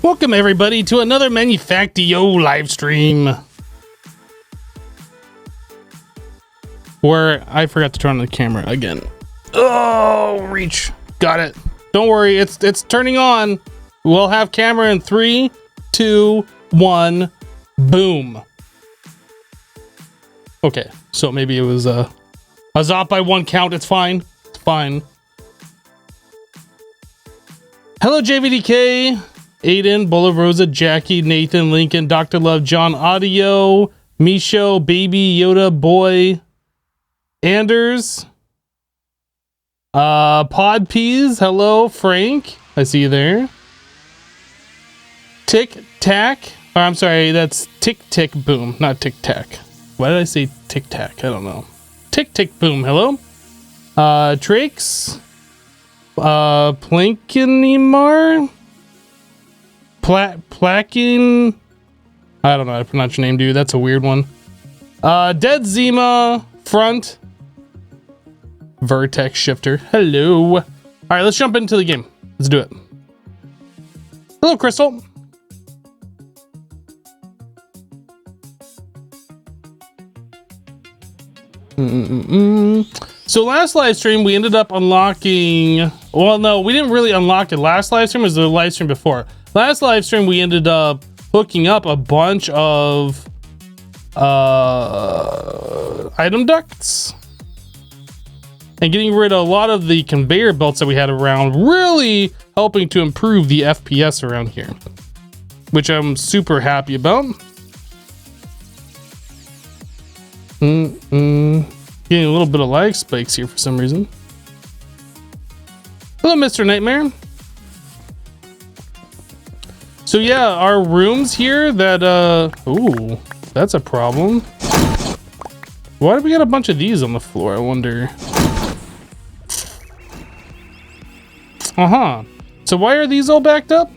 Welcome everybody to another Manufactio live stream. Where I forgot to turn on the camera again. Oh, reach. Got it. Don't worry, it's turning on. We'll have camera in 3, 2, 1, boom. Okay, so maybe it was I was off by 1 count. It's fine. It's fine. Hello, JVDK. Aiden, Bull of Rosa, Jackie, Nathan, Lincoln, Dr. Love, John Audio, Misho, Baby, Yoda, Boy, Anders, Pod Peas, hello, Frank, I see you there. Tic Tac, oh, I'm sorry, that's Tick Tick Boom, not Tic Tac. Why did I say Tic Tac? I don't know. Tick Tick Boom, hello. Trakes, Plankinimar, Plakin, I don't know how to pronounce your name, dude. That's a weird one. Dead Zima, Front, Vertex Shifter. Hello. All right, let's jump into the game. Let's do it. Hello, Crystal. So last live stream, we ended up unlocking... Well, no, we didn't really unlock it last live stream. It was the live stream before. Last live stream, we ended up hooking up a bunch of item ducts and getting rid of a lot of the conveyor belts that we had around, really helping to improve the FPS around here, which I'm super happy about. Getting a little bit of lag spikes here for some reason. Hello, Mr. Nightmare. So yeah, our rooms here that, ooh, that's a problem. Why do we got a bunch of these on the floor, I wonder? Uh-huh. So why are these all backed up?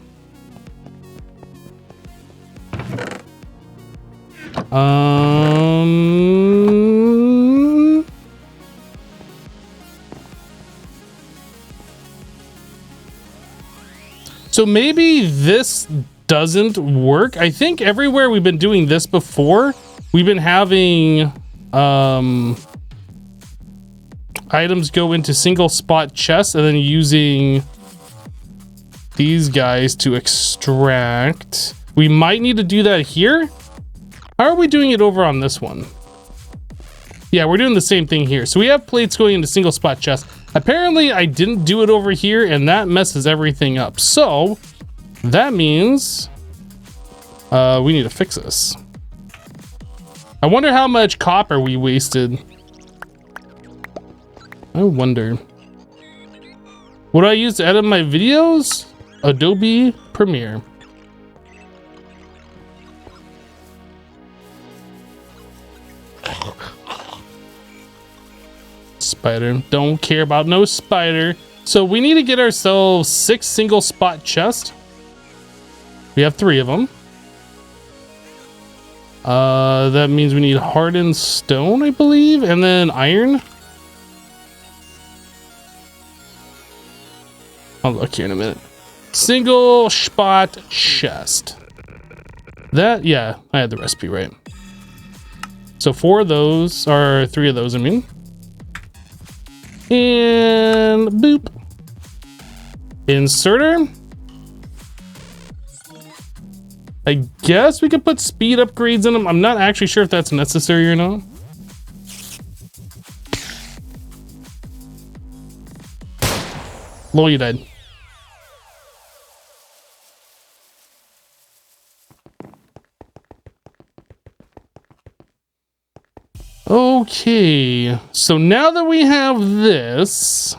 So maybe this doesn't work. I think everywhere we've been doing this before, we've been having items go into single spot chests and then using these guys to extract. We might need to do that here. How are we doing it over on this one? Yeah, we're doing the same thing here. So we have plates going into single spot chests. Apparently I didn't do it over here and that messes everything up. So that means we need to fix this. I wonder how much copper we wasted. I wonder. What do I use to edit my videos? Adobe Premiere. Spider. Don't care about no spider. So we need to get ourselves 6 single spot chests. We have 3 of them. That means we need hardened stone, I believe, and then iron. I'll look here in a minute. Single spot chest. That, yeah, I had the recipe right. So 4 of those, or 3 of those, I mean. And boop. Inserter. I guess we could put speed upgrades in them. I'm not actually sure if that's necessary or not. Lol, you died. Okay, so now that we have this,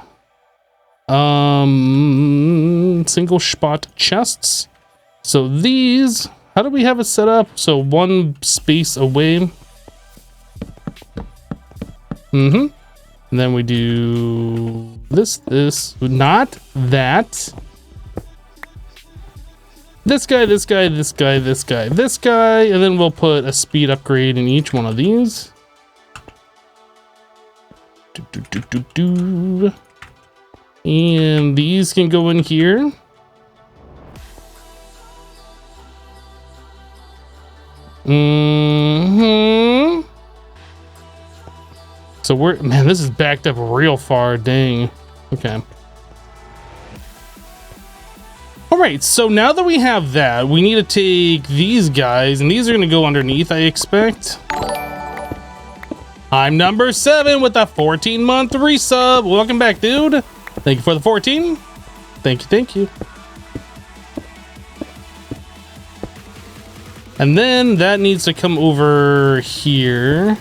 single spot chests. So these, how do we have it set up? So 1 space away. And then we do this, not that. This guy, this guy, this guy, this guy, this guy, and then we'll put a speed upgrade in each one of these. And these can go in here. Mm-hmm. So man, this is backed up real far. Dang. Okay. All right, so now that we have that, we need to take these guys, and these are gonna go underneath, I expect. I'm number 7 with a 14-month resub. Welcome back, dude. Thank you for the 14. Thank you, thank you. And then that needs to come over here.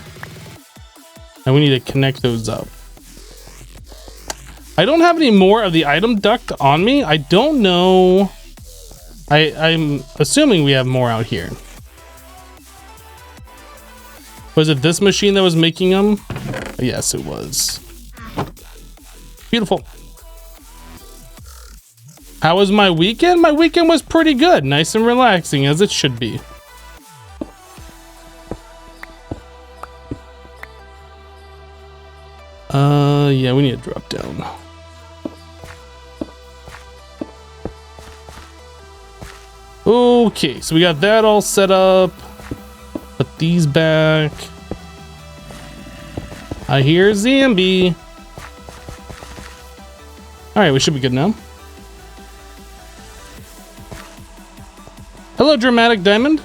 And we need to connect those up. I don't have any more of the item duct on me. I don't know. I'm assuming we have more out here. Was it this machine that was making them? Yes, it was. Beautiful. How was my weekend? My weekend was pretty good. Nice and relaxing, as it should be. Yeah, we need to drop down. Okay, so we got that all set up. Put these back. I hear Zambi. All right, we should be good now. Hello, Dramatic Diamond.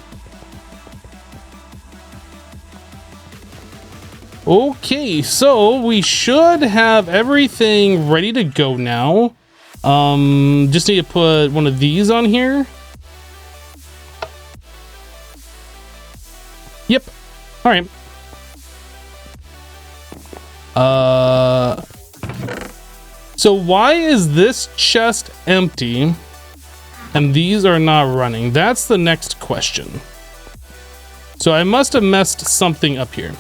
Okay, so we should have everything ready to go now. Just need to put one of these on here. Yep. All right. So why is this chest empty and these are not running? That's the next question. So I must have messed something up here.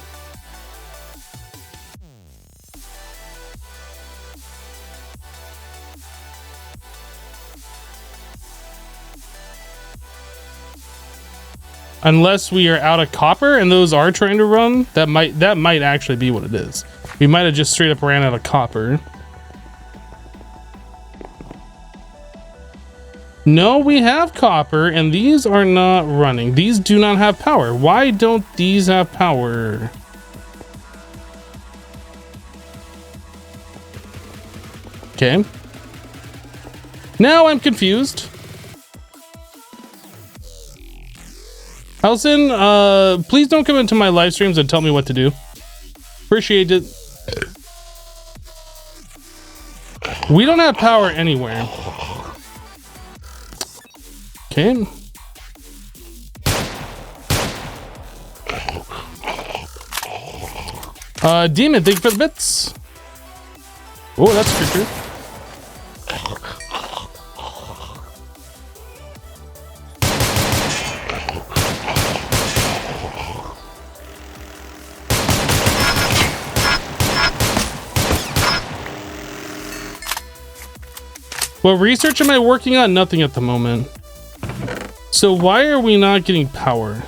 Unless we are out of copper and those are trying to run, that might actually be what it is. We might have just straight up ran out of copper. No, we have copper and these are not running. These do not have power. Why don't these have power? Okay. Now I'm confused. Elson, please don't come into my live streams and tell me what to do. Appreciate it. We don't have power anywhere. Okay. Demon, thank you for the bits. Oh, that's a creature. What research am I working on? Nothing at the moment. So why are we not getting power?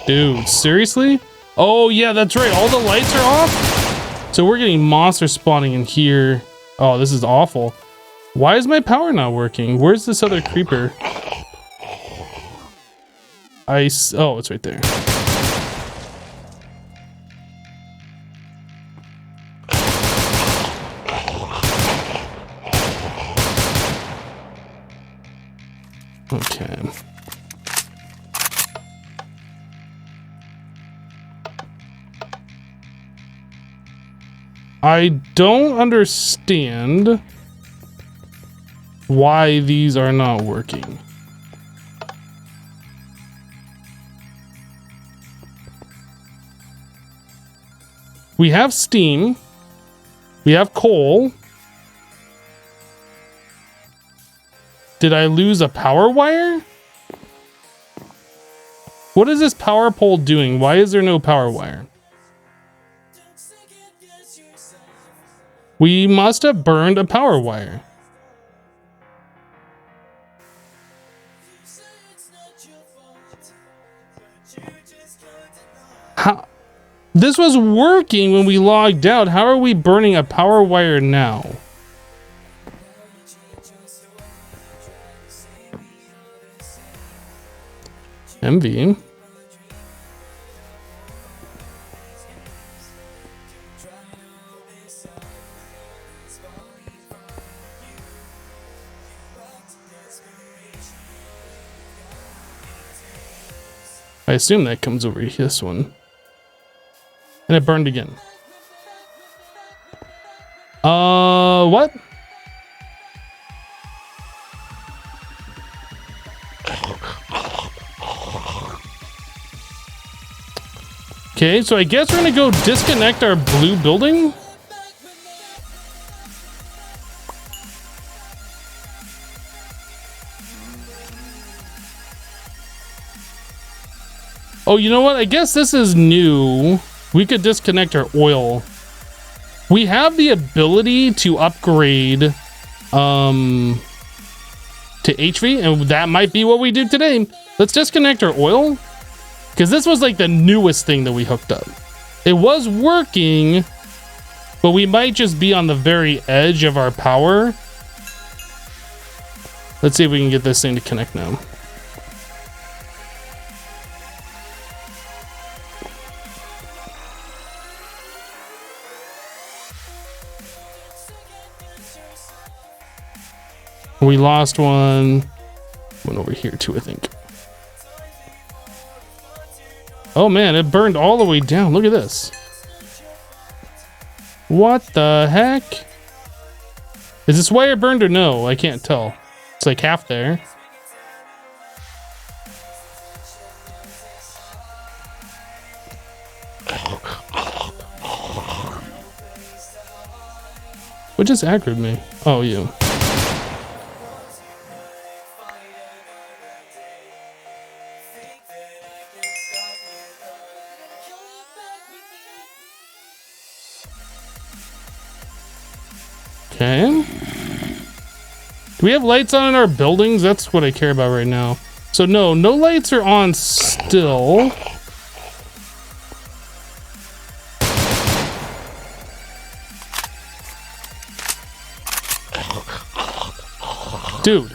Dude, seriously? Oh yeah, that's right. All the lights are off. So we're getting monsters spawning in here. Oh, this is awful. Why is my power not working? Where's this other creeper? Oh, it's right there. Okay. I don't understand why these are not working. We have steam. We have coal. Did I lose a power wire? What is this power pole doing? Why is there no power wire? We must have burned a power wire. How? This was working when we logged out. How are we burning a power wire now? MV. I assume that comes over this one. And it burned again. What? Okay, so I guess we're gonna go disconnect our blue building. Oh, you know what? I guess this is new. We could disconnect our oil. We have the ability to upgrade to HV, and that might be what we do today. Let's disconnect our oil, because this was like the newest thing that we hooked up. It was working, but we might just be on the very edge of our power. Let's see if we can get this thing to connect now. We lost one. Went over here too, I think. Oh man, it burned all the way down. Look at this. What the heck? Is this wire burned or no? I can't tell. It's like half there. What just aggroed me? Oh, you. Okay. Do we have lights on in our buildings? That's what I care about right now. So no lights are on still. Dude.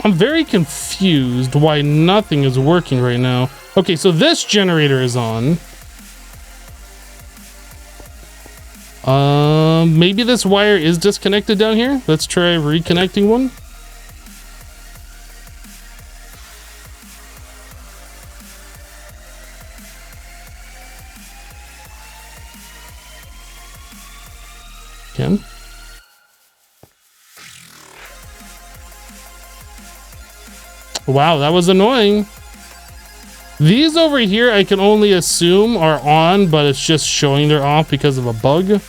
I'm very confused why nothing is working right now. Okay, so this generator is on. Maybe this wire is disconnected down here. Let's try reconnecting one. Okay. Wow, that was annoying. These over here, I can only assume are on, but it's just showing they're off because of a bug.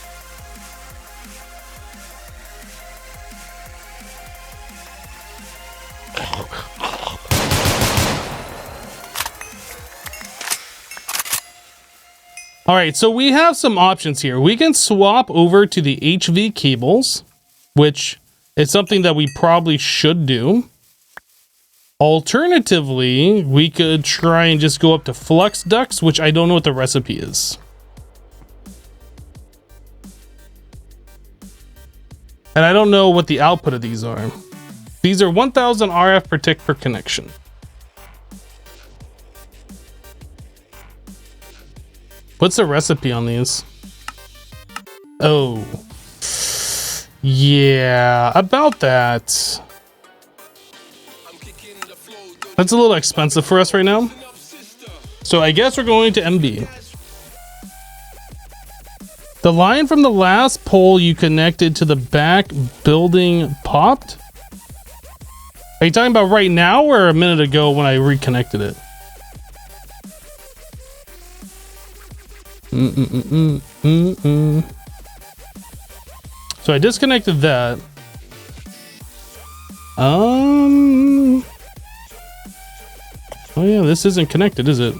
All right, so we have some options here. We can swap over to the HV cables, which is something that we probably should do. Alternatively, we could try and just go up to flux ducts, which I don't know what the recipe is. And I don't know what the output of these are. These are 1000 RF per tick per connection. What's the recipe on these? Oh. Yeah, about that. That's a little expensive for us right now. So I guess we're going to MB. The line from the last pole you connected to the back building popped? Are you talking about right now or a minute ago when I reconnected it? So I disconnected that. Oh yeah, this isn't connected, is it?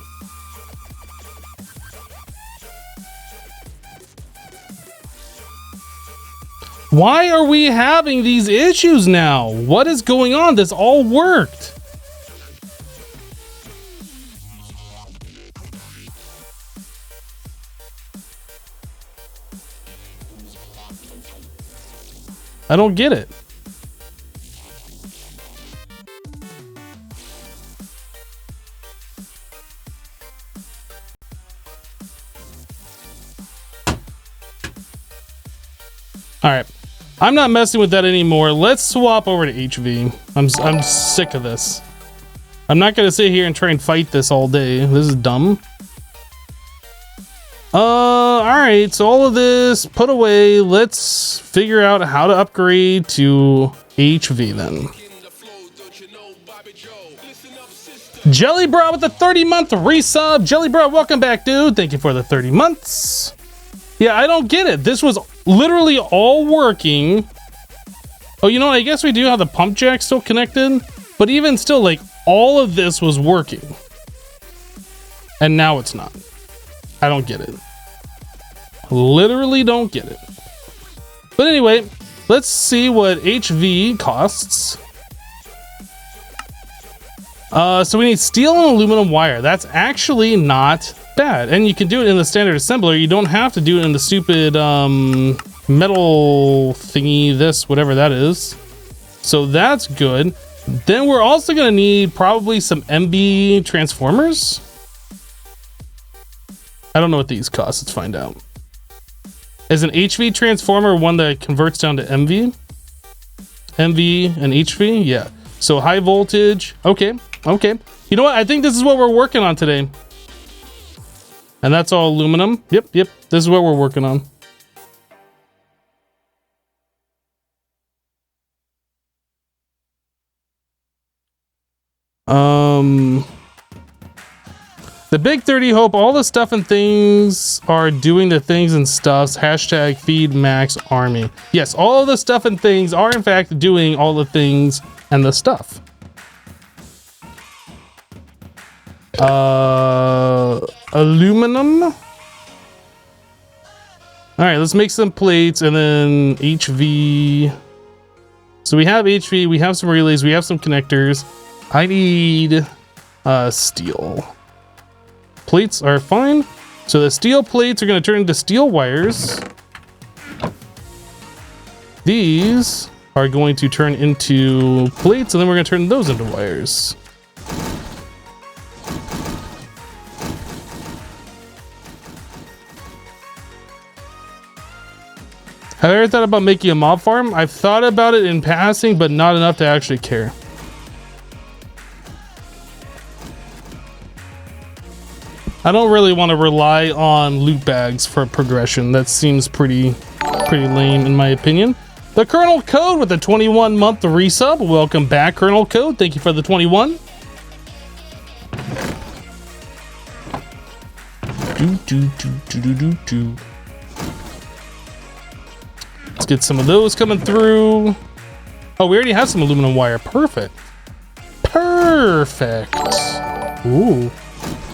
Why are we having these issues now? What is going on? This all worked. I don't get it. All right, I'm not messing with that anymore. Let's swap over to HV. I'm sick of this. I'm not gonna sit here and try and fight this all day. This is dumb. All right, so all of this put away. Let's figure out how to upgrade to HV then. Jelly Bro with the 30-month resub. Jelly Bro, welcome back, dude. Thank you for the 30 months. Yeah, I don't get it. This was literally all working. Oh, you know what? I guess we do have the pump jack still connected, but even still, like, all of this was working. And now it's not. I don't get it. Literally don't get it. But anyway, let's see what HV costs. So we need steel and aluminum wire. That's actually not bad. And you can do it in the standard assembler. You don't have to do it in the stupid metal thingy, this, whatever that is. So that's good. Then we're also going to need probably some MB transformers. I don't know what these cost. Let's find out. Is an HV transformer one that converts down to MV? MV and HV? Yeah. So high voltage. Okay. Okay. You know what? I think this is what we're working on today. And that's all aluminum. Yep. Yep. This is what we're working on. The big 30 hope all the stuff and things are doing the things and stuffs. Hashtag feed max army. Yes, all the stuff and things are in fact doing all the things and the stuff. Aluminum. All right, let's make some plates and then HV. So we have HV, we have some relays, we have some connectors. I need steel. Plates are fine. So the steel plates are going to turn into steel wires. These are going to turn into plates, and then we're going to turn those into wires. Have I ever thought about making a mob farm? I've thought about it in passing, but not enough to actually care. I don't really want to rely on loot bags for progression. That seems pretty lame in my opinion. The Colonel Code with the 21-month resub. Welcome back, Colonel Code. Thank you for the 21. Let's get some of those coming through. Oh, we already have some aluminum wire. Perfect. Perfect. Ooh.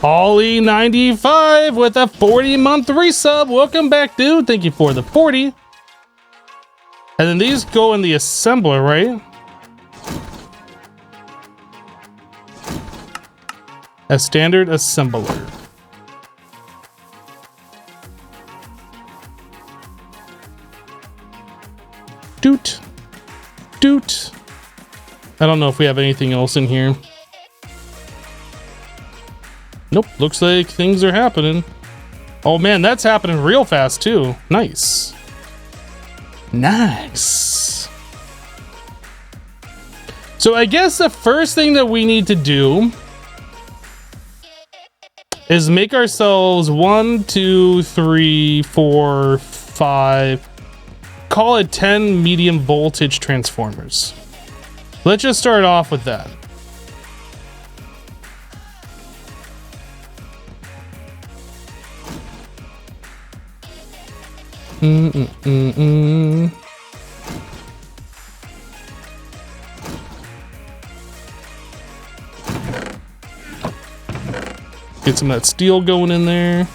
Ollie 95 with a 40-month resub. Welcome back, dude. Thank you for the 40. And then these go in the assembler, right? A standard assembler. Doot. Doot. I don't know if we have anything else in here. Nope, looks like things are happening. Oh man, that's happening real fast too. Nice. Nice. So I guess the first thing that we need to do is make ourselves 1, 2, 3, 4, 5, call it 10 medium voltage transformers. Let's just start off with that. Get some of that steel going in there.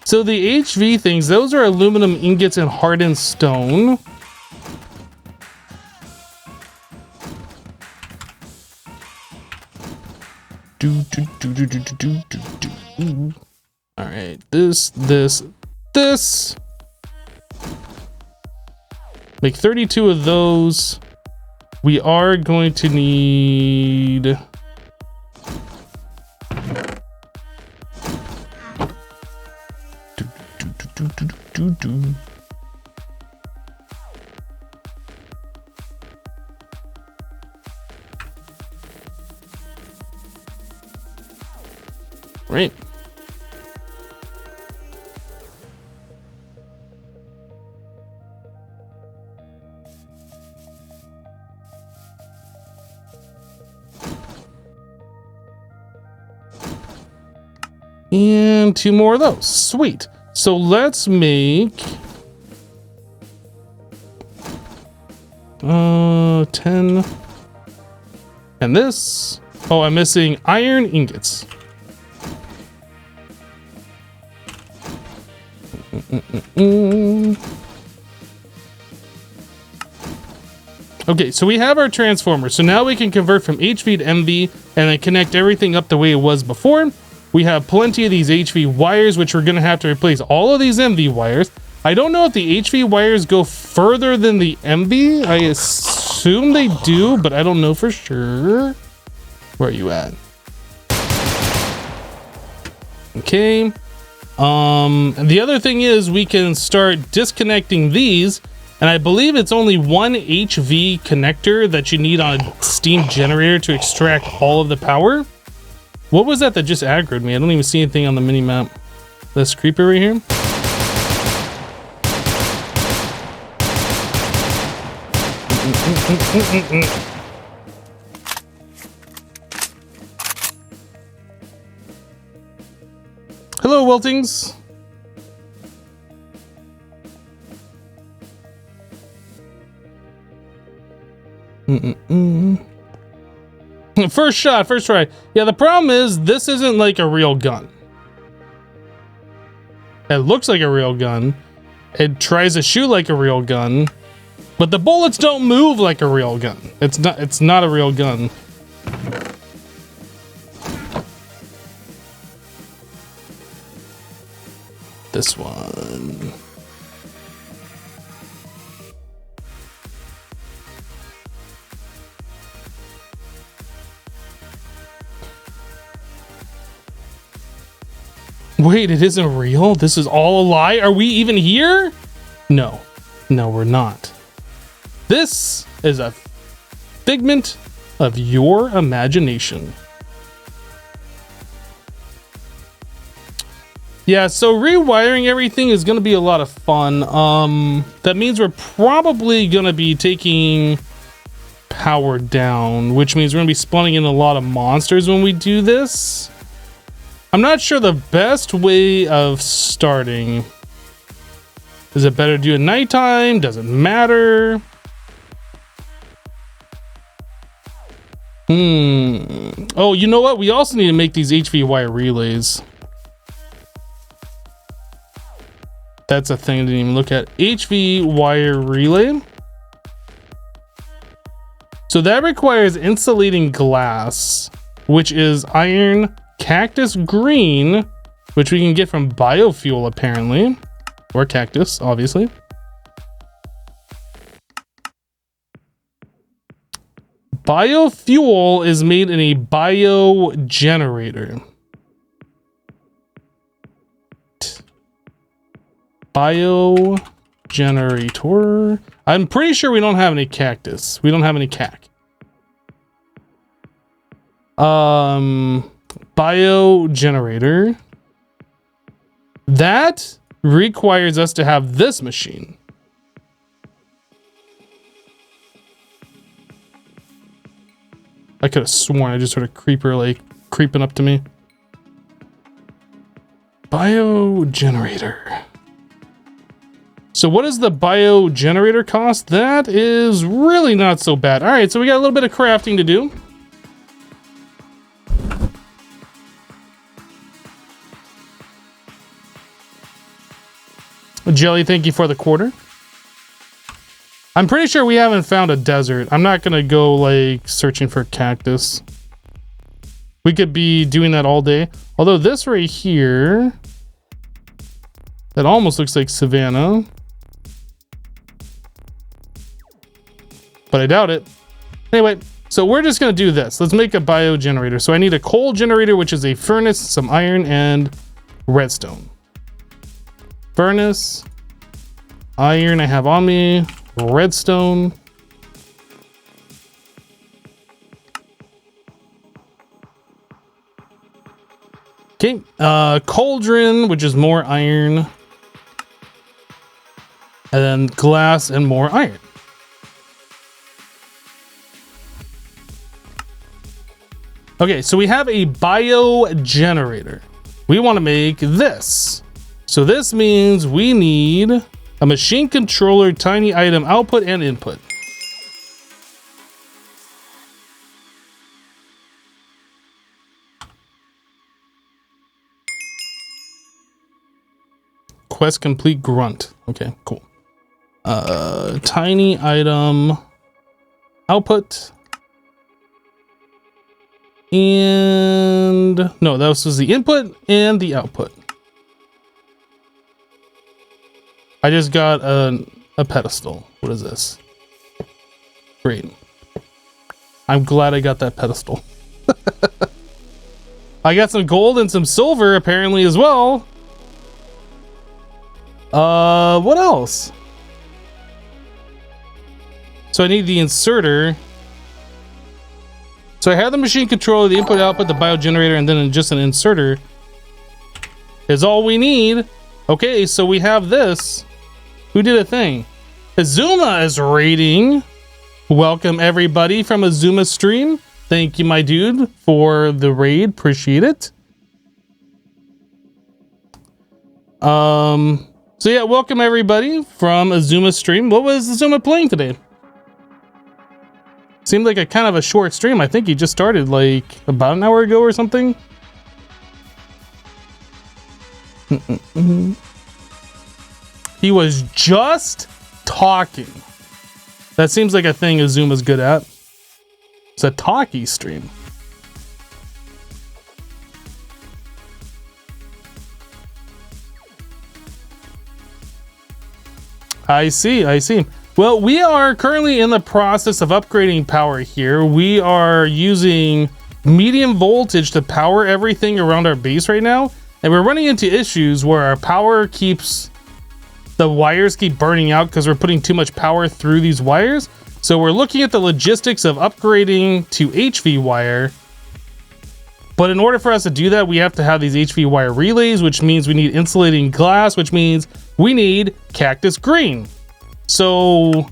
So the HV things, those are aluminum ingots and hardened stone. All right, this. Make 32 of those. We are going to need... Right. And 2 more of those. Sweet. So let's make 10. And this. Oh, I'm missing iron ingots. Okay, so we have our transformer. So now we can convert from HV to MV and then connect everything up the way it was before. We have plenty of these HV wires, which we're going to have to replace all of these MV wires. I don't know if the HV wires go further than the MV. I assume they do, but I don't know for sure. Where are you at? Okay. And the other thing is we can start disconnecting these, and I believe it's only one HV connector that you need on a steam generator to extract all of the power. What was that just aggroed me? I don't even see anything on the mini map. This creeper right here. Hello, Wiltings. First shot, first try. Yeah, the problem is this isn't like a real gun. It looks like a real gun. It tries to shoot like a real gun, but the bullets don't move like a real gun. It's not a real gun. This one. Wait, it isn't real? This is all a lie? Are we even here? No. No, we're not. This is a figment of your imagination. Yeah, so rewiring everything is going to be a lot of fun. That means we're probably going to be taking power down, which means we're going to be spawning in a lot of monsters when we do this. I'm not sure the best way of starting. Is it better to do it nighttime? Does it matter? Oh, you know what? We also need to make these HV wire relays. That's a thing I didn't even look at. HV wire relay. So that requires insulating glass, which is iron cactus green, which we can get from biofuel apparently, or cactus, obviously. Biofuel is made in a biogenerator. Biogenerator. I'm pretty sure we don't have any cactus. We don't have any cac. Biogenerator. That requires us to have this machine. I could have sworn I just heard a creeper like creeping up to me. Biogenerator. So what does the biogenerator cost? That is really not so bad. All right, so we got a little bit of crafting to do. Jelly, thank you for the quarter. I'm pretty sure we haven't found a desert. I'm not gonna go like searching for cactus. We could be doing that all day. Although this right here, that almost looks like Savannah. But I doubt it. Anyway, so we're just gonna do this. Let's make a bio generator. So I need a coal generator, which is a furnace, some iron, and redstone. Furnace, iron I have on me, redstone. Okay, cauldron, which is more iron. And then glass and more iron. Okay, so we have a bio generator. We want to make this. So this means we need a machine controller, tiny item output and input. Quest complete grunt. Okay, cool. Tiny item output. And no, that was the input and the output. I just got a pedestal. What is this? Great. I'm glad I got that pedestal. I got some gold and some silver apparently as well. What else? So I need the inserter. So I have the machine controller, the input output, the bio generator, and then just an inserter is all we need. Okay, so we have this. Who did a thing? Azuma is raiding. Welcome everybody from Azuma stream. Thank you, my dude, for the raid. Appreciate it. So yeah, welcome everybody from Azuma stream. What was Azuma playing today? Seemed like a kind of a short stream. I think he just started like about an hour ago or something. He was just talking. That seems like a thing Azuma's good at. It's a talkie stream. I see, I see. Well, we are currently in the process of upgrading power here. We are using medium voltage to power everything around our base right now. And we're running into issues where our power keeps, the wires keep burning out because we're putting too much power through these wires. So we're looking at the logistics of upgrading to HV wire. But in order for us to do that, we have to have these HV wire relays, which means we need insulating glass, which means we need cactus green. So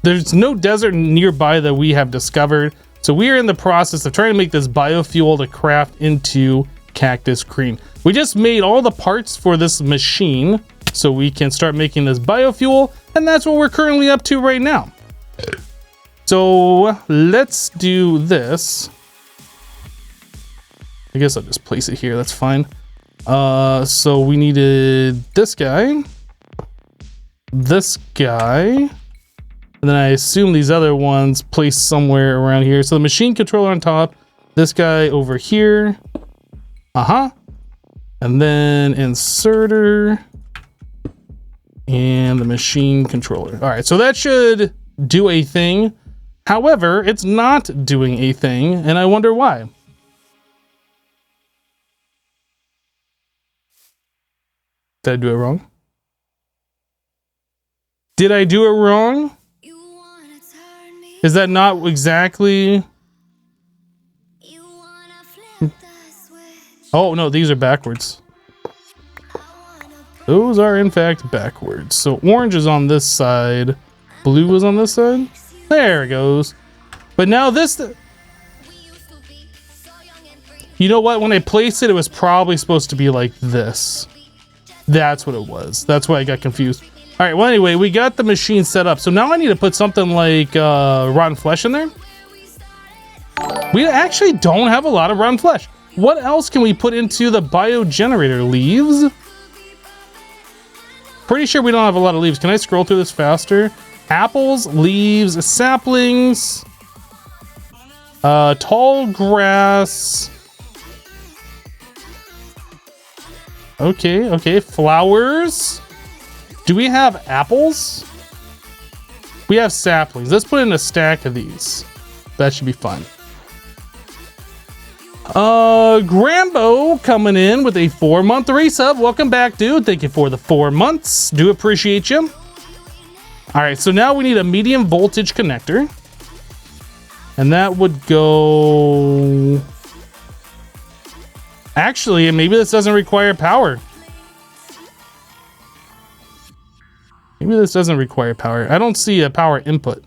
there's no desert nearby that we have discovered. So we are in the process of trying to make this biofuel to craft into cactus green. We just made all the parts for this machine so we can start making this biofuel. And that's what we're currently up to right now. So let's do this. I guess I'll just place it here. That's fine. So we needed this guy. This guy, and then I assume these other ones placed somewhere around here. So the machine controller on top, this guy over here, and then inserter and the machine controller. All right, so that should do a thing. However, it's not doing a thing, and I wonder why. Did I do it wrong? Did I do it wrong? Is that not exactly? Oh no, these are backwards. Those are in fact backwards. So orange is on this side, blue is on this side. There it goes. But now this, you know what? When I placed it, it was probably supposed to be like this. That's what it was. That's why I got confused. All right, well, anyway, we got the machine set up. So now I need to put something like rotten flesh in there. We actually don't have a lot of rotten flesh. What else can we put into the bio generator? Leaves? Pretty sure we don't have a lot of leaves. Can I scroll through this faster? Apples, leaves, saplings. Tall grass. Okay, okay. Flowers. Do we have apples? We have saplings. Let's put in a stack of these. That should be fun. Grambo coming in with a 4-month resub. Welcome back, dude. Thank you for the 4 months. Do appreciate you. All right, so now we need a medium voltage connector. And that would go... Actually, maybe this doesn't require power. Maybe this doesn't require power. I don't see a power input.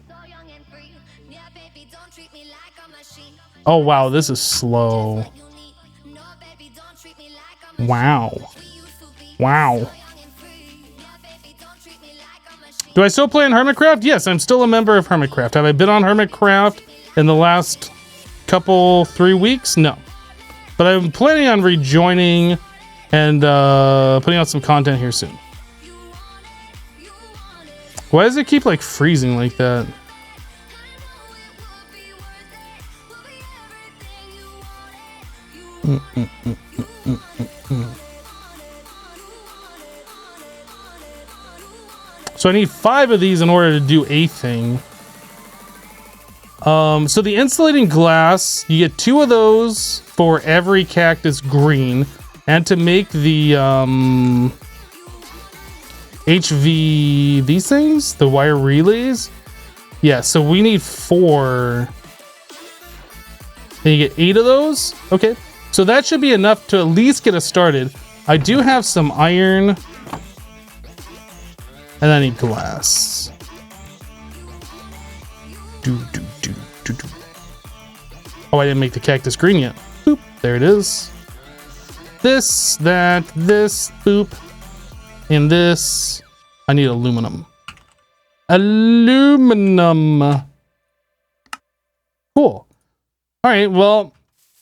Oh, wow, this is slow. Wow. Wow. Do I still play on Hermitcraft? Yes, I'm still a member of Hermitcraft. Have I been on Hermitcraft in the last 3 weeks? No. But I'm planning on rejoining and putting out some content here soon. Why does it keep like freezing like that? So I need 5 of these in order to do a thing. So the insulating glass, you get 2 of those for every cactus green, and to make the HV, these things, the wire relays. Yeah, so we need 4. And you get 8 of those. Okay, so that should be enough to at least get us started. I do have some iron, and I need glass. Oh, I didn't make the cactus green yet. Boop, there it is. This, that, this, boop, and this. I need aluminum. Aluminum. Cool. All right, well,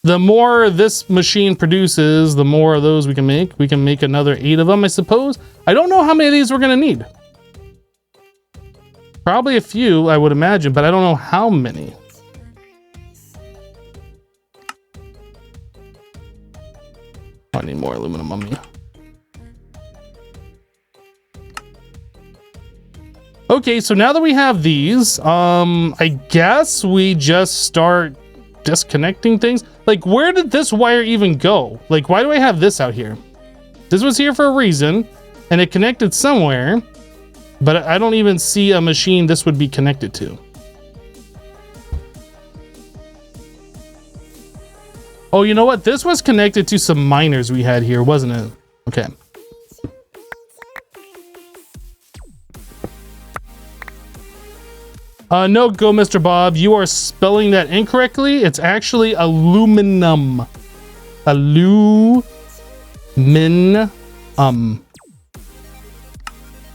the more this machine produces, the more of those we can make. We can make another 8 of them, I suppose. I don't know how many of these we're gonna need. Probably a few, I would imagine, but I don't know how many. I need more aluminum on me. Okay, so now that we have these, I guess we just start disconnecting things. Like, where did this wire even go? Like, why do I have this out here? This was here for a reason, and it connected somewhere, but I don't even see a machine this would be connected to. Oh, you know what? This was connected to some miners we had here, wasn't it? Okay. No, go, Mr. Bob. You are spelling that incorrectly. It's actually aluminum. Aluminum.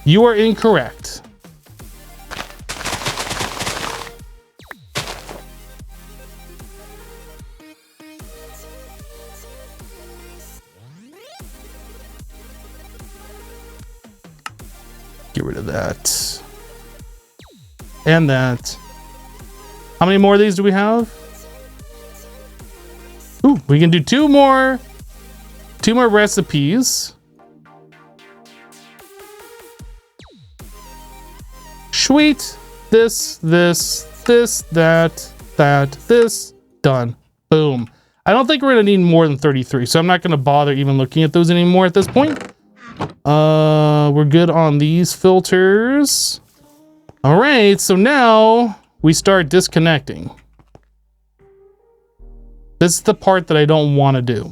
You are incorrect. Get rid of that. And that. How many more of these do we have? Ooh, we can do 2 more. 2 more recipes. Sweet. This, that, this. Done. Boom. I don't think we're gonna need more than 33, so I'm not gonna bother even looking at those anymore at this point. We're good on these filters. All right, so now we start disconnecting. This is the part that I don't want to do.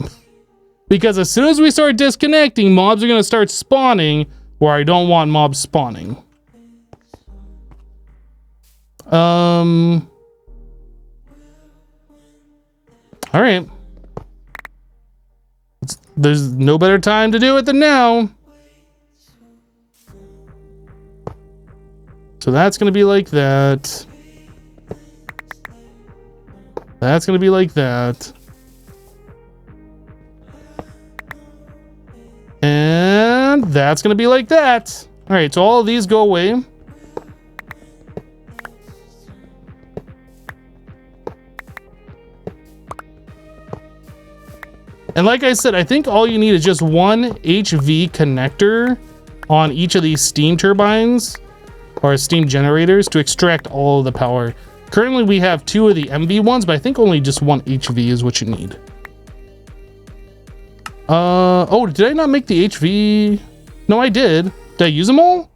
Because as soon as we start disconnecting, mobs are going to start spawning where I don't want mobs spawning. All right. There's no better time to do it than now. So that's going to be like that. That's going to be like that. And that's going to be like that. All right, so all of these go away. And like I said, I think all you need is just one HV connector on each of these steam turbines or steam generators to extract all of the power. Currently we have 2 of the MV ones, but I think only just one HV is what you need. Oh, did I not make the HV? No, I did. Did I use them all?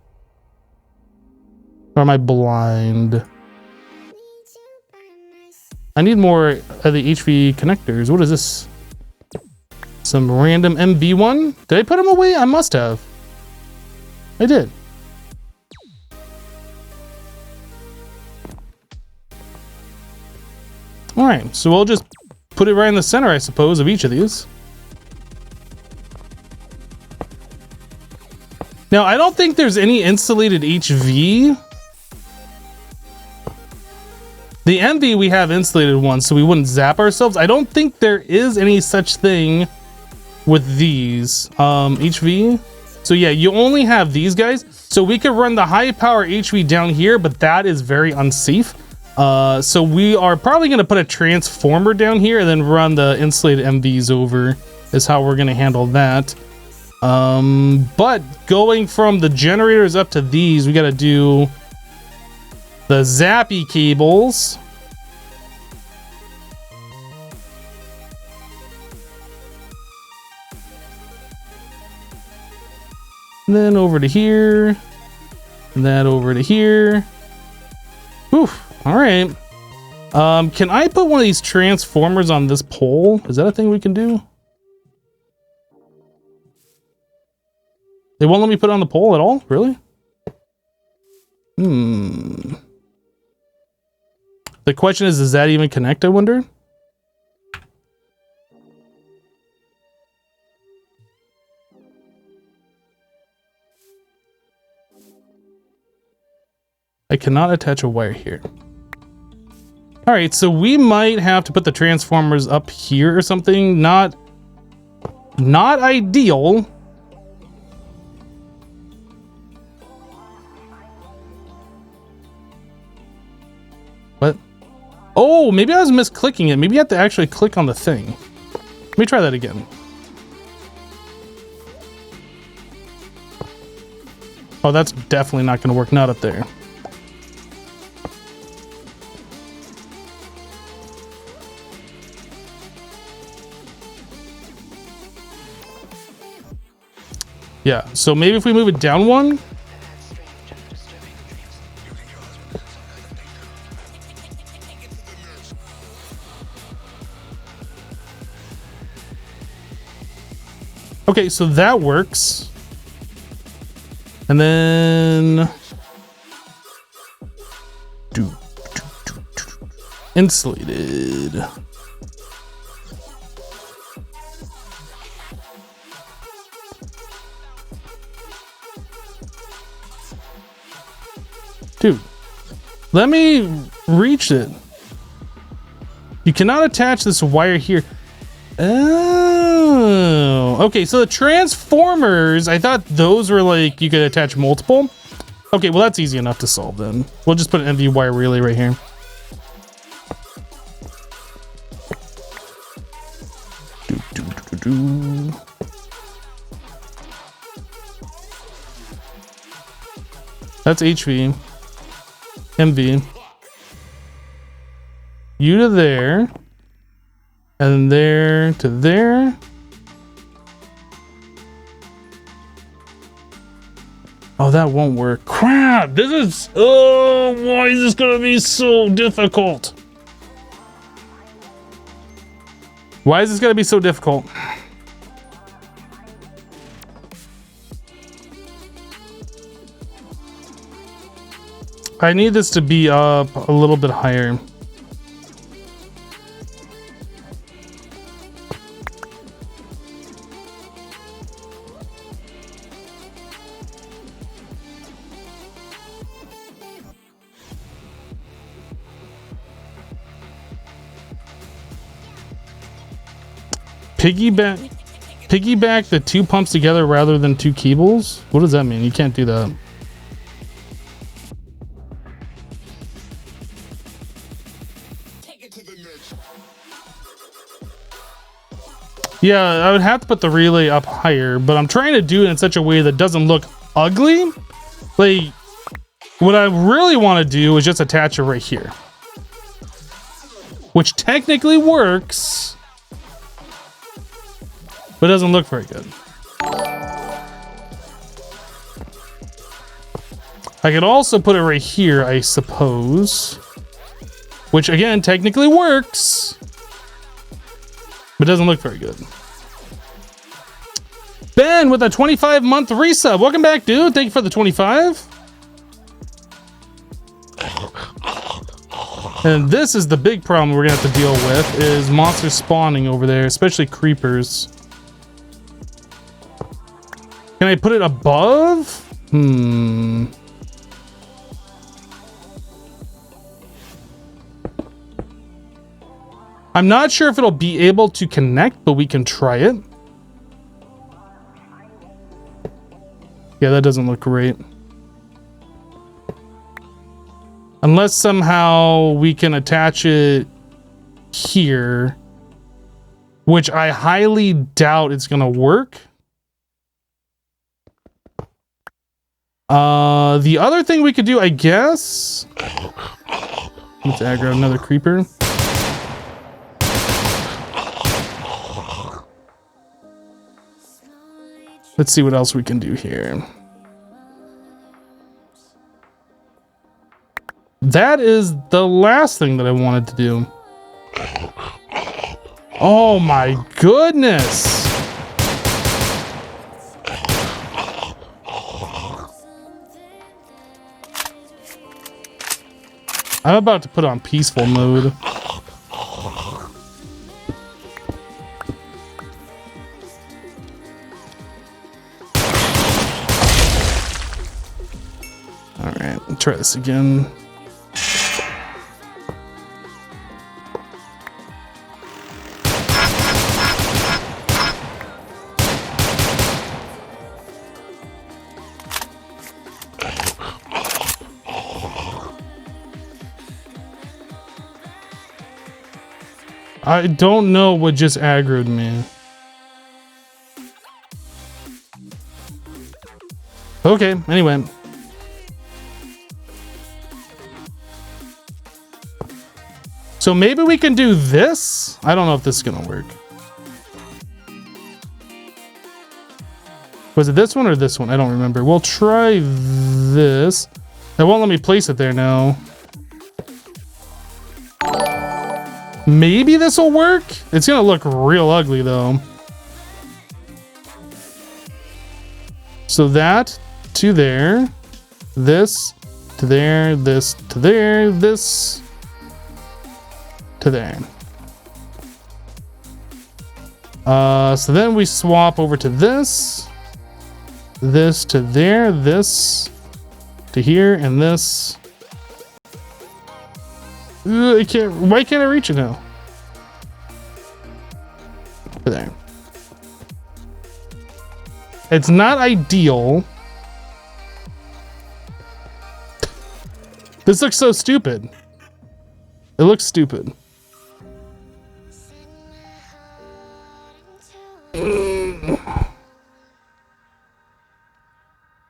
Or am I blind? I need more of the HV connectors. What is this? Some random MV one? Did I put them away? I must have. I did. All right, so we'll just put it right in the center, I suppose, of each of these. Now, I don't think there's any insulated HV. The MV, we have insulated ones, so we wouldn't zap ourselves. I don't think there is any such thing with these HV. So yeah, you only have these guys. So we could run the high power HV down here, but that is very unsafe. So we are probably going to put a transformer down here and then run the insulated MVs over is how we're going to handle that. But going from the generators up to these, we got to do the zappy cables. And then over to here, and that over to here. Oof. All right. Can I put one of these transformers on this pole? Is that a thing we can do? They won't let me put it on the pole at all? Really? The question is, does that even connect, I wonder? I cannot attach a wire here. All right, so we might have to put the transformers up here or something. Not ideal. What? Oh, maybe I was misclicking it. Maybe you have to actually click on the thing. Let me try that again. Oh, that's definitely not going to work. Not up there. Yeah, so maybe if we move it down one. Okay, so that works. And then insulated. Dude, let me reach it. You cannot attach this wire here. Oh, okay. So the transformers, I thought those were like you could attach multiple. Okay, well that's easy enough to solve then. We'll just put an MV wire relay right here. That's HV. MV. You to there. And there to there. Oh, that won't work. Crap! This is... Oh, why is this gonna be so difficult? Why is this gonna be so difficult? I need this to be up a little bit higher. Piggyback the two pumps together rather than two cables? What does that mean? You can't do that. Yeah, I would have to put the relay up higher, but I'm trying to do it in such a way that doesn't look ugly. Like, what I really want to do is just attach it right here. Which technically works, but doesn't look very good. I could also put it right here, I suppose. Which again, technically works, but doesn't look very good. Ben with a 25-month resub. Welcome back, dude. Thank you for the 25. And this is the big problem we're gonna have to deal with, is monsters spawning over there, especially creepers. Can I put it above? I'm not sure if it'll be able to connect, but we can try it. Yeah, that doesn't look great. Unless somehow we can attach it here, which I highly doubt it's gonna work. The other thing we could do, I guess. Let's aggro another creeper. Let's see what else we can do here. That is the last thing that I wanted to do. Oh my goodness! I'm about to put on peaceful mode. Alright, try this again. I don't know what just aggroed me. Okay, anyway. So maybe we can do this? I don't know if this is gonna work. Was it this one or this one? I don't remember. We'll try this. It won't let me place it there now. Maybe this will work? It's gonna look real ugly though. So that to there, this to there, this to there, this to there. So then we swap over to this to there, this to here, and this. I can't. Why can't I reach it now? There. It's not ideal. This looks so stupid. It looks stupid.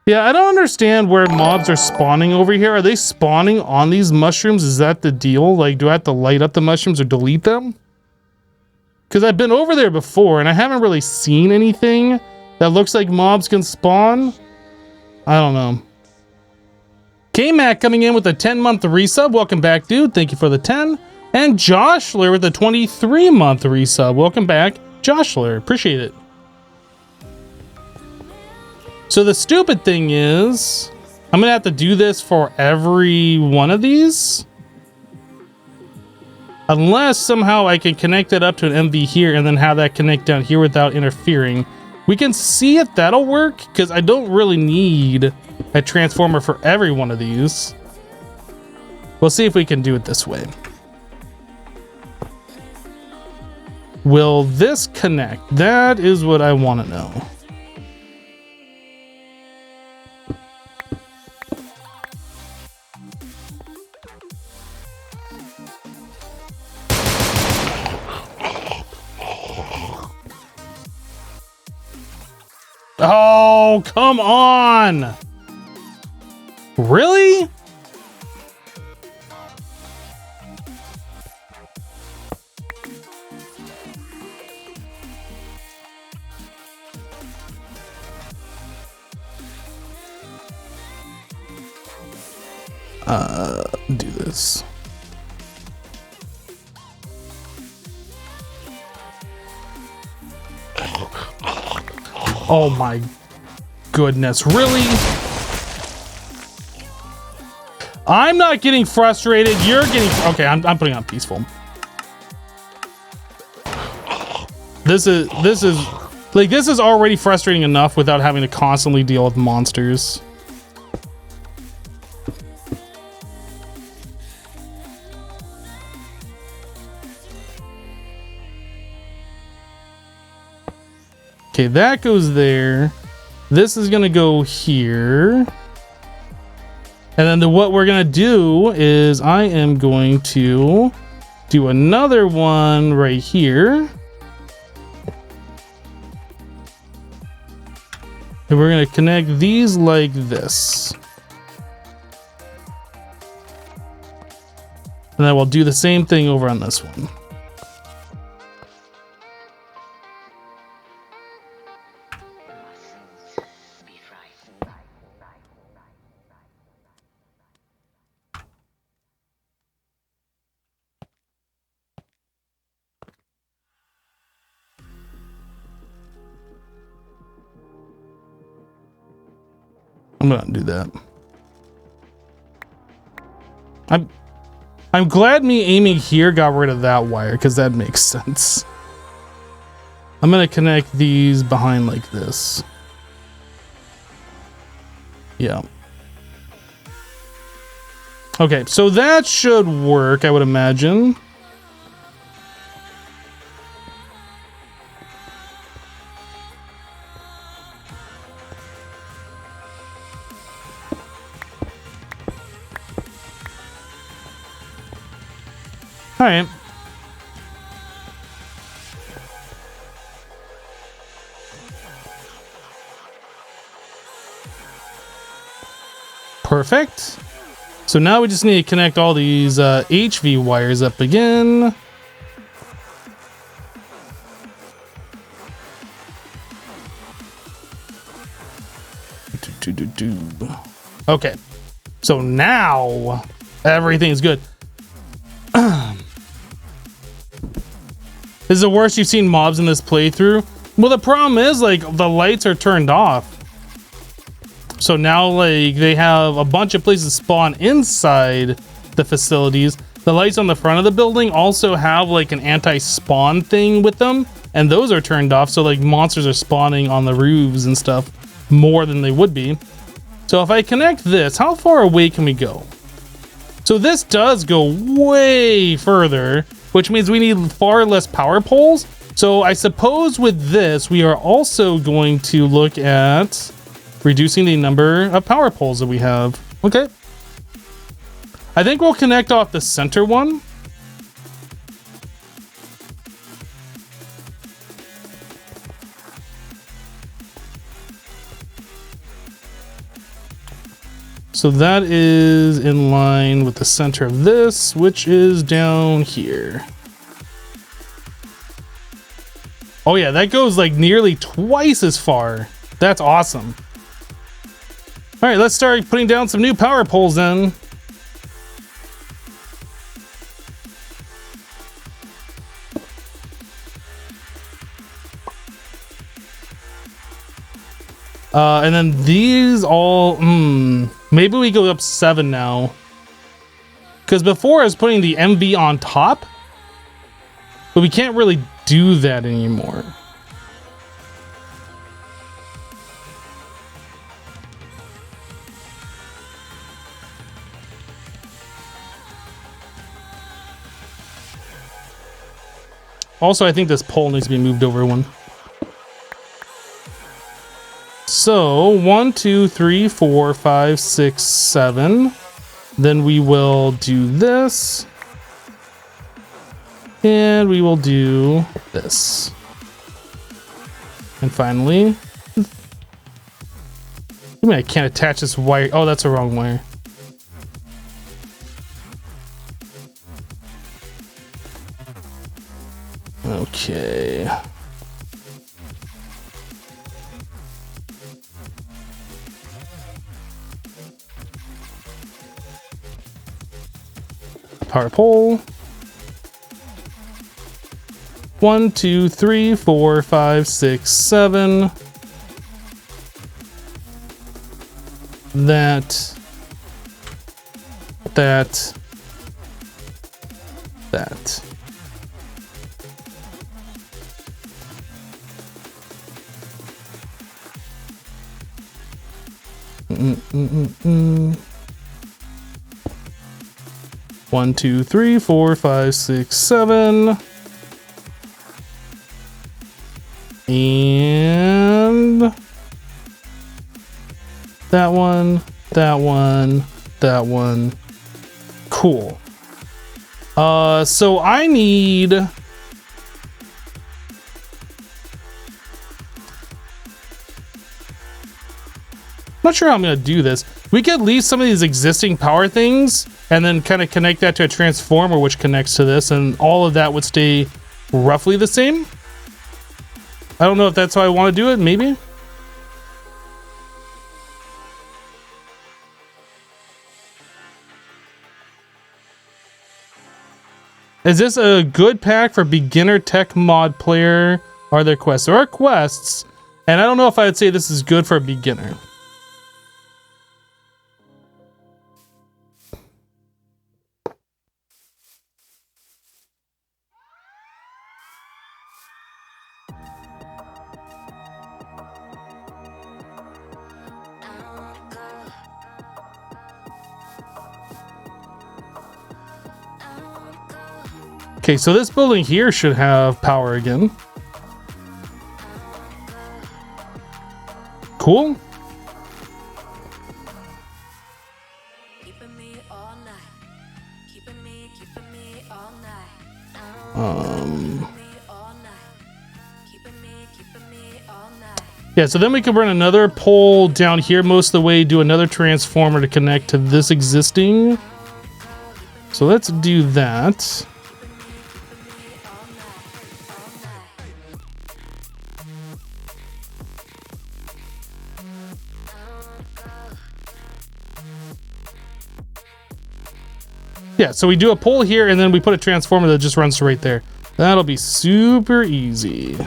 Yeah, I don't understand where mobs are spawning over here. Are they spawning on these mushrooms? Is that the deal? Like, do I have to light up the mushrooms or delete them? Because I've been over there before and I haven't really seen anything that looks like mobs can spawn. I don't know. K-Mac coming in with a 10-month resub. Welcome back, dude. Thank you for the 10. And Joshler with a 23-month resub. Welcome back, Joshler. Appreciate it. So the stupid thing is, I'm gonna have to do this for every one of these. Unless somehow I can connect it up to an MV here and then have that connect down here without interfering. We can see if that'll work, because I don't really need a transformer for every one of these. We'll see if we can do it this way. Will this connect? That is what I want to know. Oh, come on. Really? Do this. Oh my goodness, really? I'm not getting frustrated. You're getting... Okay, I'm putting on peaceful. This is like, this is already frustrating enough without having to constantly deal with monsters. Okay, that goes there. This is gonna go here. And then what we're gonna do is I am going to do another one right here. And we're gonna connect these like this. And then we'll do the same thing over on this one. I'm gonna do that. I'm glad me aiming here got rid of that wire, because that makes sense. I'm gonna connect these behind like this. Yeah. Okay, so that should work, I would imagine. All right. Perfect. So now we just need to connect all these HV wires up again. Okay. So now everything's good. This is the worst you've seen mobs in this playthrough. Well, the problem is, like, the lights are turned off. So now, like, they have a bunch of places to spawn inside the facilities. The lights on the front of the building also have, like, an anti-spawn thing with them. And those are turned off, so, like, monsters are spawning on the roofs and stuff more than they would be. So if I connect this, how far away can we go? So this does go way further, which means we need far less power poles. So I suppose with this, we are also going to look at reducing the number of power poles that we have. Okay. I think we'll connect off the center one. So that is in line with the center of this, which is down here. Oh yeah, that goes like nearly twice as far. That's awesome. All right, let's start putting down some new power poles then. And then these all, maybe we go up 7 now. Because before I was putting the MV on top, but we can't really do that anymore. Also, I think this pole needs to be moved over one. So 1, 2, 3, 4, 5, 6, 7. Then we will do this. And we will do this. And finally, I mean, I can't attach this wire. Oh, that's the wrong wire. Okay. Power pole. 1, 2, 3, 4, 5, 6, 7. That. One, two, three, 4, 5, 6, 7. And that one, that one, that one. Cool. So I need not sure how I'm gonna do this. We could leave some of these existing power things and then kind of connect that to a transformer which connects to this, and all of that would stay roughly the same. I don't know if that's how I want to do it, maybe. Is this a good pack for beginner tech mod player? Are there quests? There are quests, and I don't know if I would say this is good for a beginner. Okay, so this building here should have power again. Cool. Yeah, so then we can run another pole down here most of the way, do another transformer to connect to this existing. So let's do that. Yeah, so we do a pole here and then we put a transformer that just runs right there. That'll be super easy.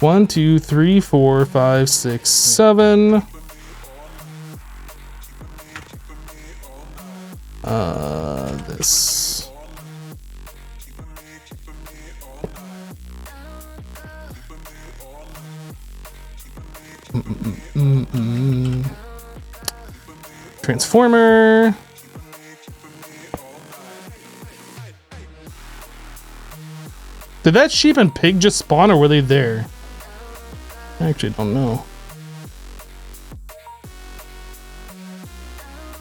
1, 2, 3, 4, 5, 6, 7. This. Transformer. Did that sheep and pig just spawn or were they there? I actually don't know.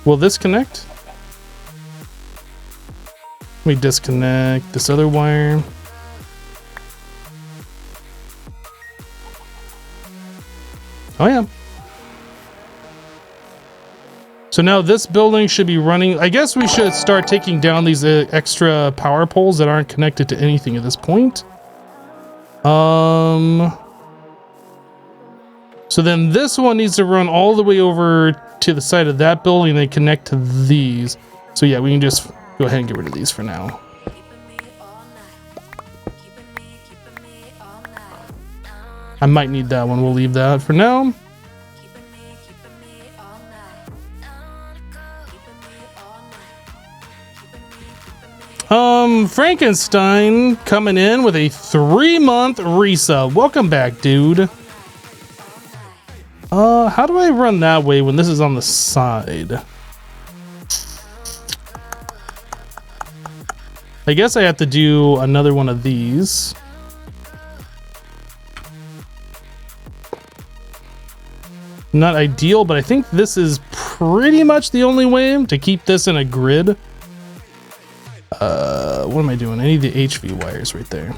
Will this connect? Let me disconnect this other wire. Oh yeah. So now this building should be running. I guess we should start taking down these extra power poles that aren't connected to anything at this point. So then this one needs to run all the way over to the side of that building and then connect to these. So yeah, we can just go ahead and get rid of these for now. I might need that one. We'll leave that for now. Frankenstein coming in with a 3-month resub. Welcome back, dude. How do I run that way when this is on the side? I guess I have to do another one of these. Not ideal, but I think this is pretty much the only way to keep this in a grid. What am I doing? I need the HV wires right there.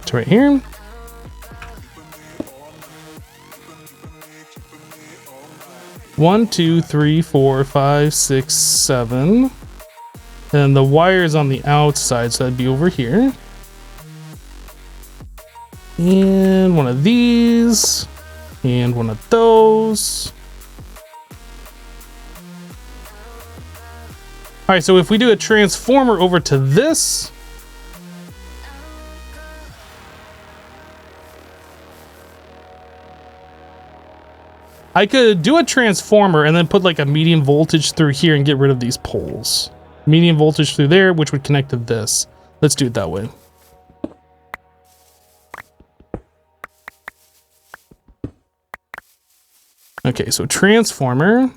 to right here. One, two, three, four, five, six, seven. And the wire's on the outside, so that'd be over here. And one of these. And one of those. All right, so if we do a transformer over to this, I could do a transformer and then put like a medium voltage through here and get rid of these poles. Medium voltage through there, which would connect to this. Let's do it that way. Okay, so transformer.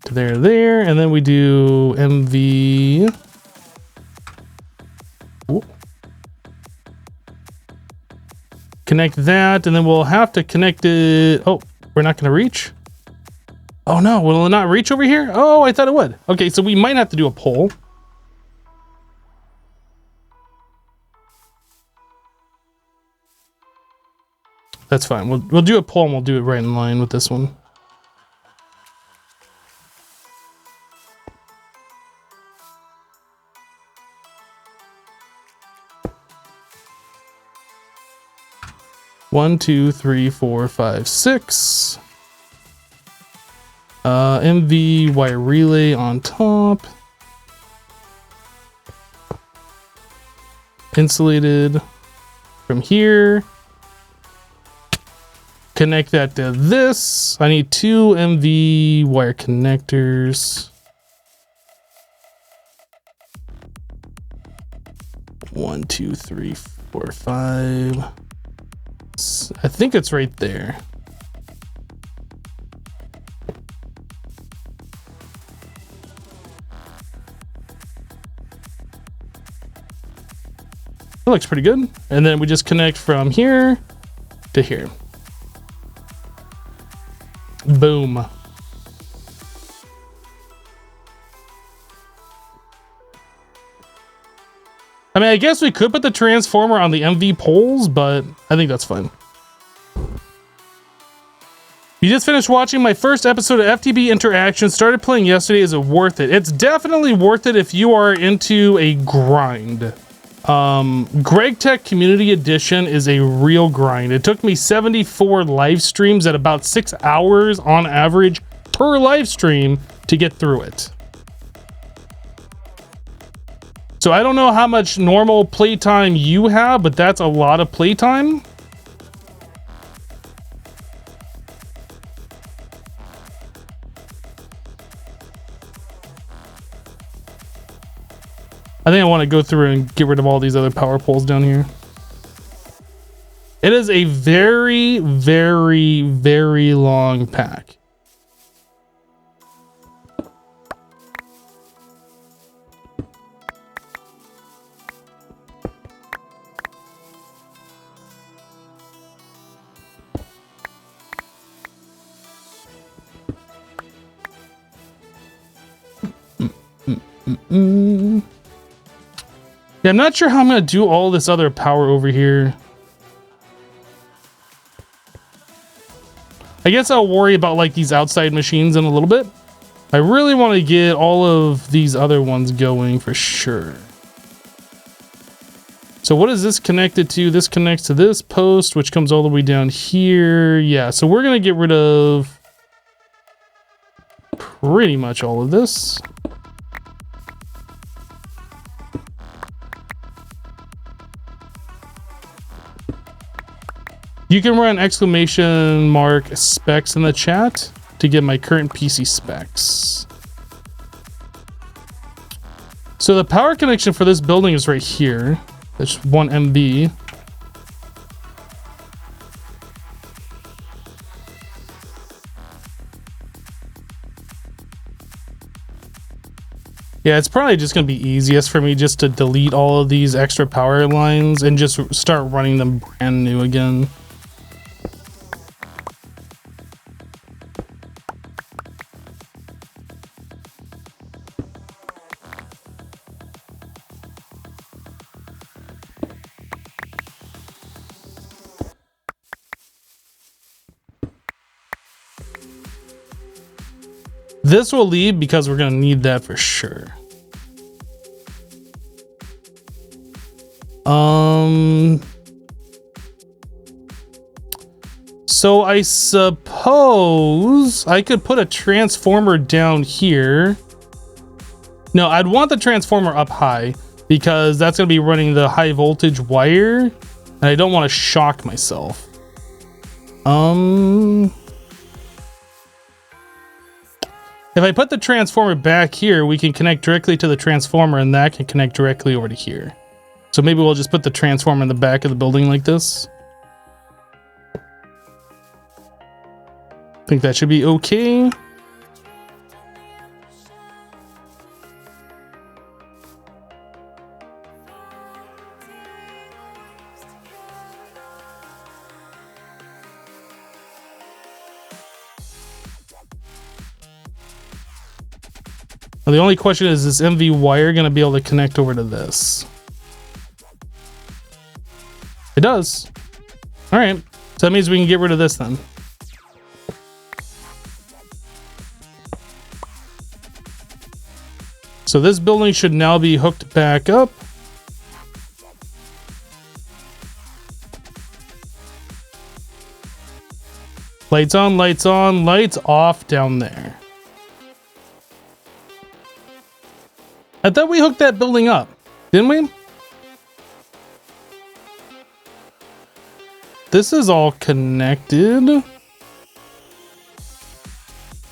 To there, and then we do MV. Ooh. Connect that, and then we'll have to connect it. Oh, we're not gonna reach? Oh no, will it not reach over here? Oh, I thought it would. Okay, so we might have to do a pole. That's fine. We'll do a pole and we'll do it right in line with this one. One, two, three, four, five, six. MV wire relay on top. Insulated from here. Connect that to this. I need two MV wire connectors. One, two, three, four, five. I think it's right there. That looks pretty good. And then we just connect from here to here. Boom. I mean, I guess we could put the transformer on the MV poles, but I think that's fine. You just finished watching my first episode of FTB Interaction. Started playing yesterday. Is it worth it? It's definitely worth it if you are into a grind. Greg Tech Community Edition is a real grind. It took me 74 live streams at about 6 hours on average per live stream to get through it. So I don't know how much normal playtime you have, but that's a lot of playtime. I think I want to go through and get rid of all these other power poles down here. It is a very, very, very long pack. Yeah, I'm not sure how I'm gonna do all this other power over here. I guess I'll worry about like these outside machines in a little bit. I really want to get all of these other ones going for sure. So what is this connected to? This connects to this post, which comes all the way down here. Yeah, so we're gonna get rid of pretty much all of this. You can run exclamation mark specs in the chat to get my current PC specs. So the power connection for this building is right here. That's 1 MB. Yeah, it's probably just going to be easiest for me just to delete all of these extra power lines and just start running them brand new again. This will leave because we're going to need that for sure. So I suppose I could put a transformer down here. No, I'd want the transformer up high because that's going to be running the high voltage wire, and I don't want to shock myself. If I put the transformer back here, we can connect directly to the transformer, and that can connect directly over to here. So maybe we'll just put the transformer in the back of the building like this. I think that should be okay. Well, the only question is this MV wire going to be able to connect over to this? It does. All right. So that means we can get rid of this then. So this building should now be hooked back up. Lights on, lights on, lights off down there. I thought we hooked that building up, didn't we? This is all connected.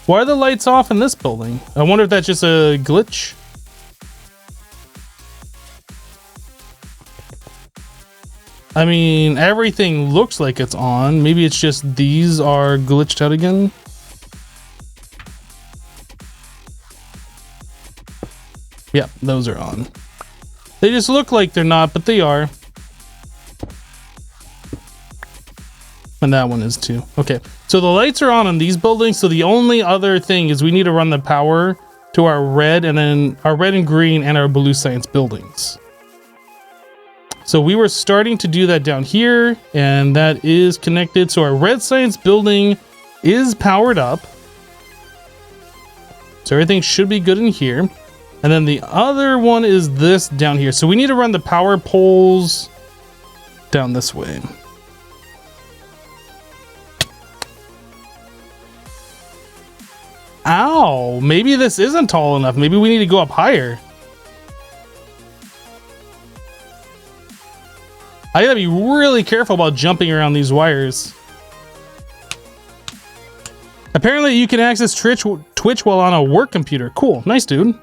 Why are the lights off in this building? I wonder if that's just a glitch. I mean, everything looks like it's on. Maybe it's just these are glitched out again. Yep, those are on. They just look like they're not, but they are. And that one is too. Okay, so the lights are on these buildings. So the only other thing is we need to run the power to our red and then our red and green and our blue science buildings. So we were starting to do that down here, and that is connected. So our red science building is powered up. So everything should be good in here. And then the other one is this down here. So we need to run the power poles down this way. Ow, maybe this isn't tall enough. Maybe we need to go up higher. I gotta be really careful about jumping around these wires. Apparently you can access Twitch while on a work computer. Cool, nice dude.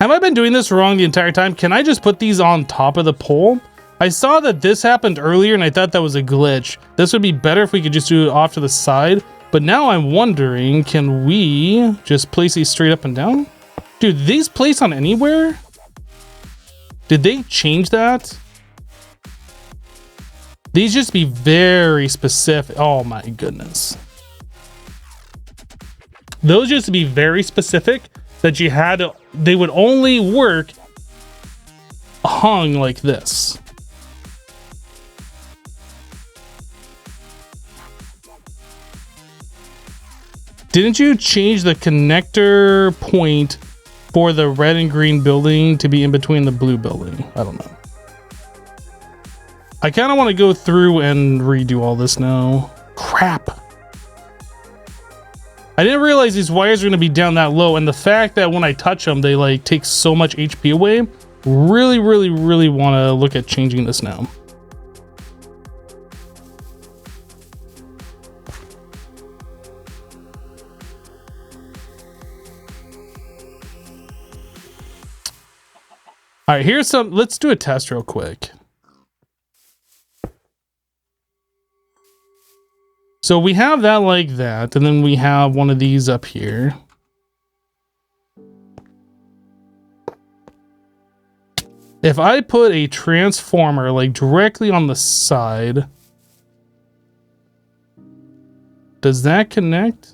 Have I been doing this wrong the entire time? Can I just put these on top of the pole? I saw that this happened earlier and I thought that was a glitch. This would be better if we could just do it off to the side. But now I'm wondering, can we just place these straight up and down? Dude, these place on anywhere? Did they change that? These just be very specific. Oh my goodness. Those used to be very specific that you had to, they would only work hung like this. Didn't you change the connector point for the red and green building to be in between the blue building? I don't know. I kind of want to go through and redo all this now. Crap. I didn't realize these wires are going to be down that low, and the fact that when I touch them, they like take so much HP away. Really, really, really want to look at changing this now. All right, here's some, let's do a test real quick. So we have that like that, and then we have one of these up here. If I put a transformer like directly on the side, does that connect?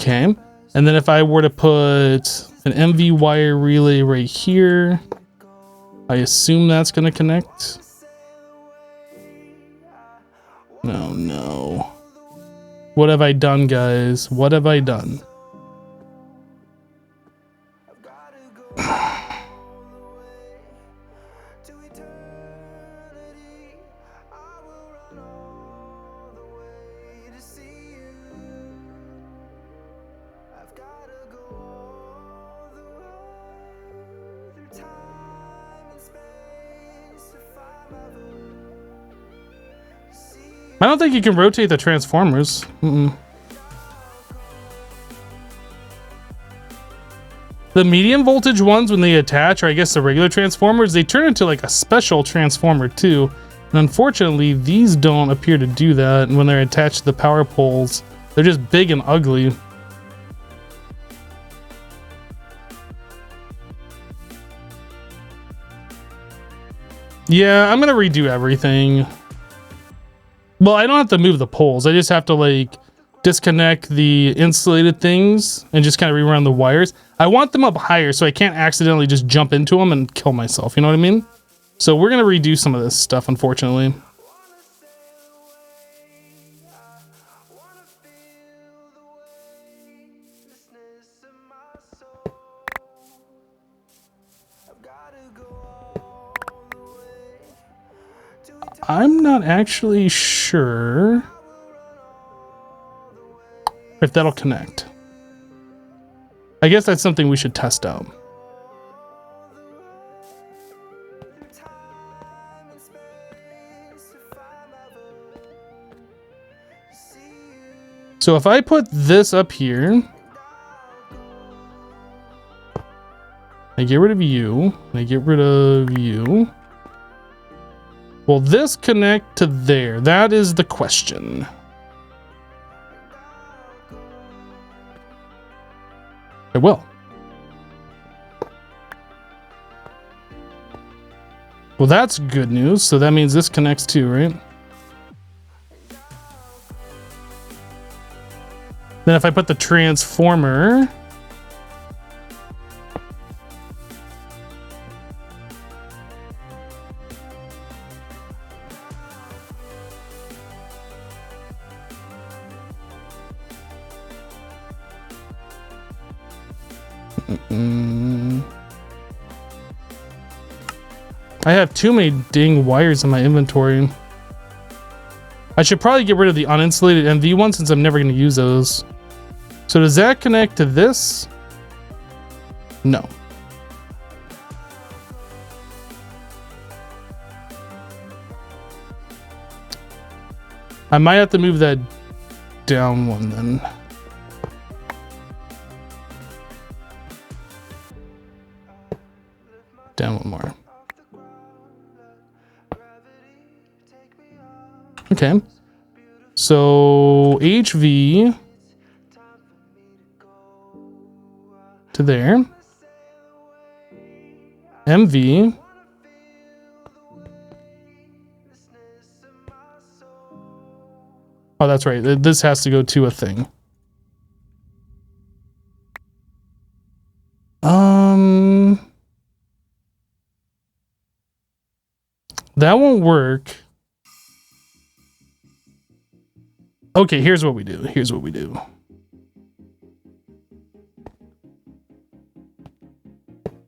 Okay. And then if I were to put an MV wire relay right here, I assume that's going to connect. No, no. What have I done, guys? What have I done? I don't think you can rotate the transformers. The medium voltage ones, when they attach, or I guess the regular transformers, they turn into like a special transformer too. And unfortunately, these don't appear to do that. And when they're attached to the power poles, they're just big and ugly. Yeah, I'm gonna redo everything. Well, I don't have to move the poles. I just have to like disconnect the insulated things and just kind of rerun the wires. I want them up higher so I can't accidentally just jump into them and kill myself. You know what I mean? So we're going to redo some of this stuff, unfortunately. I'm not actually sure if that'll connect. I guess that's something we should test out. So if I put this up here, I get rid of you, I get rid of you. Will this connect to there? That is the question. It will. Well, that's good news. So that means this connects too, right? Then if I put the transformer, I have too many dang wires in my inventory. I should probably get rid of the uninsulated MV one since I'm never going to use those. So does that connect to this? No. I might have to move that down one then. Down one more. Okay. So HV to there. MV. Oh, that's right. This has to go to a thing. That won't work. Okay, here's what we do. Here's what we do.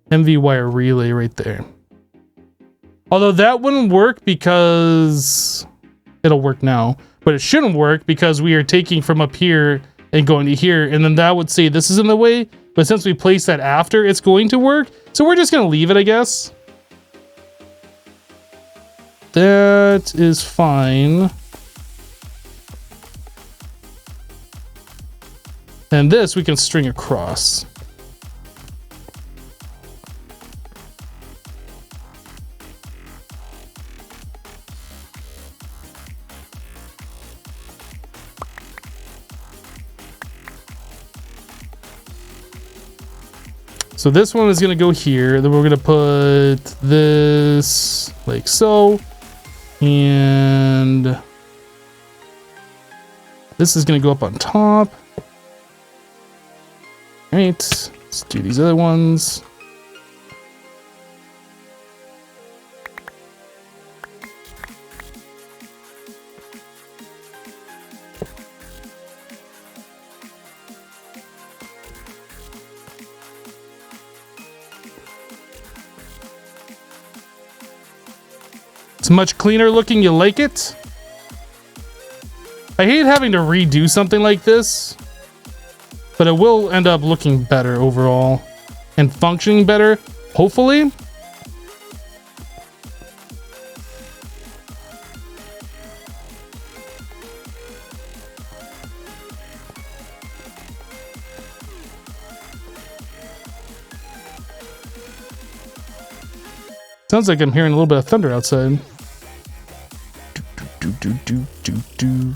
MV wire relay right there. Although that wouldn't work because it'll work now, but it shouldn't work because we are taking from up here and going to here, and then that would say this is in the way, but since we place that after, it's going to work. So we're just gonna leave it, I guess. That is fine. And this we can string across. So this one is going to go here. Then we're going to put this like so. And this is going to go up on top. All right, let's do these other ones. It's much cleaner looking. You like it? I hate having to redo something like this, but it will end up looking better overall and functioning better, hopefully. Sounds like I'm hearing a little bit of thunder outside. Do, do, do, do, do, do.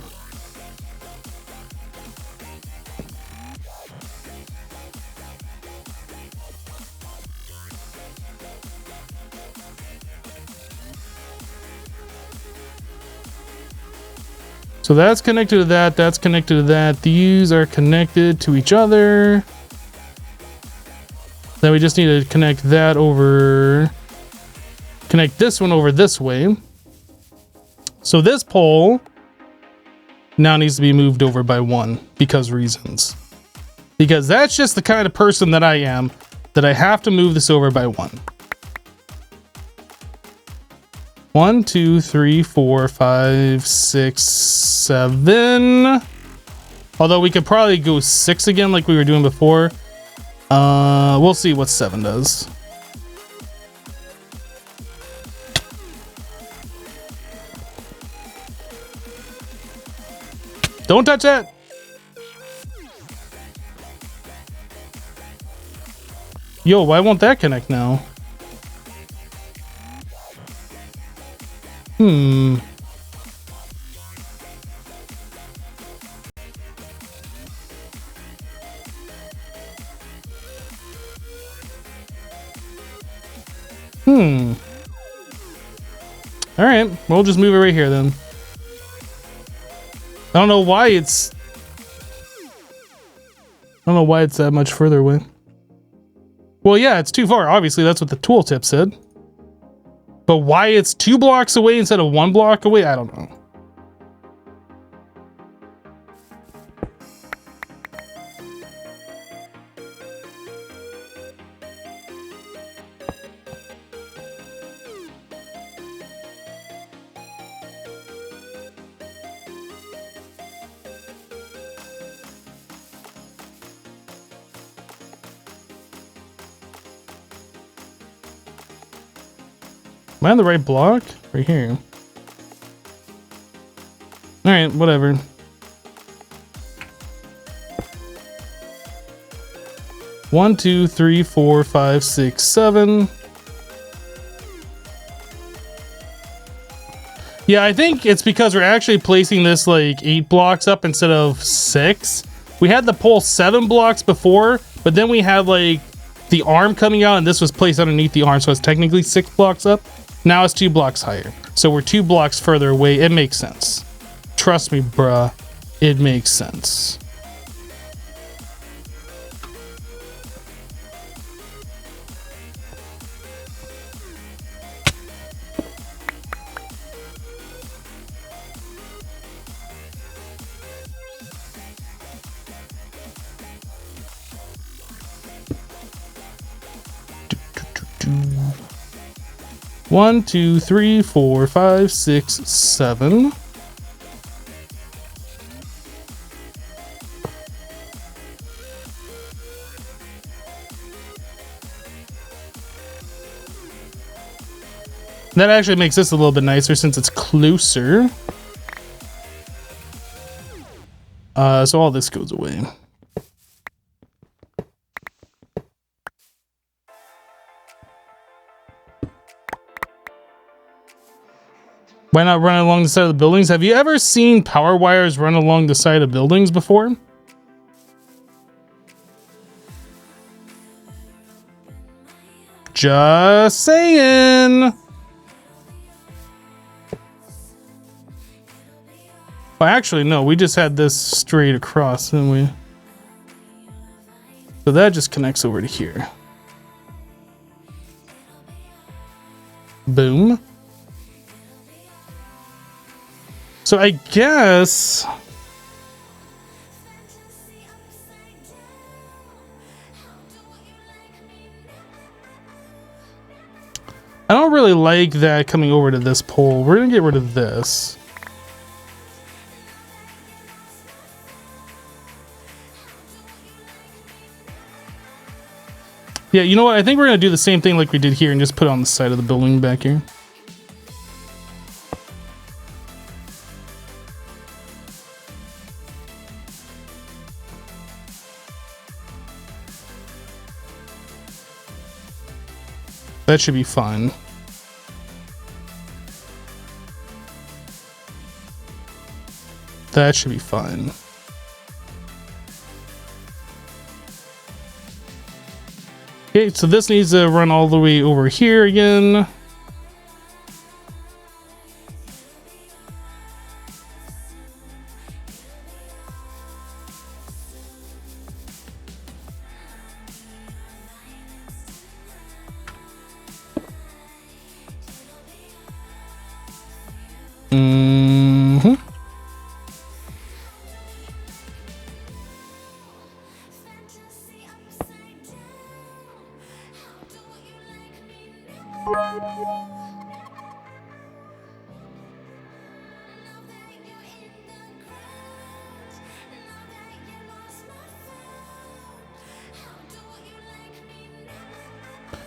So that's connected to that, that's connected to that. These are connected to each other. Then we just need to connect that over, connect this one over this way. So this pole now needs to be moved over by 1 because reasons. Because that's just the kind of person that I am, that I have to move this over by 1. 1, 2, 3, 4, 5, 6, 7. Although we could probably go 6 again like we were doing before. We'll see what 7 does. Don't touch that! Yo, why won't that connect now? Hmm. Alright, we'll just move it right here then. I don't know why it's that much further away. Well, yeah, it's too far. Obviously, that's what the tooltip said. But why it's 2 blocks away instead of 1 block away, I don't know. Am I on the right block? Right here. Alright, whatever. One, 2, 3, 4, 5, 6, 7. Yeah, I think it's because we're actually placing this like 8 blocks up instead of 6. We had the pole 7 blocks before, but then we had like the arm coming out and this was placed underneath the arm, so it's technically 6 blocks up. Now it's 2 blocks higher. So we're 2 blocks further away. It makes sense. Trust me, bruh. It makes sense. One, 2, 3, 4, 5, 6, 7. That actually makes this a little bit nicer since it's closer. So all this goes away. Why not run along the side of the buildings? Have you ever seen power wires run along the side of buildings before? Just saying. Well, actually, no. We just had this straight across, didn't we? So that just connects over to here. Boom. So I guess I don't really like that coming over to this pole. We're gonna get rid of this. Yeah, you know what? I think we're gonna do the same thing like we did here and just put it on the side of the building back here. That should be fun. That should be fun. Okay, so this needs to run all the way over here again.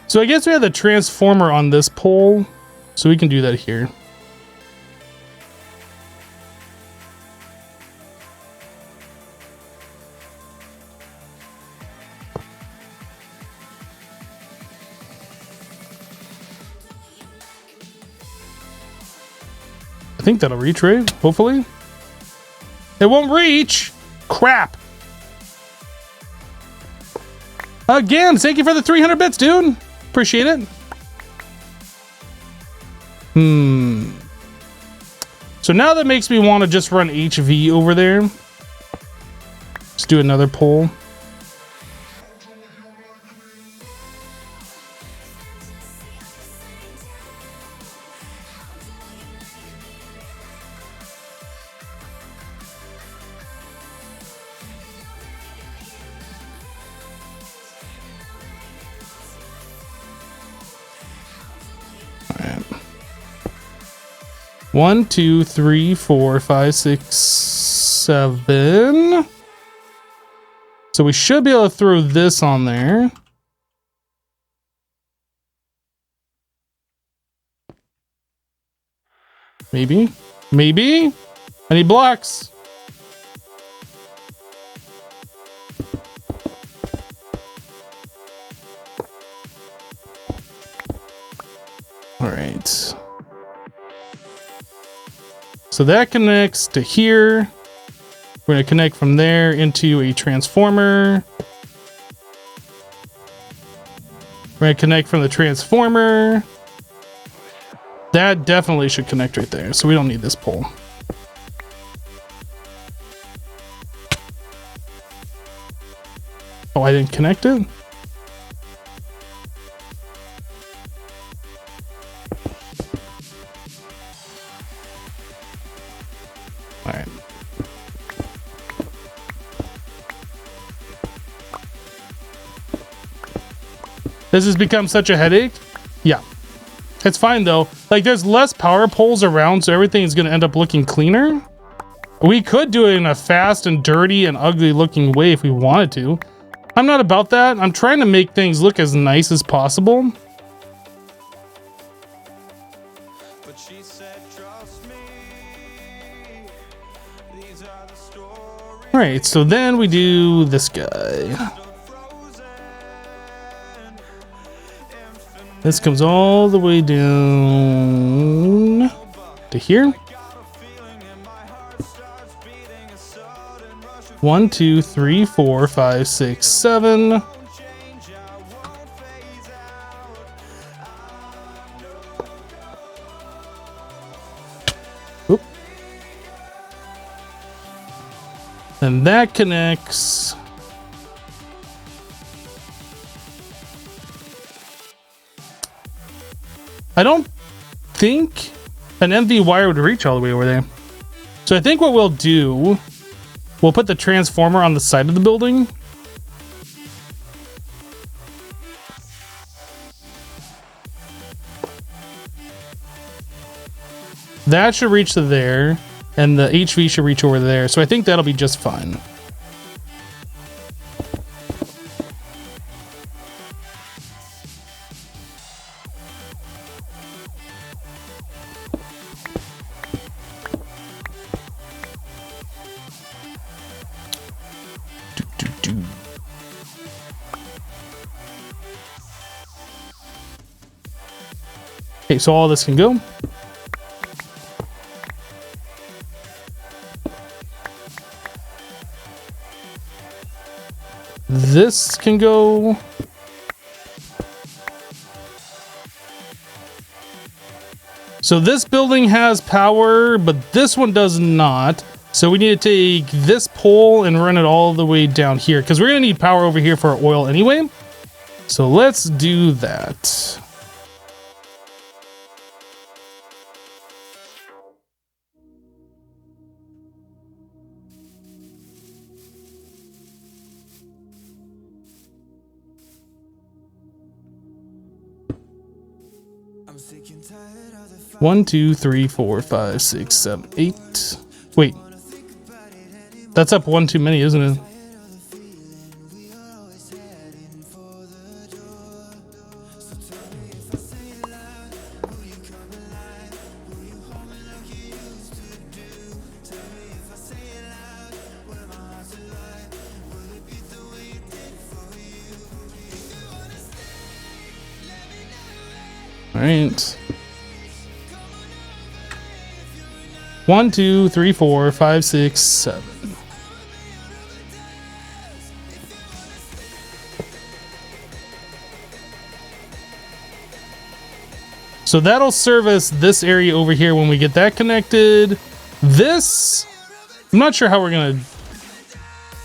So I guess we have the transformer on this pole, so we can do that here. I think that'll reach, right? Hopefully. It won't reach! Crap! Again, thank you for the 300 bits, dude! Appreciate it. So now that makes me want to just run HV over there. Let's do another poll. One, two, three, four, five, six, seven. So we should be able to throw this on there. Maybe. Maybe. I need blocks. All right. So that connects to here. We're going to connect from there into a transformer. We're going to connect from the transformer. That definitely should connect right there. So we don't need this pole. Oh, I didn't connect it? This has become such a headache. Yeah, it's fine though. Like there's less power poles around, so everything is going to end up looking cleaner. We could do it in a fast and dirty and ugly looking way if we wanted to. I'm not about that. I'm trying to make things look as nice as possible. But she said, trust me. These are the stories. All right, so then we do this guy. This comes all the way down to here. 1, 2, 3, 4, 5, 6, 7. Oop. And that connects I don't think an MV wire would reach all the way over there. So I think what we'll do, we'll put the transformer on the side of the building. That should reach to there, and the HV should reach over there. So I think that'll be just fine. Okay, so all this can go. This can go. So this building has power, but this one does not. So we need to take this pole and run it all the way down here because we're going to need power over here for our oil anyway. So let's do that. One, two, three, 4, 5, 6, 7, 8. Wait, that's up one too many, isn't it? All right. 1, 2, 3, 4, 5, 6, 7. So that'll service this area over here when we get that connected. This, I'm not sure how we're gonna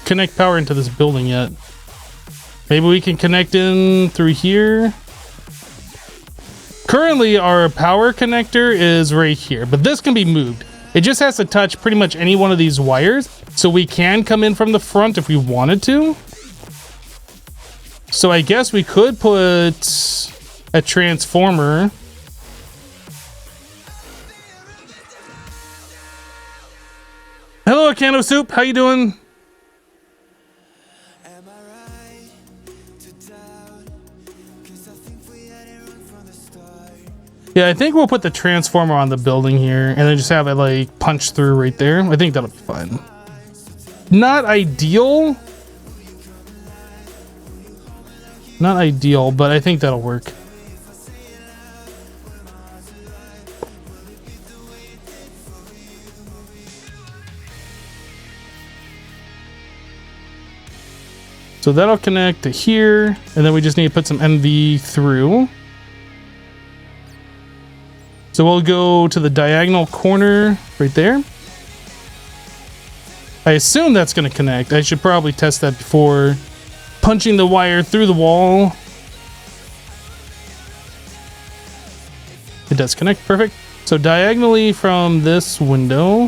connect power into this building yet. Maybe we can connect in through here. Currently our power connector is right here, but this can be moved. It just has to touch pretty much any one of these wires, so we can come in from the front if we wanted to. So I guess we could put a transformer. Hello, a can of soup. How you doing? Yeah, I think we'll put the transformer on the building here and then just have it like punch through right there. I think that'll be fine. Not ideal. Not ideal, but I think that'll work. So that'll connect to here, and then we just need to put some MV through. So we'll go to the diagonal corner right there. I assume that's going to connect. I should probably test that before punching the wire through the wall. It does connect, perfect. So diagonally from this window,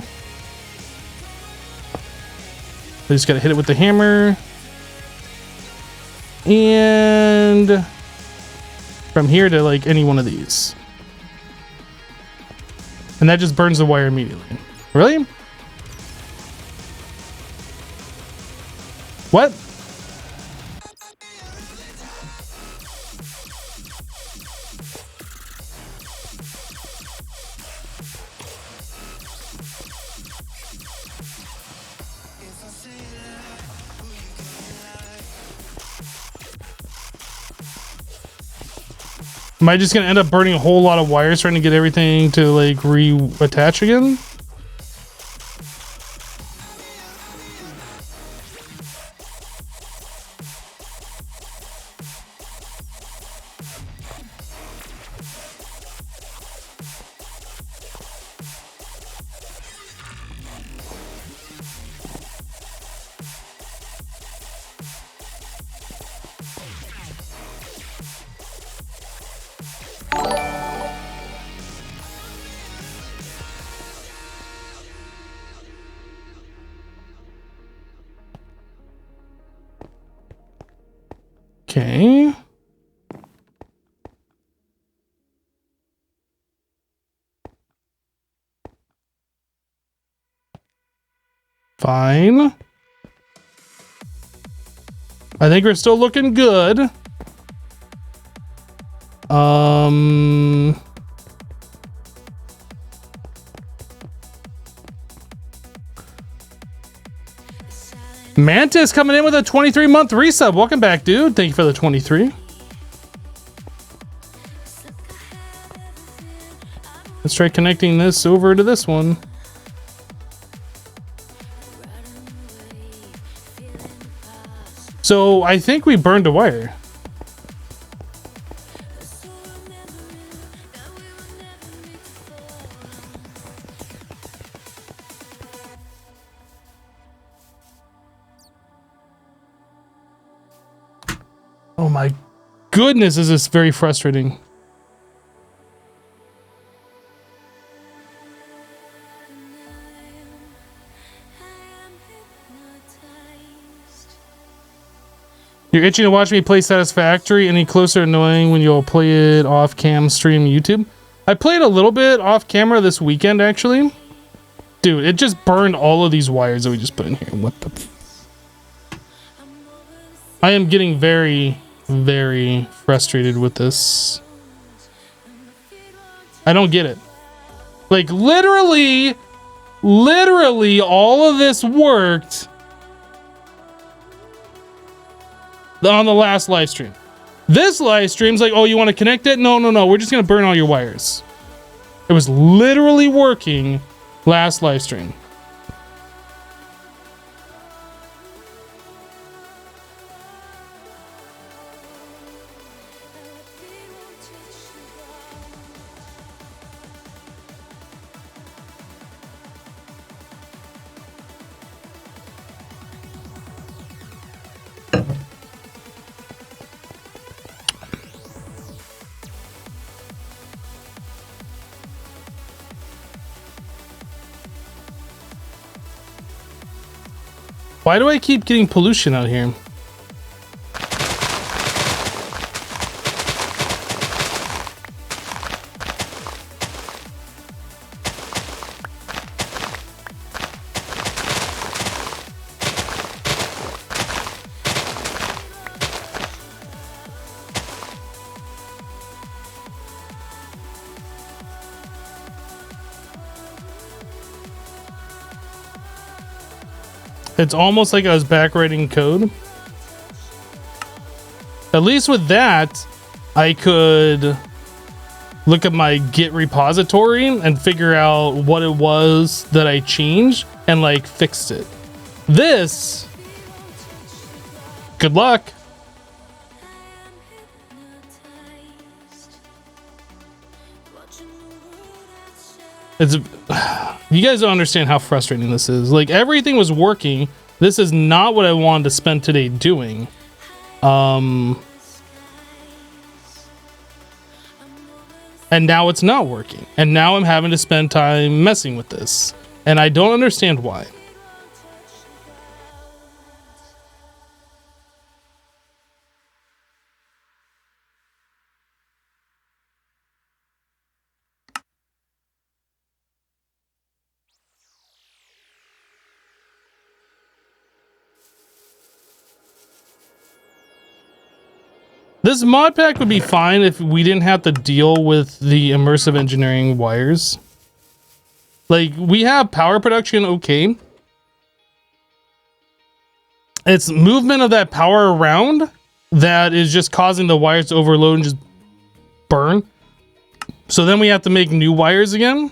I just got to hit it with the hammer. And from here to like any one of these. And that just burns the wire immediately. Really? What? Am I just gonna end up burning a whole lot of wires trying to get everything to like reattach again? Okay. Fine. I think we're still looking good. Mantis coming in with a 23-month resub. Welcome back, dude. Thank you for the 23. Let's try connecting this over to this one. So I think we burned a wire. Oh my goodness, is this very frustrating. You're itching to watch me play Satisfactory. Any closer annoying when you'll play it off cam stream YouTube? I played a little bit off camera this weekend, actually. Dude, it just burned all of these wires that we just put in here. What the... I am getting very, very frustrated with this. I don't get it. Like, literally all of this worked on the last live stream. This live stream's like, oh, you want to connect it? No, we're just gonna burn all your wires. It was literally working last live stream. Why do I keep getting pollution out here? It's almost like I was backwriting code. At least with that, I could look at my Git repository and figure out what it was that I changed and like fixed it. This, good luck. It's, you guys don't understand how frustrating this is. Like, everything was working. This is not what I wanted to spend today doing. And now it's not working. And now I'm having to spend time messing with this. And I don't understand why. This mod pack would be fine if we didn't have to deal with the immersive engineering wires. Like, we have power production, okay. It's movement of that power around that is just causing the wires to overload and just burn. So then we have to make new wires again.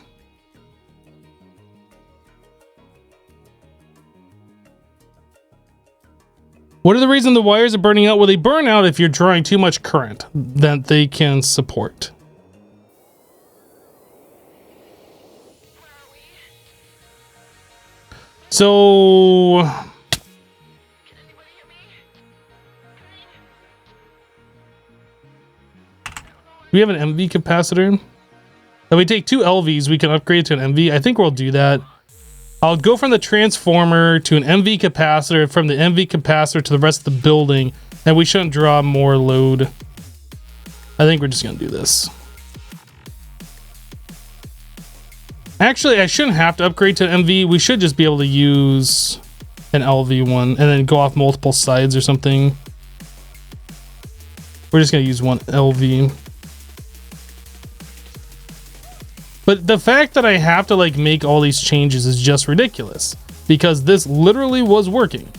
What are the reasons the wires are burning out? Well, they burn out if you're drawing too much current that they can support. So we have an MV capacitor. If we take two LVs, we can upgrade to an MV. I think we'll do that. I'll go from the transformer to an MV capacitor, from the MV capacitor to the rest of the building, And we shouldn't draw more load. I think we're just gonna do this. Actually, I shouldn't have to upgrade to MV. We should just be able to use an LV one and then go off multiple sides or something. We're just gonna use one LV. But the fact that I have to like make all these changes is just ridiculous because this literally was working.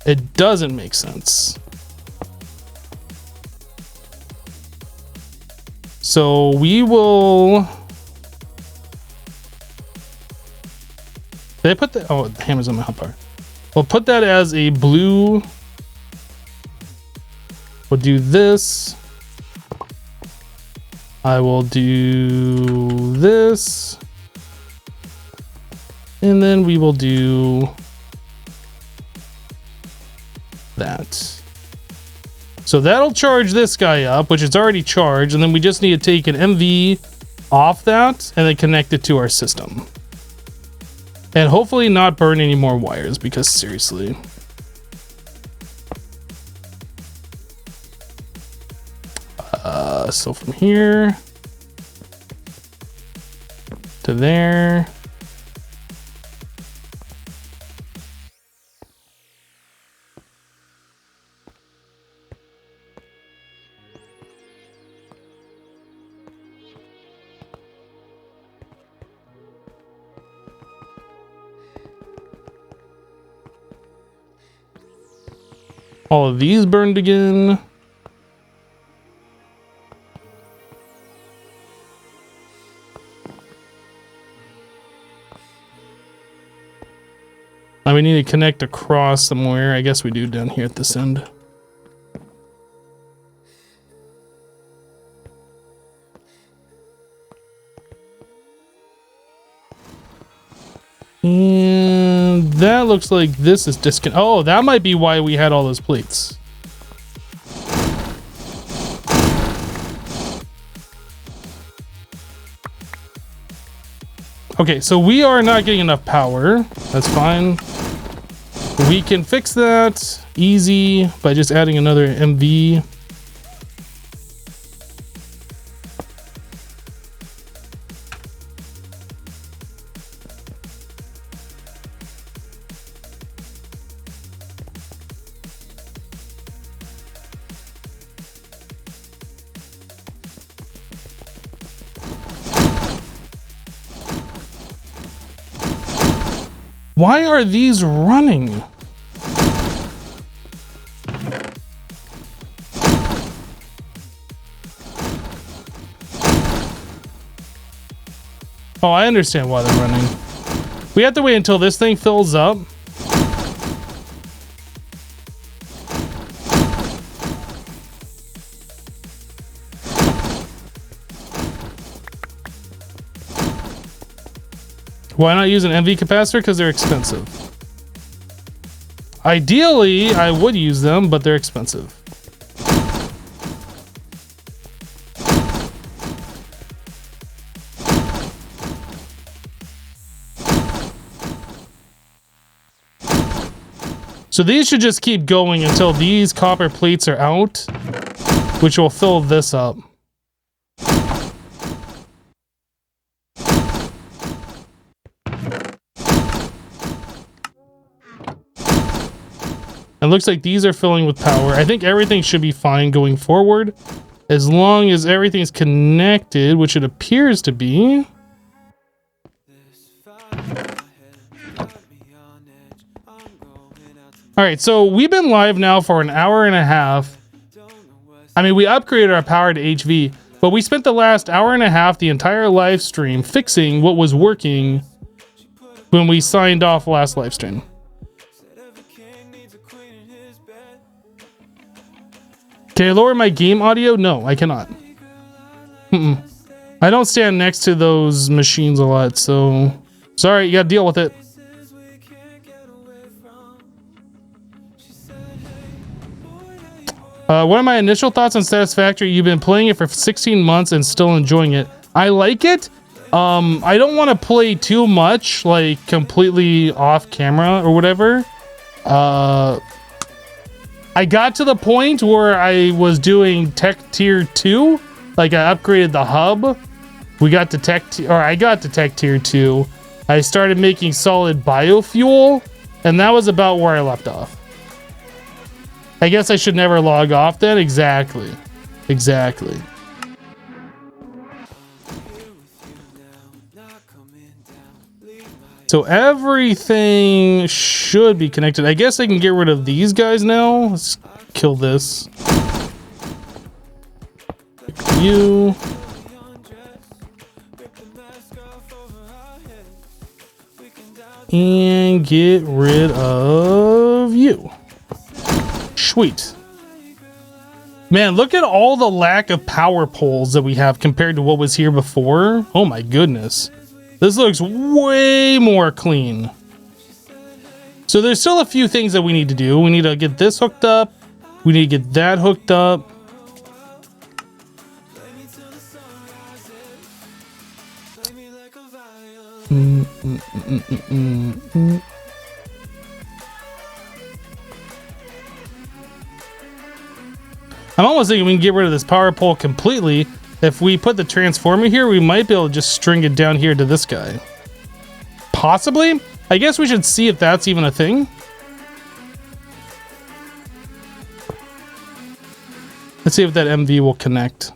It doesn't make sense. So we will... Did I put the... Oh, the hammer's on my hotbar. We'll put that as a blue. We'll do this. I will do this. And then we will do that. So that'll charge this guy up, which is already charged. And then we just need to take an MV off that and then connect it to our system. And hopefully not burn any more wires because seriously. So from here to there. All of these burned again. Now we need to connect across somewhere. I guess we do down here at this end. And that looks like this is disconnected. Oh, that might be why we had all those plates. Okay, so we are not getting enough power. That's fine. We can fix that easy by just adding another MV. Why are these running? Oh, I understand why they're running. We have to wait until this thing fills up. Why not use an MV capacitor? Because they're expensive. Ideally, I would use them, but they're expensive. So these should just keep going until these copper plates are out, which will fill this up. It looks like these are filling with power. I think everything should be fine going forward, as long as everything's connected, which it appears to be. All right, so we've been live now for an hour and a half. I mean, we upgraded our power to HV, but we spent the last hour and a half, the entire live stream, fixing what was working when we signed off last live stream. Can I lower my game audio? No, I cannot. I don't stand next to those machines a lot, so sorry, you gotta deal with it. What are my initial thoughts on Satisfactory? You've been playing it for 16 months and still enjoying it. I like it. I don't want to play too much, like completely off camera or whatever. I I got to the point where I was doing tech tier 2. Like I upgraded the hub. We got to I got to tech tier 2. I started making solid biofuel, and that was about where I left off. I guess I should never log off then. Exactly. Exactly. So everything should be connected. I guess I can get rid of these guys now. Let's kill this. You. And get rid of you. Sweet. Man, look at all the lack of power poles that we have compared to what was here before. Oh my goodness. This looks way more clean. So there's still a few things that we need to do. We need to get this hooked up. We need to get that hooked up. I'm almost thinking we can get rid of this power pole completely. If we put the transformer here, we might be able to just string it down here to this guy. Possibly? I guess we should see if that's even a thing. Let's see if that MV will connect.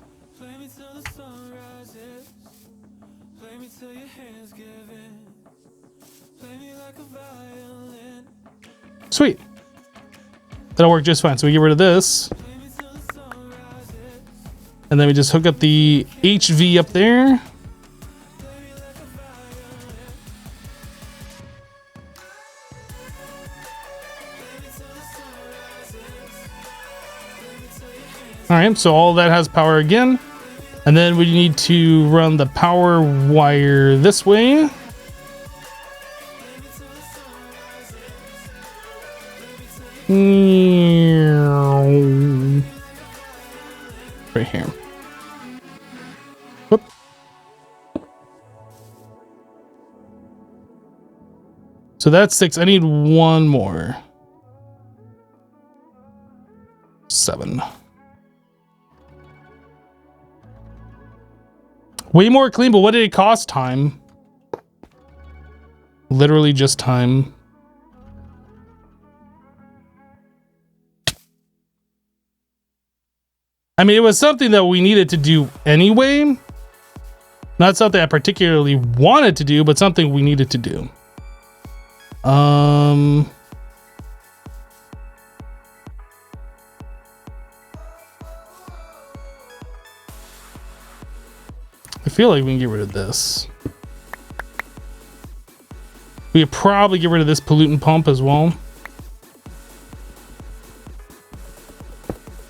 Sweet. That'll work just fine. So we get rid of this. And then we just hook up the HV up there. All right, so all that has power again. And then we need to run the power wire this way. Right here. Whoop. So that's 6. I need one more. 7. Way more clean, but what did it cost? Time. Literally just time. I mean, it was something that we needed to do anyway. Not something I particularly wanted to do, but something we needed to do. I feel like we can get rid of this. We could probably get rid of this pollutant pump as well.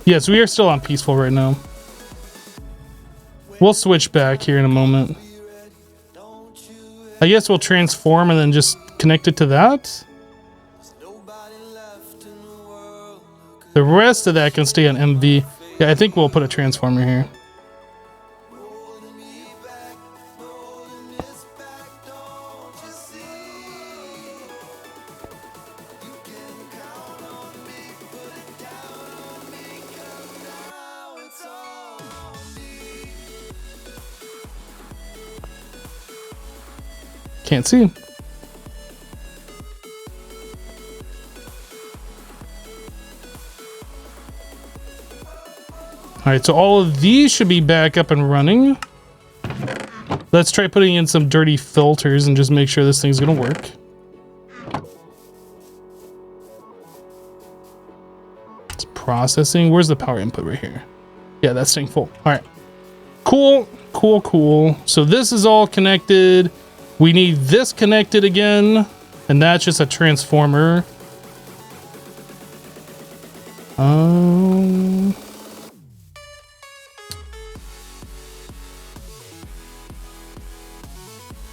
Yes, we are still on peaceful right now. We'll switch back here in a moment. I guess we'll transform and then just connect it to that. The rest of that can stay on MV. Yeah, I think we'll put a transformer here. Can't see. All right, so all of these should be back up and running. Let's try putting in some dirty filters and just make sure this thing's gonna work. It's processing. Where's the power input? Right here. Yeah, that's staying full. All right. Cool, cool, cool. So this is all connected. We need this connected again, and that's just a transformer.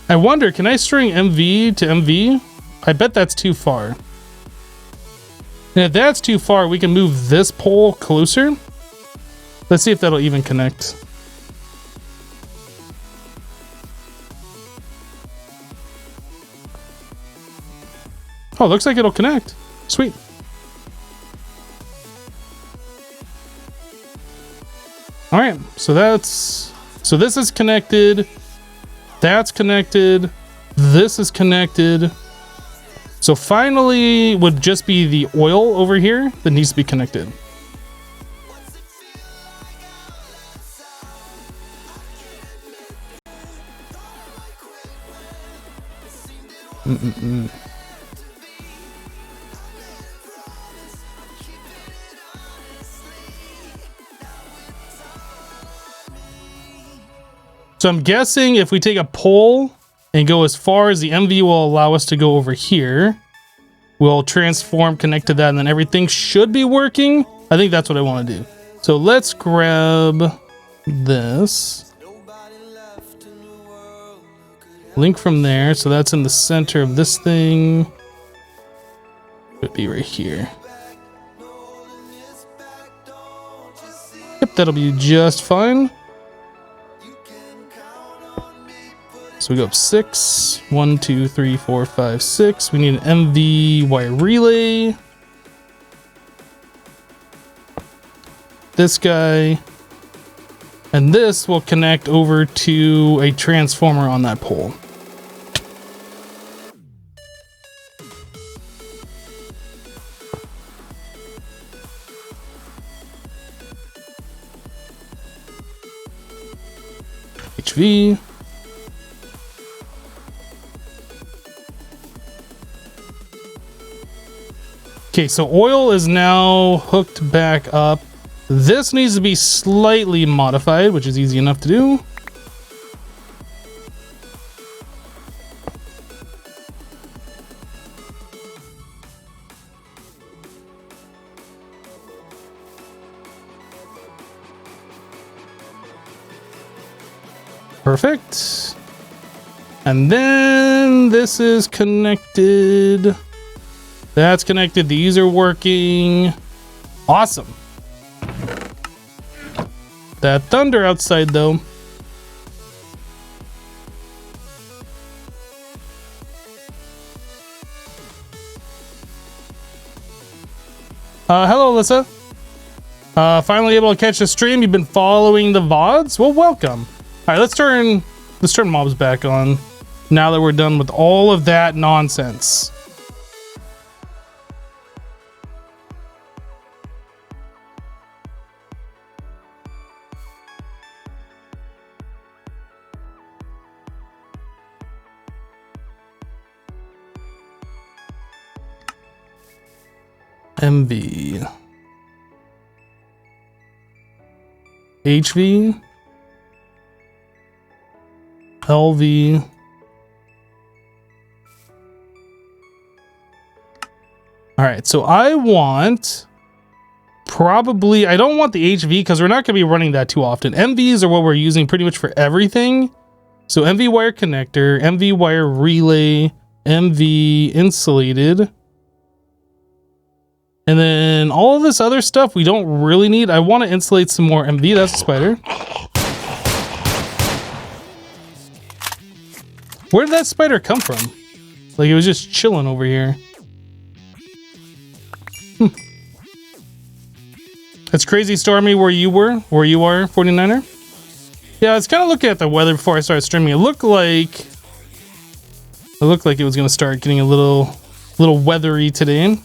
I wonder, can I string MV to MV? I bet that's too far. And if that's too far, we can move this pole closer. Let's see if that'll even connect. Oh, looks like it'll connect. Sweet. All right, so this is connected. That's connected. This is connected. So finally would just be the oil over here that needs to be connected. So I'm guessing if we take a pole and go as far as the MV will allow us to go over here, we'll transform, connect to that, and then everything should be working. I think that's what I want to do. So let's grab this. Link from there. So that's in the center of this thing. Would be right here. Yep, that'll be just fine. So we go up 6. 1, 2, 3, 4, 5, 6. We need an MV wire relay. This guy. And this will connect over to a transformer on that pole. HV. Okay, so oil is now hooked back up. This needs to be slightly modified, which is easy enough to do. Perfect. And then this is connected. That's connected. These are working. Awesome. That thunder outside, though. Hello, Alyssa. Finally able to catch the stream. You've been following the VODs? Well, welcome. All right, let's turn mobs back on now that we're done with all of that nonsense. MV, HV, LV, all right, so I want probably, I don't want the HV because we're not going to be running that too often. MVs are what we're using pretty much for everything. So MV wire connector, MV wire relay, MV insulated. And then all of this other stuff we don't really need. I want to insulate some more MV. That's a spider. Where did that spider come from? Like it was just chilling over here. It's crazy stormy where you are, 49er. Yeah, I was kind of looking at the weather before I started streaming. It looked like it was going to start getting a little weathery today.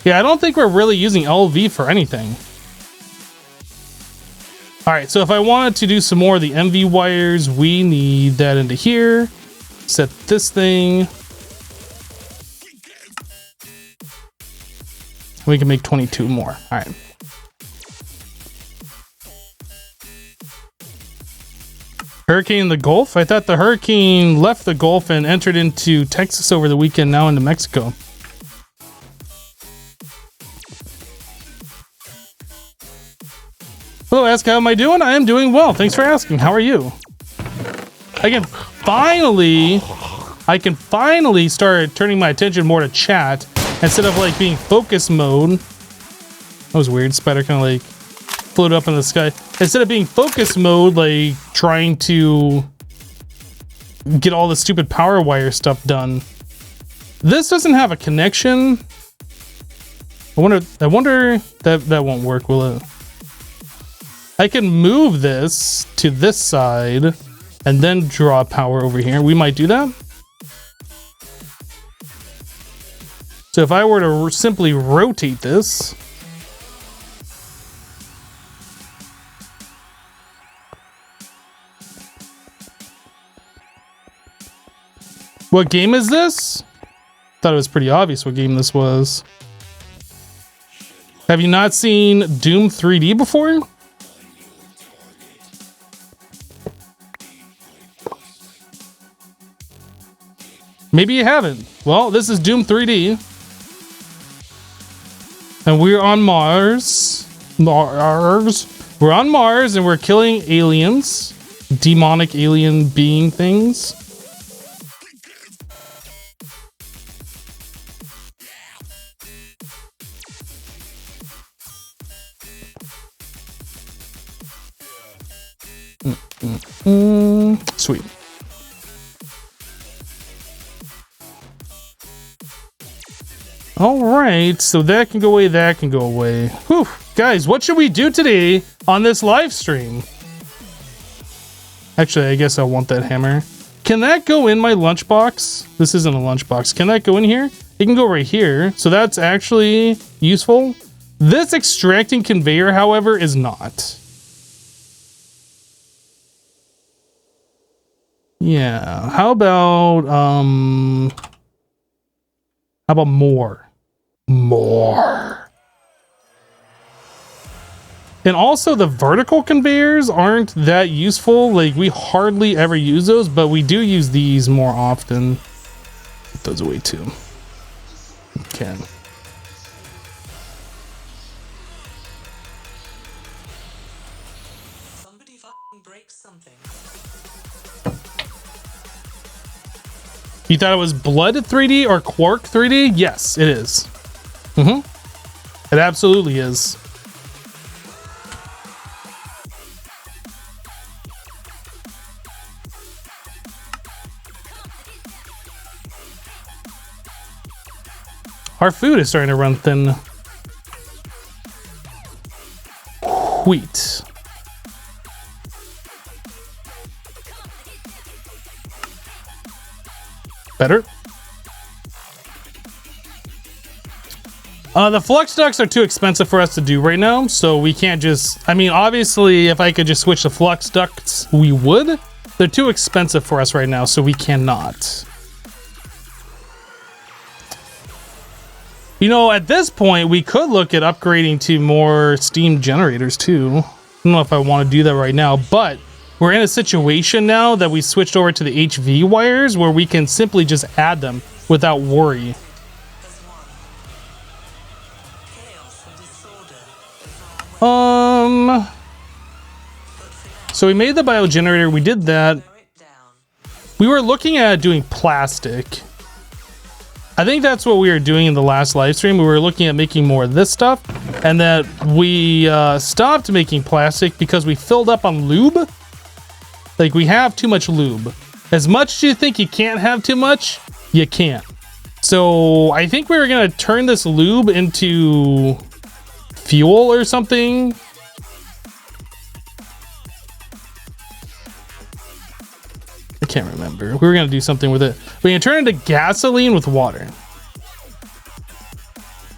Yeah, I don't think we're really using LV for anything. All right, so if I wanted to do some more of the MV wires, we need that into here. Set this thing. We can make 22 more. All right. Hurricane in the Gulf? I thought the hurricane left the Gulf and entered into Texas over the weekend, now into Mexico. Hello, Ask, how am I doing? I am doing well. Thanks for asking. How are you? I can finally start turning my attention more to chat instead of like being focus mode. That was weird. Spider kind of like floated up in the sky. Instead of being focus mode, like trying to get all the stupid power wire stuff done. This doesn't have a connection. I wonder that won't work, will it? I can move this to this side and then draw power over here. We might do that. So if I were to simply rotate this, what game is this? Thought it was pretty obvious what game this was. Have you not seen Doom 3D before? Maybe you haven't. Well, this is Doom 3D. And we're on Mars. We're on Mars and we're killing aliens. Demonic alien being things. Sweet. All right, so that can go away, that can go away. Whew. Guys, what should we do today on this live stream? Actually, I guess I want that hammer. Can that go in my lunchbox? This isn't a lunchbox. Can that go in here? It can go right here. So that's actually useful. This extracting conveyor, however, is not. Yeah, how about more? More. And also the vertical conveyors aren't that useful. Like we hardly ever use those, but we do use these more often. Put those away too. Okay. Somebody fucking break something. You thought it was Blood 3D or Quark 3D? Yes, it is. It absolutely is. Our food is starting to run thin. Wheat. Better. The flux ducts are too expensive for us to do right now, so we can't just... I mean, obviously, if I could just switch the flux ducts, we would. They're too expensive for us right now, so we cannot. You know, at this point, we could look at upgrading to more steam generators, too. I don't know if I want to do that right now, but we're in a situation now that we switched over to the HV wires where we can simply just add them without worry. So we made the biogenerator, we did that. We were looking at doing plastic. I think that's what we were doing in the last live stream. We were looking at making more of this stuff, and that we stopped making plastic because we filled up on lube. Like, we have too much lube. As much as you think you can't have too much, you can't. So I think we were gonna turn this lube into fuel or something. I can't remember. We were gonna do something with it. We can turn it into gasoline with water.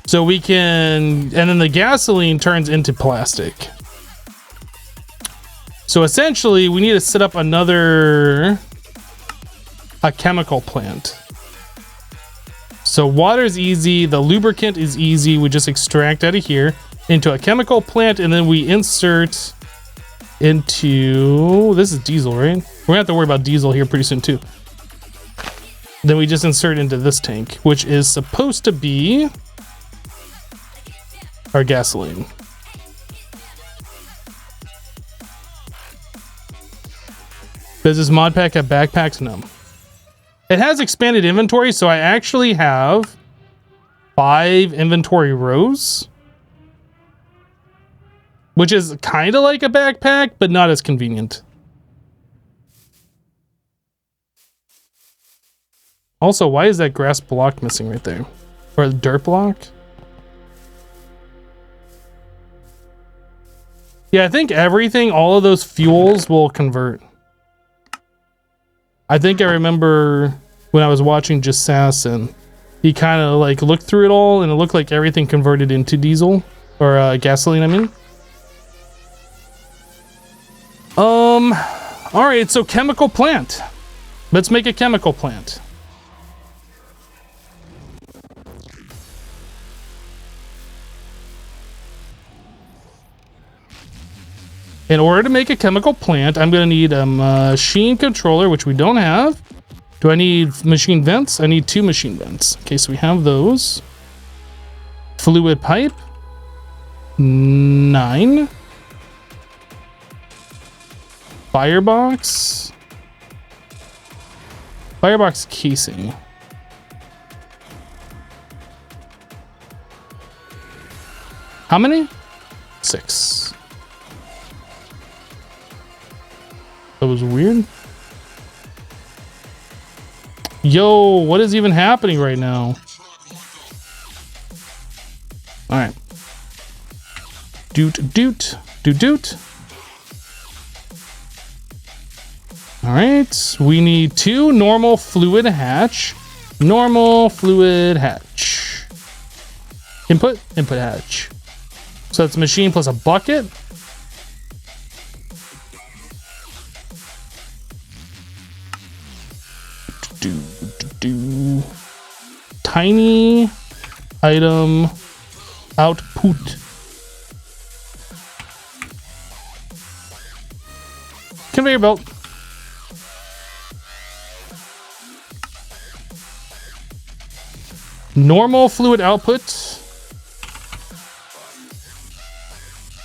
So we can, and then the gasoline turns into plastic. So essentially we need to set up a chemical plant. So water is easy, the lubricant is easy. We just extract out of here into a chemical plant, and then we insert into, this is diesel, right? We're gonna have to worry about diesel here pretty soon too. Then we just insert into this tank, which is supposed to be our gasoline. Does this mod pack have backpacks? No. It has expanded inventory, so I actually have 5 inventory rows, which is kind of like a backpack, but not as convenient. Also, why is that grass block missing right there? Or the dirt block? Yeah, I think everything, all of those fuels will convert. I think I remember when I was watching Jassassin, he kind of like looked through it all and it looked like everything converted into diesel or gasoline, I mean. All right, so chemical plant. Let's make a chemical plant. In order to make a chemical plant, I'm going to need a machine controller, which we don't have. Do I need machine vents? I need 2 machine vents. Okay, so we have those. Fluid pipe. 9. Firebox. Firebox casing. How many? 6. That was weird. Yo, what is even happening right now? All right. Doot. All right, we need 2 normal fluid hatch. Normal fluid hatch. Input hatch. So that's machine plus a bucket. Tiny item output. Conveyor belt. Normal fluid output.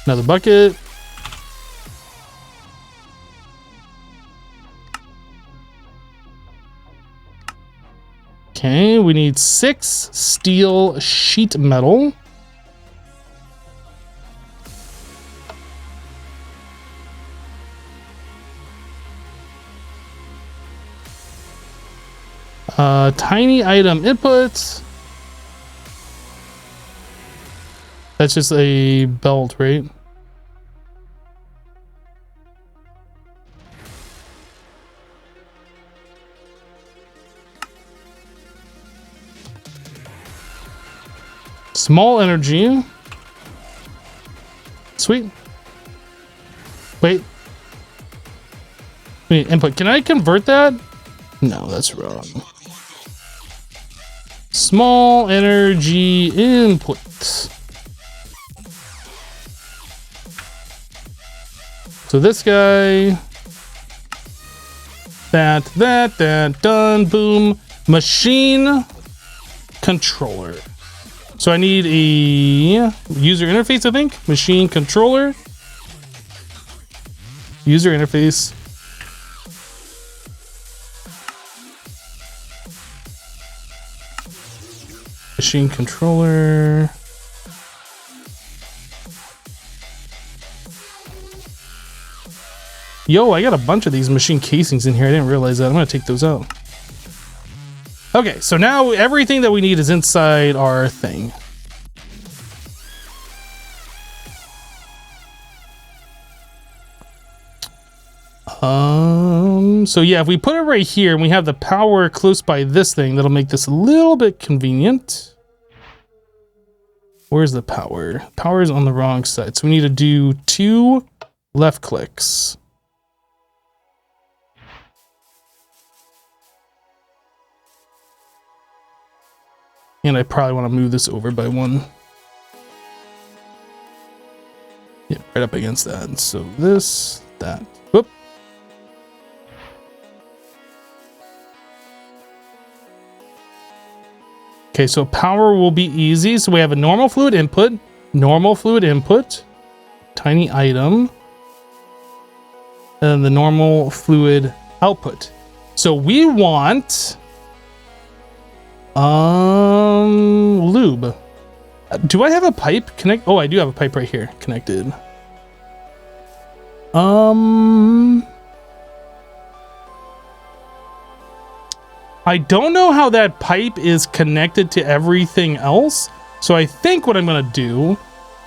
Another bucket. Okay, we need 6 steel sheet metal. Tiny item input. That's just a belt, right? Small energy. Sweet. Wait. Wait, input. Can I convert that? No, that's wrong. Small energy input. So this guy. That, done, boom. Machine controller. So I need a user interface, I think. Machine controller. User interface. Machine controller. Yo, I got a bunch of these machine casings in here. I didn't realize that. I'm going to take those out. Okay, so now everything that we need is inside our thing. So yeah, if we put it right here and we have the power close by this thing, that'll make this a little bit convenient. Where's the power? Power is on the wrong side. So we need to do 2 left clicks. And I probably want to move this over by 1. Yeah, right up against that. And so this, that. Whoop. Okay, so power will be easy. So we have a normal fluid input, tiny item, and the normal fluid output. So we want lube. Do I have a pipe connect? Oh, I do have a pipe right here connected. I don't know how that pipe is connected to everything else. So I think what I'm going to do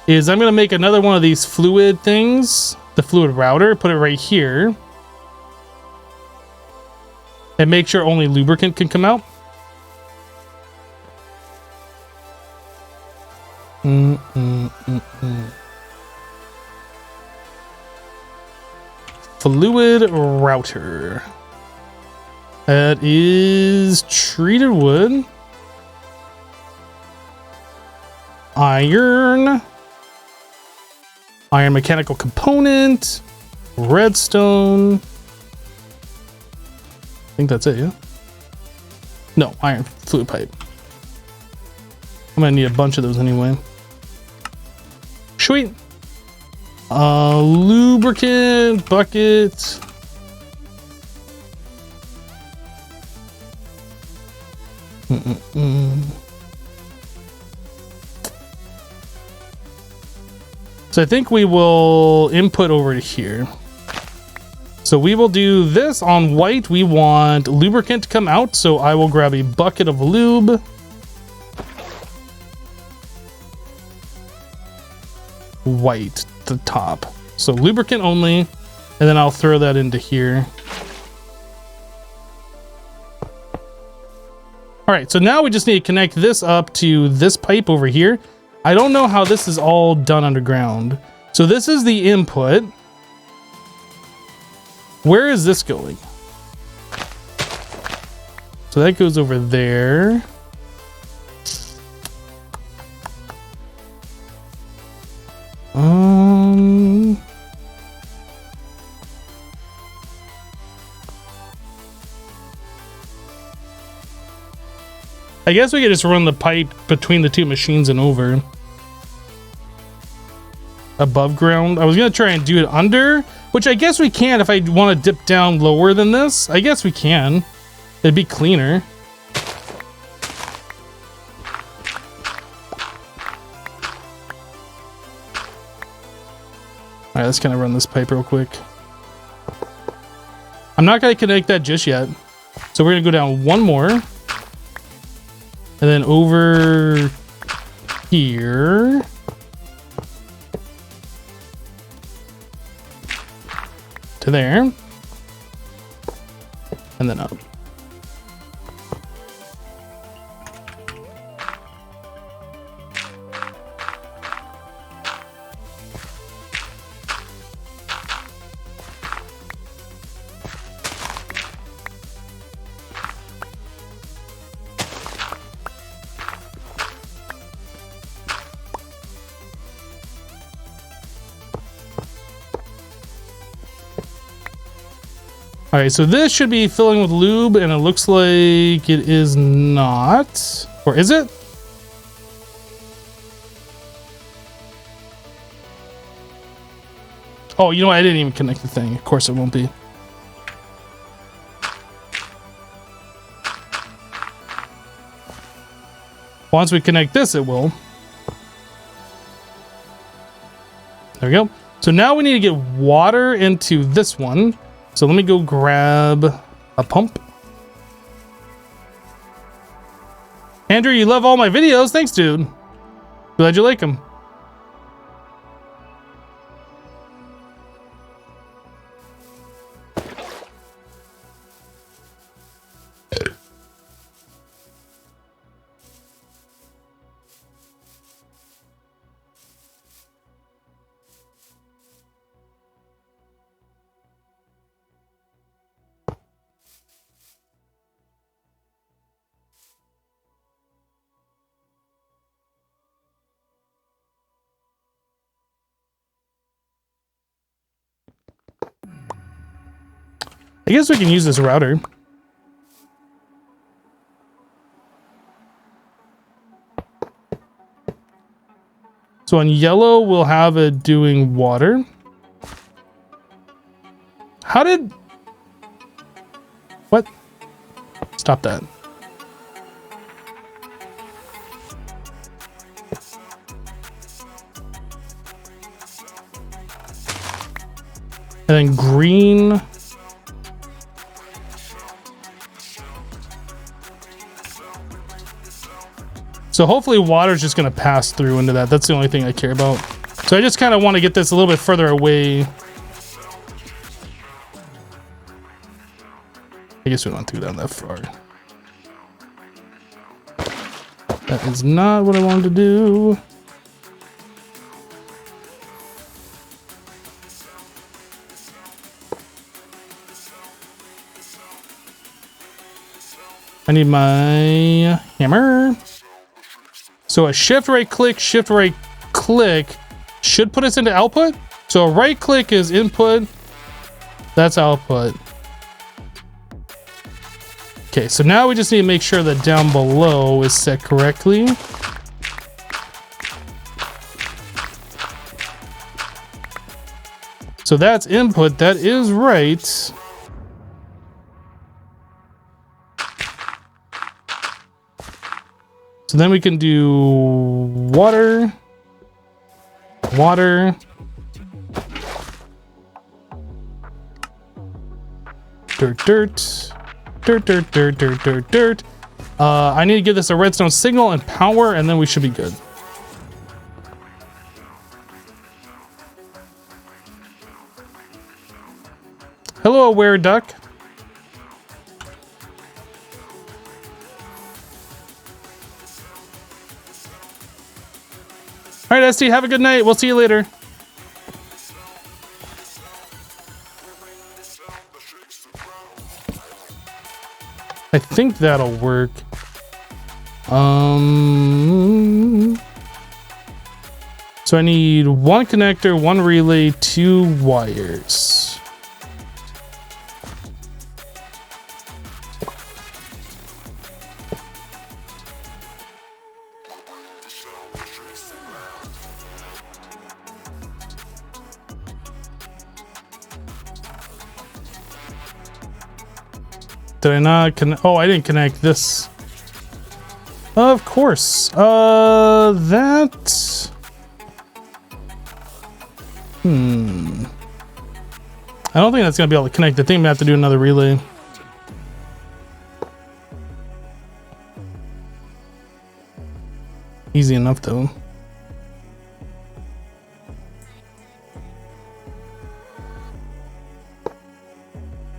is I'm going to make another one of these fluid things, the fluid router, put it right here. And make sure only lubricant can come out. Fluid router. That is treated wood. Iron mechanical component, redstone. I think that's it, yeah? No, iron fluid pipe. I'm gonna need a bunch of those anyway. Sweet. Lubricant bucket. So I think we will input over to here. So we will do this on white. We want lubricant to come out. So I will grab a bucket of lube. White, the top. So lubricant only. And then I'll throw that into here. All right, so now we just need to connect this up to this pipe over here. I don't know how this is all done underground. So this is the input. Where is this going? So that goes over there. I guess we could just run the pipe between the two machines and over. Above ground. I was going to try and do it under, which I guess we can if I want to dip down lower than this. I guess we can. It'd be cleaner. All right, let's kind of run this pipe real quick. I'm not going to connect that just yet. So we're going to go down one more. And then over here. To there. And then up. All right, so this should be filling with lube, and it looks like it is not. Or is it? Oh, you know what? I didn't even connect the thing. Of course it won't be. Once we connect this, it will. There we go. So now we need to get water into this one. So let me go grab a pump. Andrew, you love all my videos. Thanks, dude. Glad you like them. I guess we can use this router. So on yellow, we'll have it doing water. How did... What? Stop that. And then green... So hopefully water is just going to pass through into that. That's the only thing I care about. So I just kind of want to get this a little bit further away. I guess we don't have to go down that far. That is not what I wanted to do. I need my hammer. So a shift right click should put us into output. So a right click is input. That's output. Okay, so now we just need to make sure that down below is set correctly. So that's input, that is right. So then we can do water, water, dirt, dirt, dirt, dirt, dirt, dirt, dirt, dirt. I need to give this a redstone signal and power, and then we should be good. Hello, aware duck. All right, SD, have a good night. We'll see you later. I think that'll work. So I need one connector, one relay, 2 wires. Did I not connect? Oh, I didn't connect this. Of course. That. I don't think that's gonna be able to connect. I think I'm gonna have to do another relay. Easy enough though.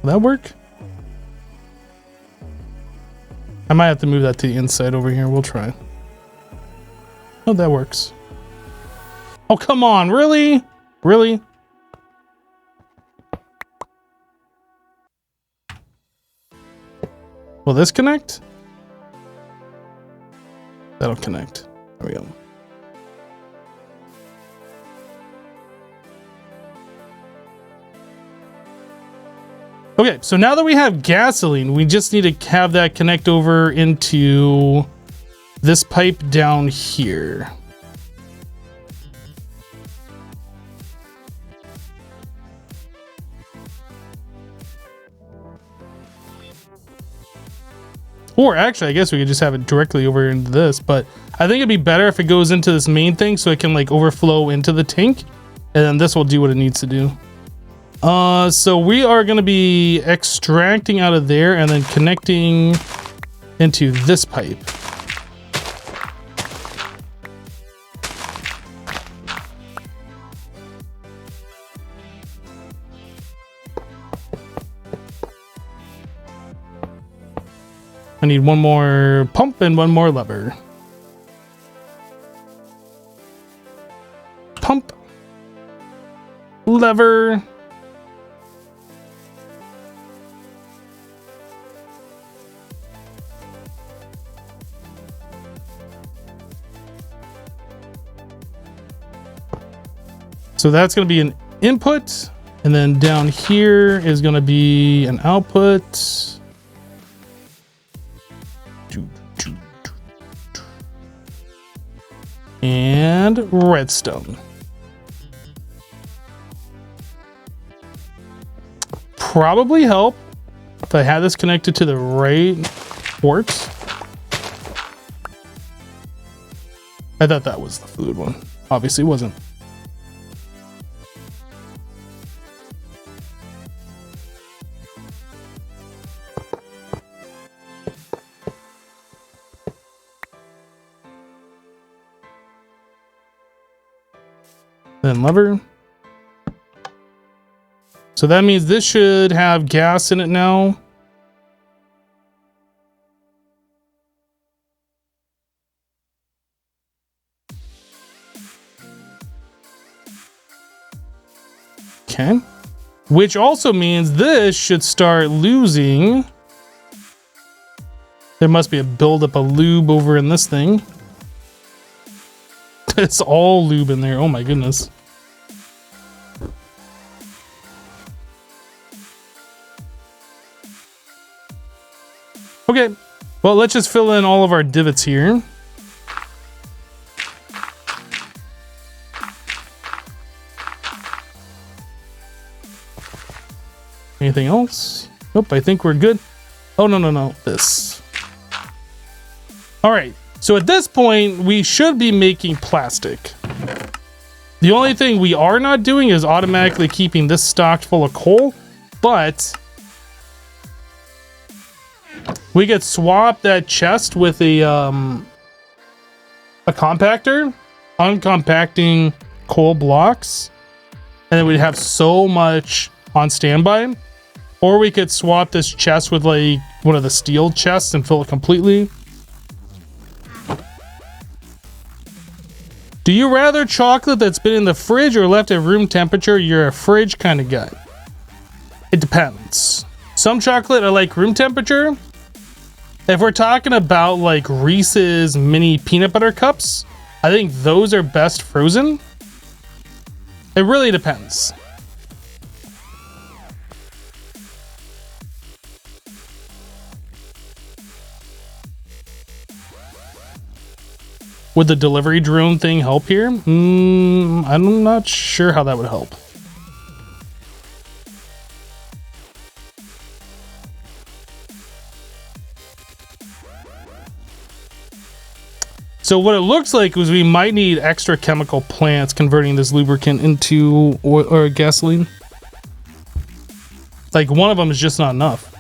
Will that work? I might have to move that to the inside over here. We'll try. Oh, that works. Oh, come on. Really? Really? Will this connect? That'll connect. There we go. Okay, so now that we have gasoline, we just need to have that connect over into this pipe down here. Or actually, I guess we could just have it directly over into this, but I think it'd be better if it goes into this main thing so it can like overflow into the tank, and then this will do what it needs to do. So we are going to be extracting out of there and then connecting into this pipe. I need one more pump and one more lever. Pump. Lever. So that's going to be an input, and then down here is going to be an output. And redstone. Probably help if I had this connected to the right port. I thought that was the fluid one. Obviously it wasn't. then lever. So that means this should have gas in it now. Okay. Which also means this should start losing. There must be a buildup of lube over in this thing. It's all lube in there. Oh my goodness. Okay. Well, let's just fill in all of our divots here. Anything else? Nope, I think we're good. Oh, no. This. All right. So at this point, we should be making plastic. The only thing we are not doing is automatically keeping this stocked full of coal, but we could swap that chest with a compactor, uncompacting coal blocks, and then we'd have so much on standby. Or we could swap this chest with like one of the steel chests and fill it completely. Do you rather chocolate that's been in the fridge or left at room temperature? You're a fridge kind of guy. It depends. Some chocolate I like room temperature. If we're talking about like Reese's mini peanut butter cups, I think those are best frozen. It really depends. Would the delivery drone thing help here? I'm not sure how that would help. So what it looks like is we might need extra chemical plants converting this lubricant into oil or gasoline. Like one of them is just not enough.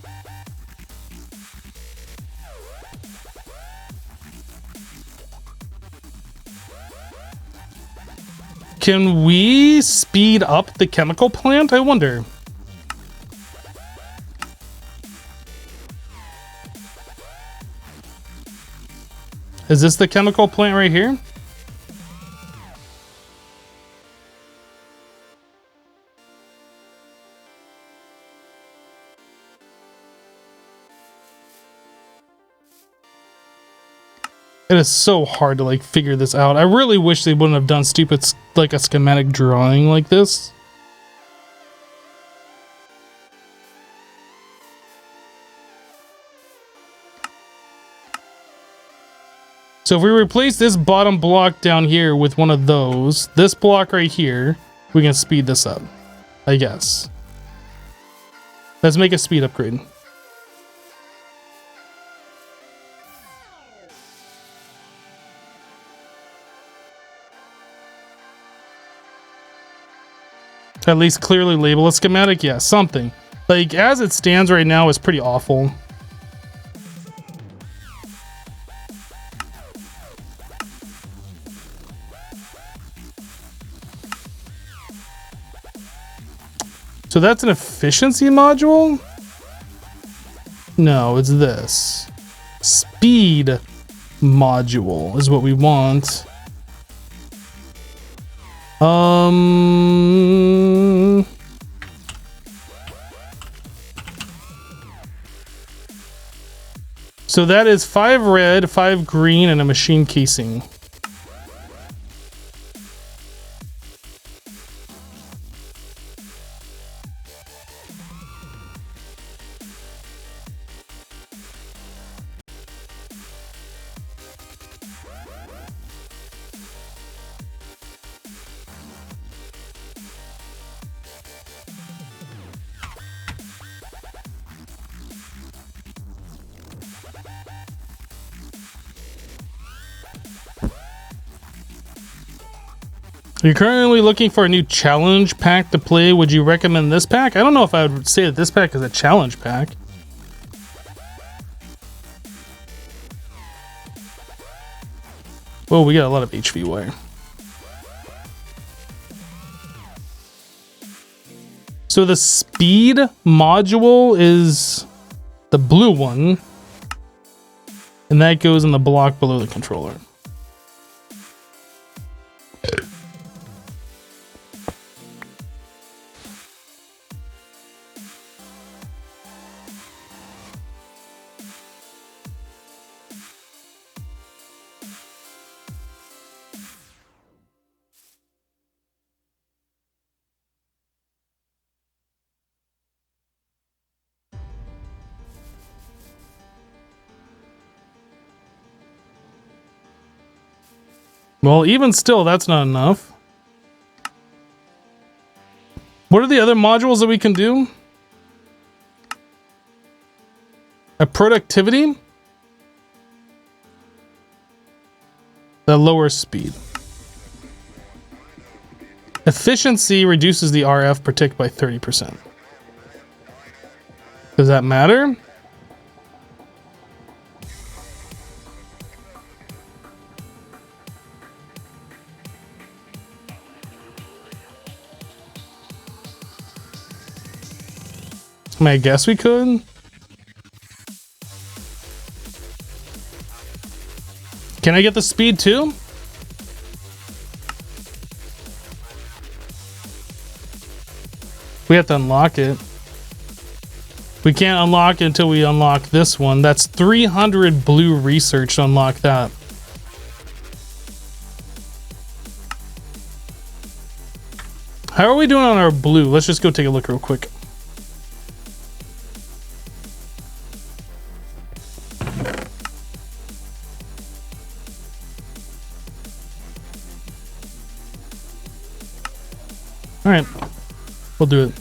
Can we speed up the chemical plant? I wonder. Is this the chemical plant right here? It is so hard to like figure this out. I really wish they wouldn't have done stupid like a schematic drawing like this. So if we replace this bottom block down here with one of those, this block right here, we can speed this up, I guess. Let's make a speed upgrade. At least clearly label a schematic. Yeah, something. Like, as it stands right now is pretty awful. So that's an efficiency module? No, it's this. Speed module is what we want. So that is 5 red, 5 green, and a machine casing. You're currently looking for a new challenge pack to play. Would you recommend this pack? I don't know if I would say that this pack is a challenge pack. Whoa, we got a lot of HV wire. So the speed module is the blue one, and that goes in the block below the controller. Well, even still, that's not enough. What are the other modules that we can do? A productivity? The lower speed. Efficiency reduces the RF per tick by 30%. Does that matter? I mean, I guess we could. Can I get the speed too? We have to unlock it. We can't unlock it until we unlock this one. That's 300 blue research to unlock that. How are we doing on our blue? Let's just go take a look real quick. All right, we'll do it.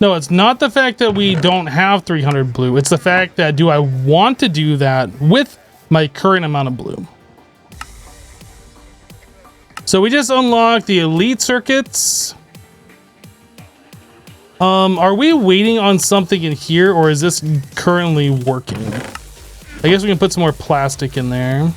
No, it's not the fact that we don't have 300 blue. It's the fact that do I want to do that with my current amount of blue? So we just unlocked the elite circuits. Are we waiting on something in here, or is this currently working? I guess we can put some more plastic in there.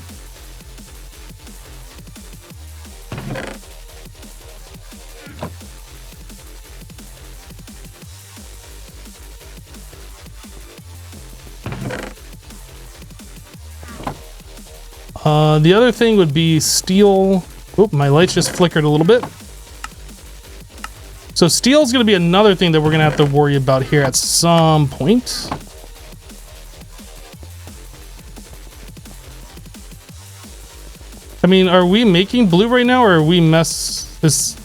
The other thing would be steel. Oop, my lights just flickered a little bit. So steel is going to be another thing that we're going to have to worry about here at some point. I mean, are we making blue right now, or are we this?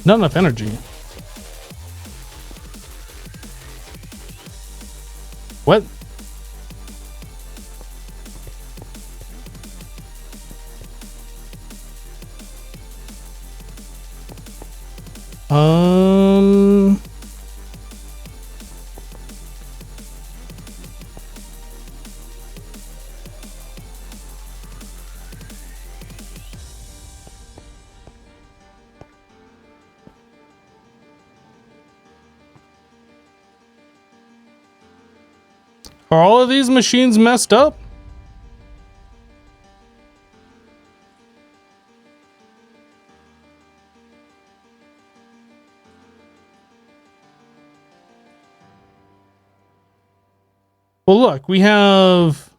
Not enough energy. What? Are all of these machines messed up? Well, look, we have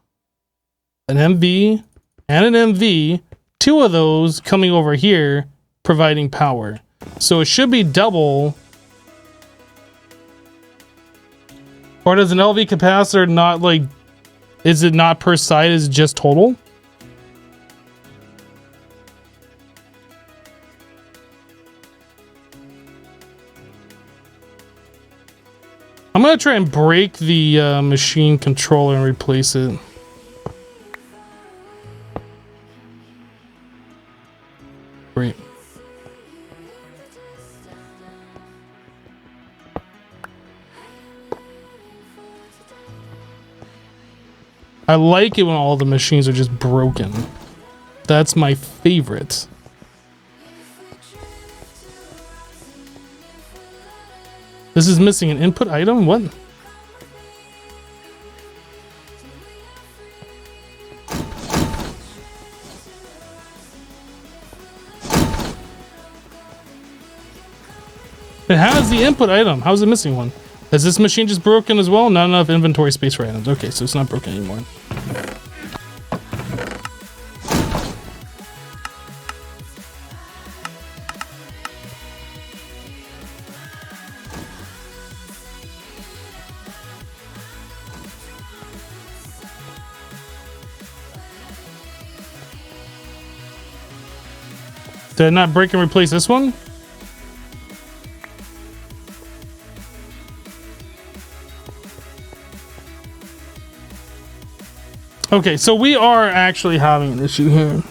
an MV and an MV, two of those coming over here, providing power. So it should be double. Or does an LV capacitor not, like, is it not per side, is it just total? I'm gonna try and break the machine controller and replace it. Great. I like it when all the machines are just broken. That's my favorite. This is missing an input item? What? It has the input item. How is it missing one? Is this machine just broken as well? Not enough inventory space for items. Okay, so it's not broken anymore. Did I not break and replace this one? Okay, so we are actually having an issue here.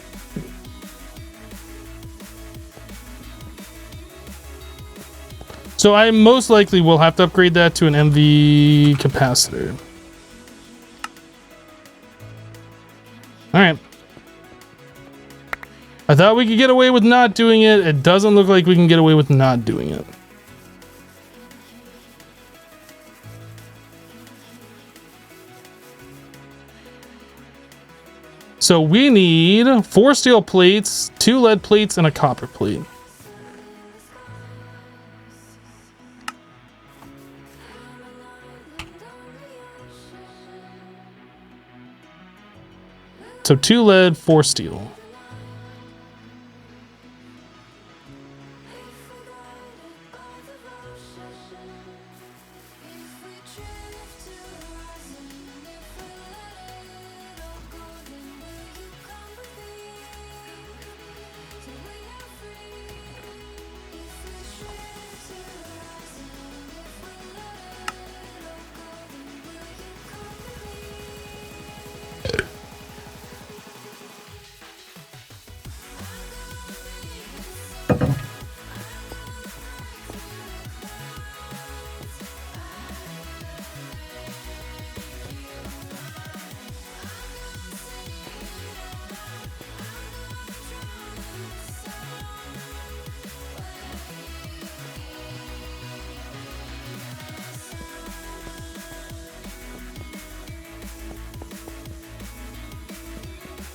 So I most likely will have to upgrade that to an MV capacitor. All right. I thought we could get away with not doing it. It doesn't look like we can get away with not doing it. So we need 4 steel plates, 2 lead plates, and a copper plate. So 2 lead, 4 steel.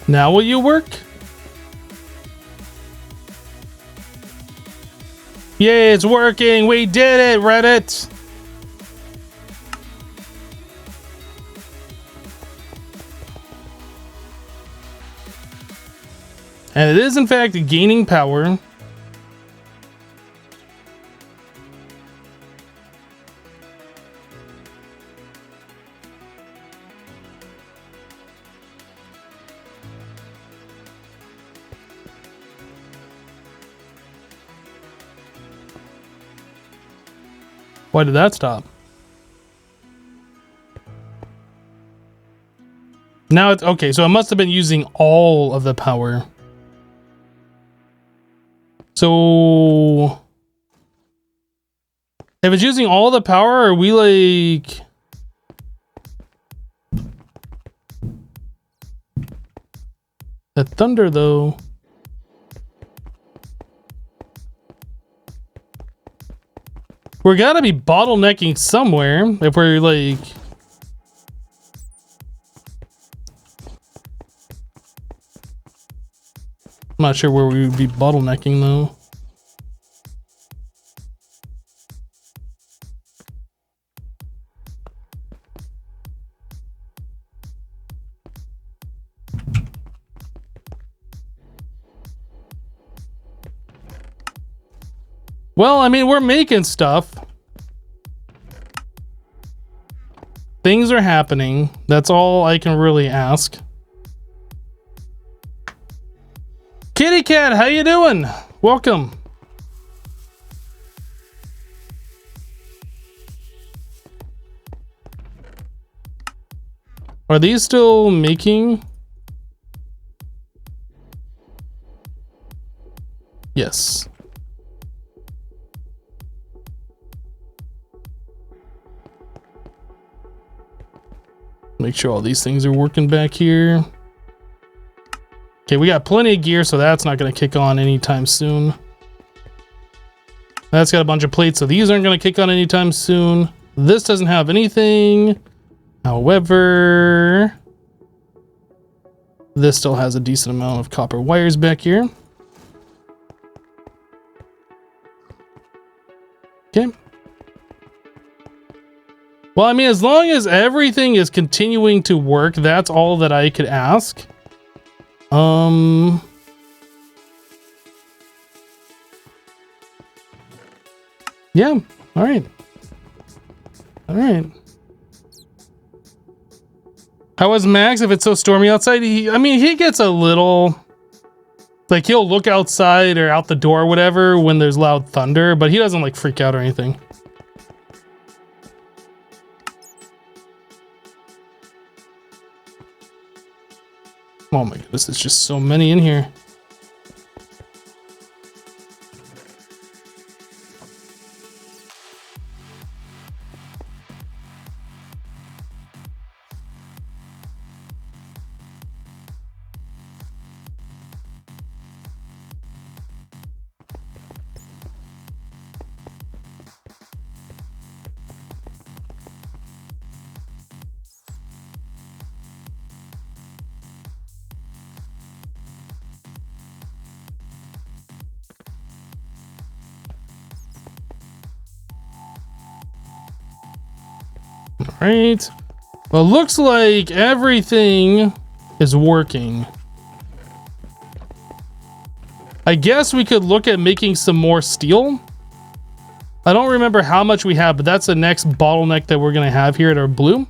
Now will you work? Yay, it's working! We did it, Reddit! And it is in fact gaining power. Why did that stop? Now it's okay, so it must have been using all of the power. So if it's using all the power, are we like the thunder though? We're gotta be bottlenecking somewhere if we're like... I'm not sure where we would be bottlenecking though. Well, I mean, we're making stuff. Things are happening. That's all I can really ask. Kitty Cat, how you doing? Welcome. Are these still making? Yes. Make sure all these things are working back here. Okay, we got plenty of gear, so that's not going to kick on anytime soon. That's got a bunch of plates, so these aren't going to kick on anytime soon. This doesn't have anything. However, this still has a decent amount of copper wires back here. Okay. Well, I mean, as long as everything is continuing to work, that's all that I could ask. Yeah. All right. All right. How was Max? If it's so stormy outside, I mean, he gets a little, like, he'll look outside or out the door or whatever when there's loud thunder, but he doesn't like freak out or anything. Oh my goodness, there's just so many in here. All right. Well, looks like everything is working. I guess we could look at making some more steel. I don't remember how much we have, but that's the next bottleneck that we're going to have here at our blue.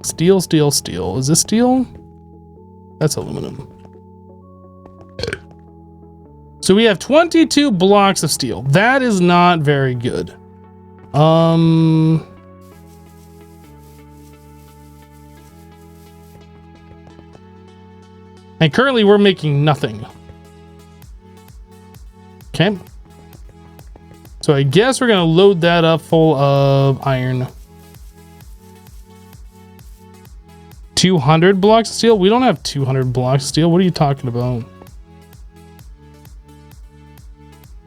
Steel, steel, steel. Is this steel? That's aluminum. So we have 22 blocks of steel. That is not very good. And currently we're making nothing. Okay. So I guess we're going to load that up full of iron. 200 blocks of steel? We don't have 200 blocks of steel. What are you talking about?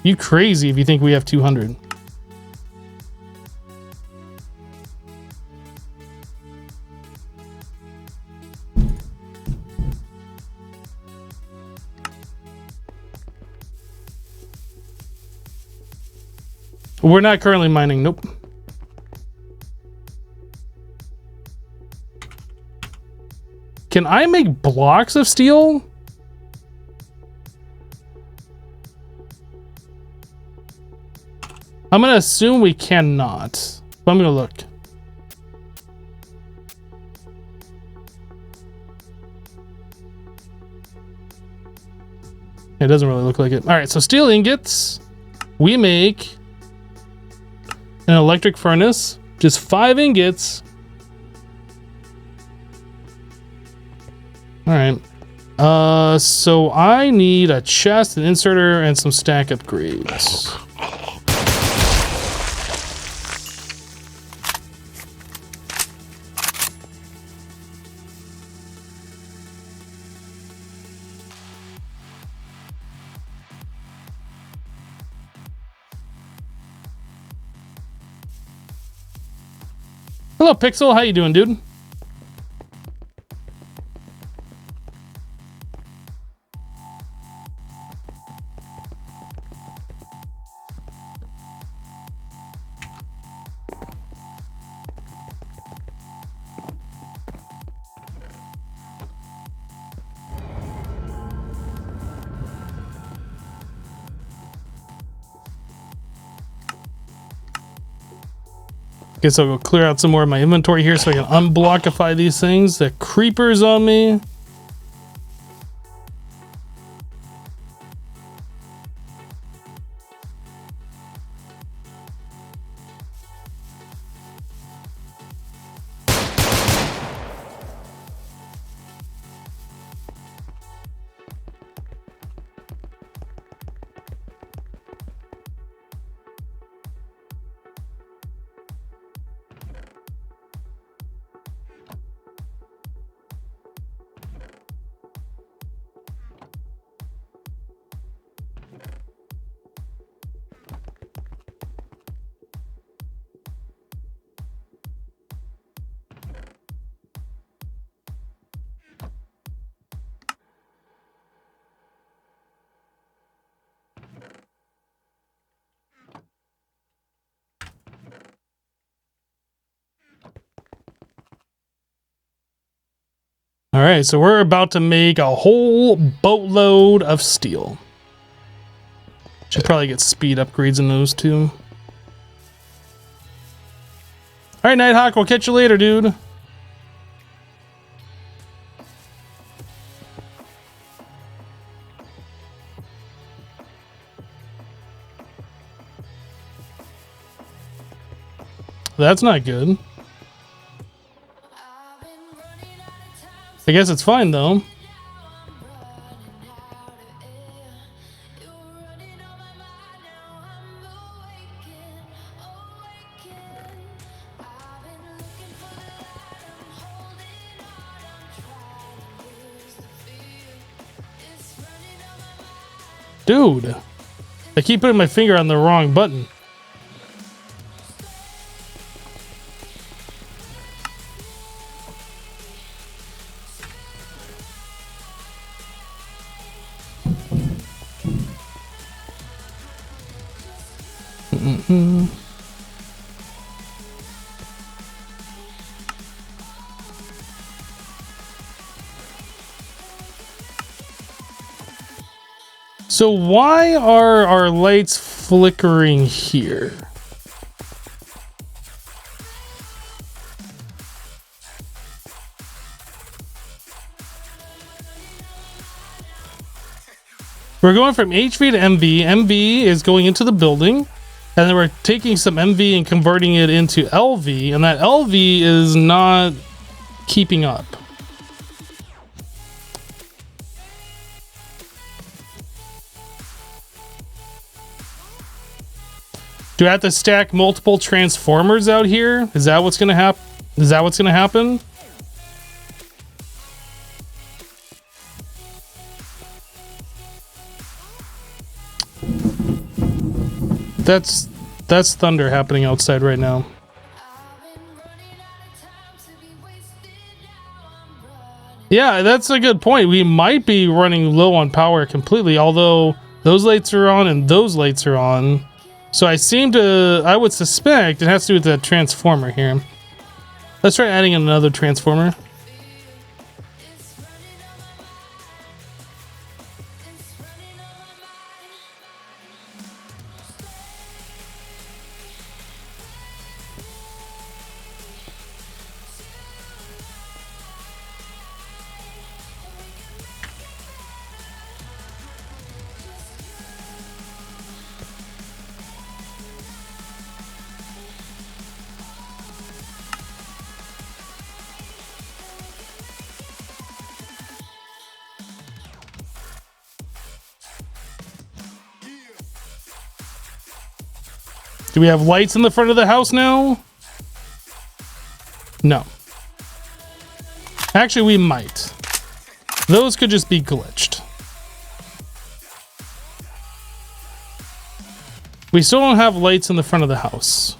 You crazy if you think we have 200. We're not currently mining. Nope. Can I make blocks of steel? I'm gonna assume we cannot, but I'm gonna look. It doesn't really look like it. All right, so steel ingots. We make an electric furnace, just 5 ingots. All right. So I need a chest, an inserter, and some stack upgrades. Hello, Pixel. How you doing, dude? Guess I'll go clear out some more of my inventory here so I can unblockify these things. The creepers on me. All right, so we're about to make a whole boatload of steel. Should probably get speed upgrades in those too. All right, Nighthawk, we'll catch you later, dude. That's not good. I guess it's fine though. Dude, I keep putting my finger on the wrong button. So why are our lights flickering here? We're going from HV to MV. MV is going into the building, and then we're taking some MV and converting it into LV, and that LV is not keeping up. Do I have to stack multiple transformers out here? Is that what's gonna happen? Is that what's gonna happen? That's thunder happening outside right now. Yeah, that's a good point. We might be running low on power completely, although those lights are on and those lights are on. So I would suspect it has to do with that transformer here. Let's try adding another transformer. Do we have lights in the front of the house now? No. Actually, we might. Those could just be glitched. We still don't have lights in the front of the house.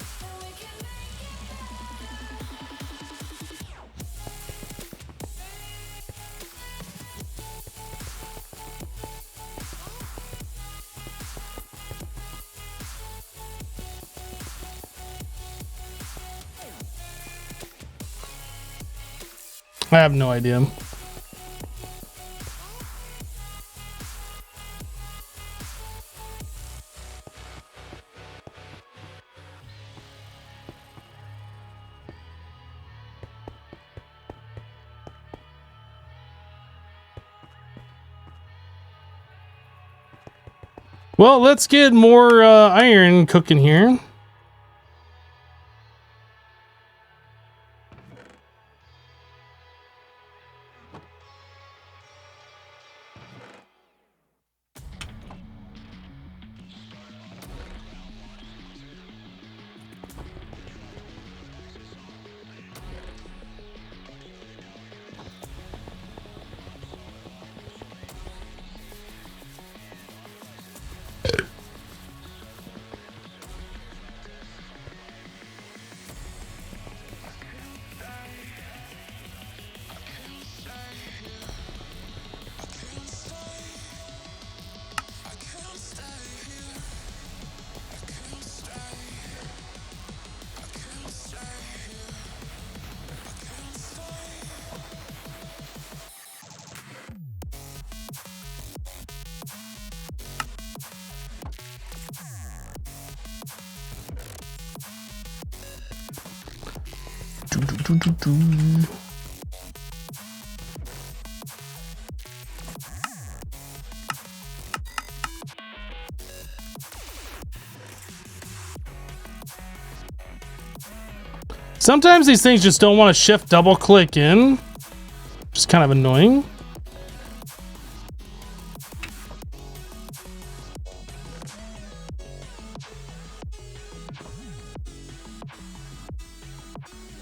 I have no idea. Well, let's get more iron cooking here. Sometimes these things just don't want to shift double click in. Just kind of annoying.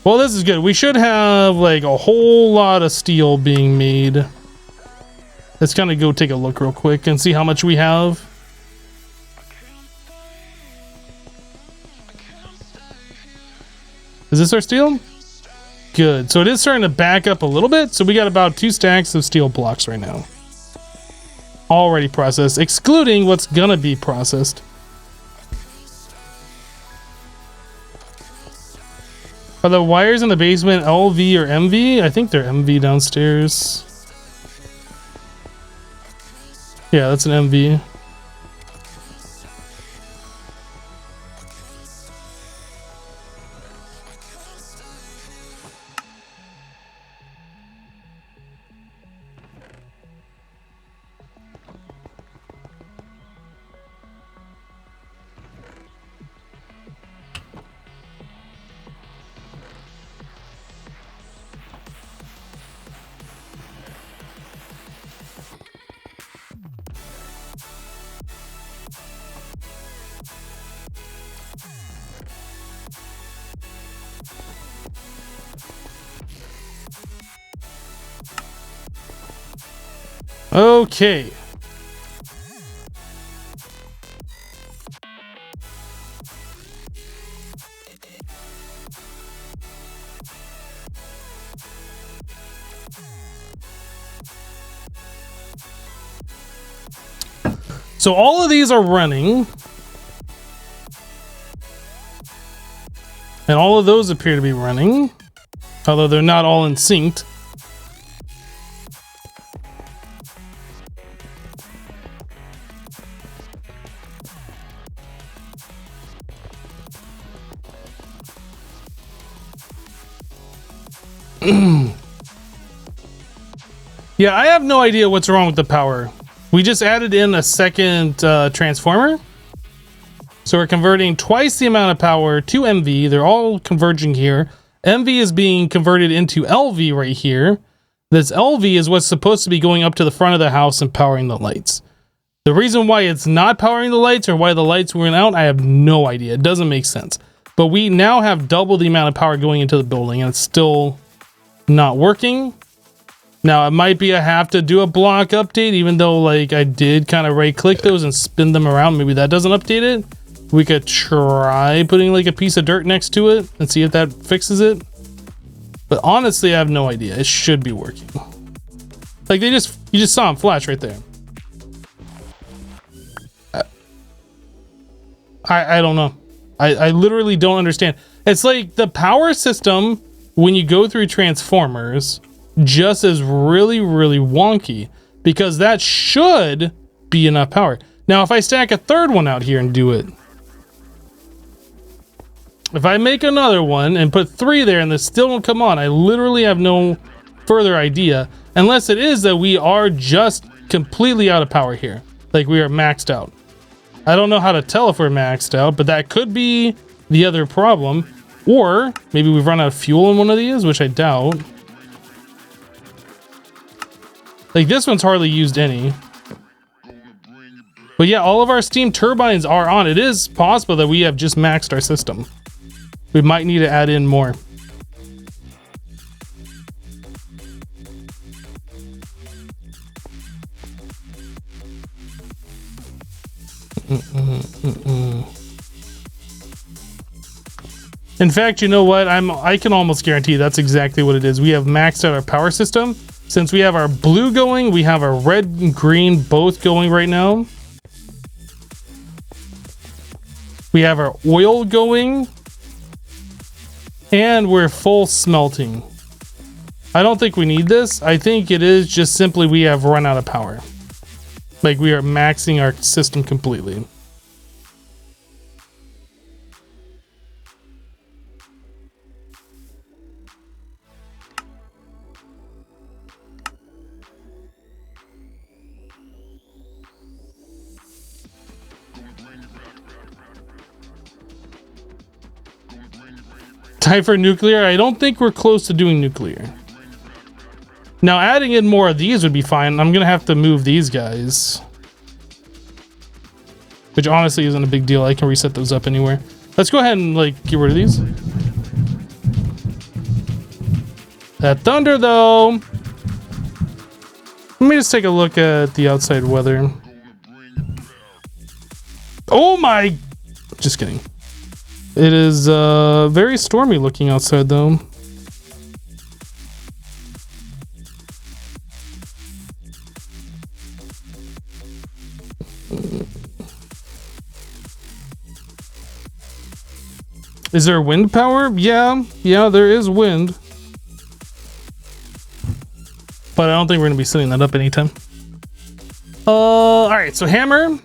Well, this is good. We should have like a whole lot of steel being made. Let's kind of go take a look real quick and see how much we have. Is this our steel? Good. So it is starting to back up a little bit. So we got about 2 stacks of steel blocks right now. Already processed, excluding what's gonna be processed. Are the wires in the basement LV or MV? I think they're MV downstairs. Yeah, that's an MV. Okay. So all of these are running. And all of those appear to be running. Although they're not all in sync. Yeah, I have no idea what's wrong with the power. We just added in a second transformer. So we're converting twice the amount of power to MV. They're all converging here. MV is being converted into LV right here. This LV is what's supposed to be going up to the front of the house and powering the lights. The reason why it's not powering the lights or why the lights went out, I have no idea. It doesn't make sense. But we now have double the amount of power going into the building and it's still not working. Now it might be I have to do a block update, even though like I did kind of right click those and spin them around. Maybe that doesn't update it. We could try putting like a piece of dirt next to it and see if that fixes it. But honestly, I have no idea. It should be working. Like you just saw them flash right there. I don't know. I literally don't understand. It's like the power system when you go through transformers just is really, really wonky because that should be enough power. Now, if I stack a third one out here and do it, if I make another one and put 3 there and this still won't come on, I literally have no further idea unless it is that we are just completely out of power here. Like we are maxed out. I don't know how to tell if we're maxed out, but that could be the other problem. Or maybe we've run out of fuel in one of these, which I doubt. Like this one's hardly used any. But yeah, all of our steam turbines are on. It is possible that we have just maxed our system. We might need to add in more. In fact, you know what? I can almost guarantee that's exactly what it is. We have maxed out our power system. Since we have our blue going, we have our red and green both going right now. We have our oil going. And we're full smelting. I don't think we need this. I think it is just simply we have run out of power. Like we are maxing our system completely. Time for nuclear? I don't think we're close to doing nuclear. Now, adding in more of these would be fine. I'm gonna have to move these guys. Which honestly isn't a big deal. I can reset those up anywhere. Let's go ahead and, like, get rid of these. That thunder, though. Let me just take a look at the outside weather. Oh my... Just kidding. It is very stormy looking outside, though. Is there wind power? Yeah, there is wind. But I don't think we're gonna be setting that up anytime. All right, so hammer.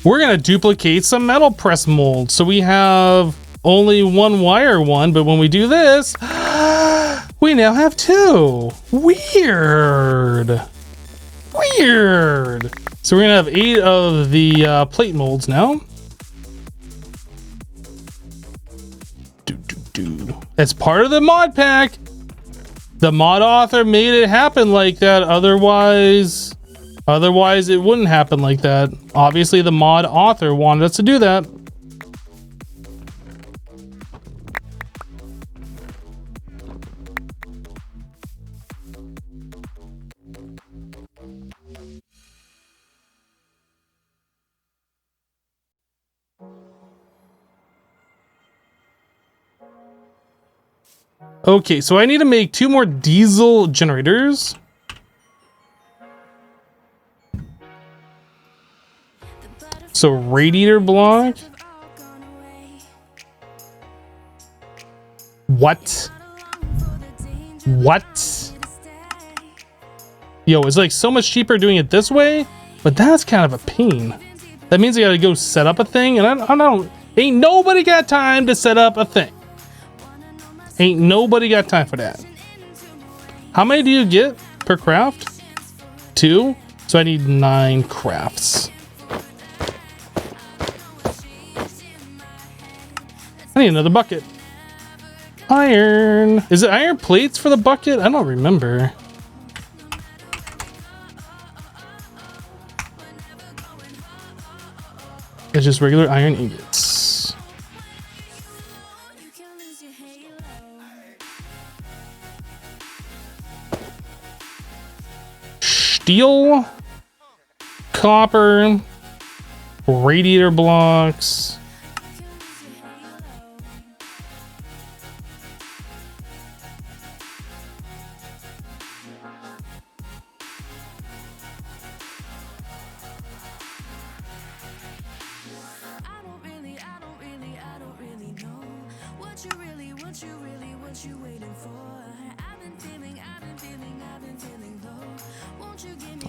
We're gonna duplicate some metal press molds. So we have only one wire one, but when we do this, we now have two. Weird. Weird. So we're gonna have 8 of the plate molds now. It's part of the mod pack. The mod author made it happen like that. Otherwise it wouldn't happen like that. Obviously, the mod author wanted us to do that. Okay, so I need to make 2 more diesel generators. So radiator block. What? What? Yo, it's like so much cheaper doing it this way, but that's kind of a pain. That means I gotta go set up a thing, and I don't, ain't nobody got time to set up a thing. Ain't nobody got time for that. How many do you get per craft? 2? So I need 9 crafts. I need another bucket. Iron. Is it iron plates for the bucket? I don't remember. It's just regular iron ingots. Steel, copper, radiator blocks.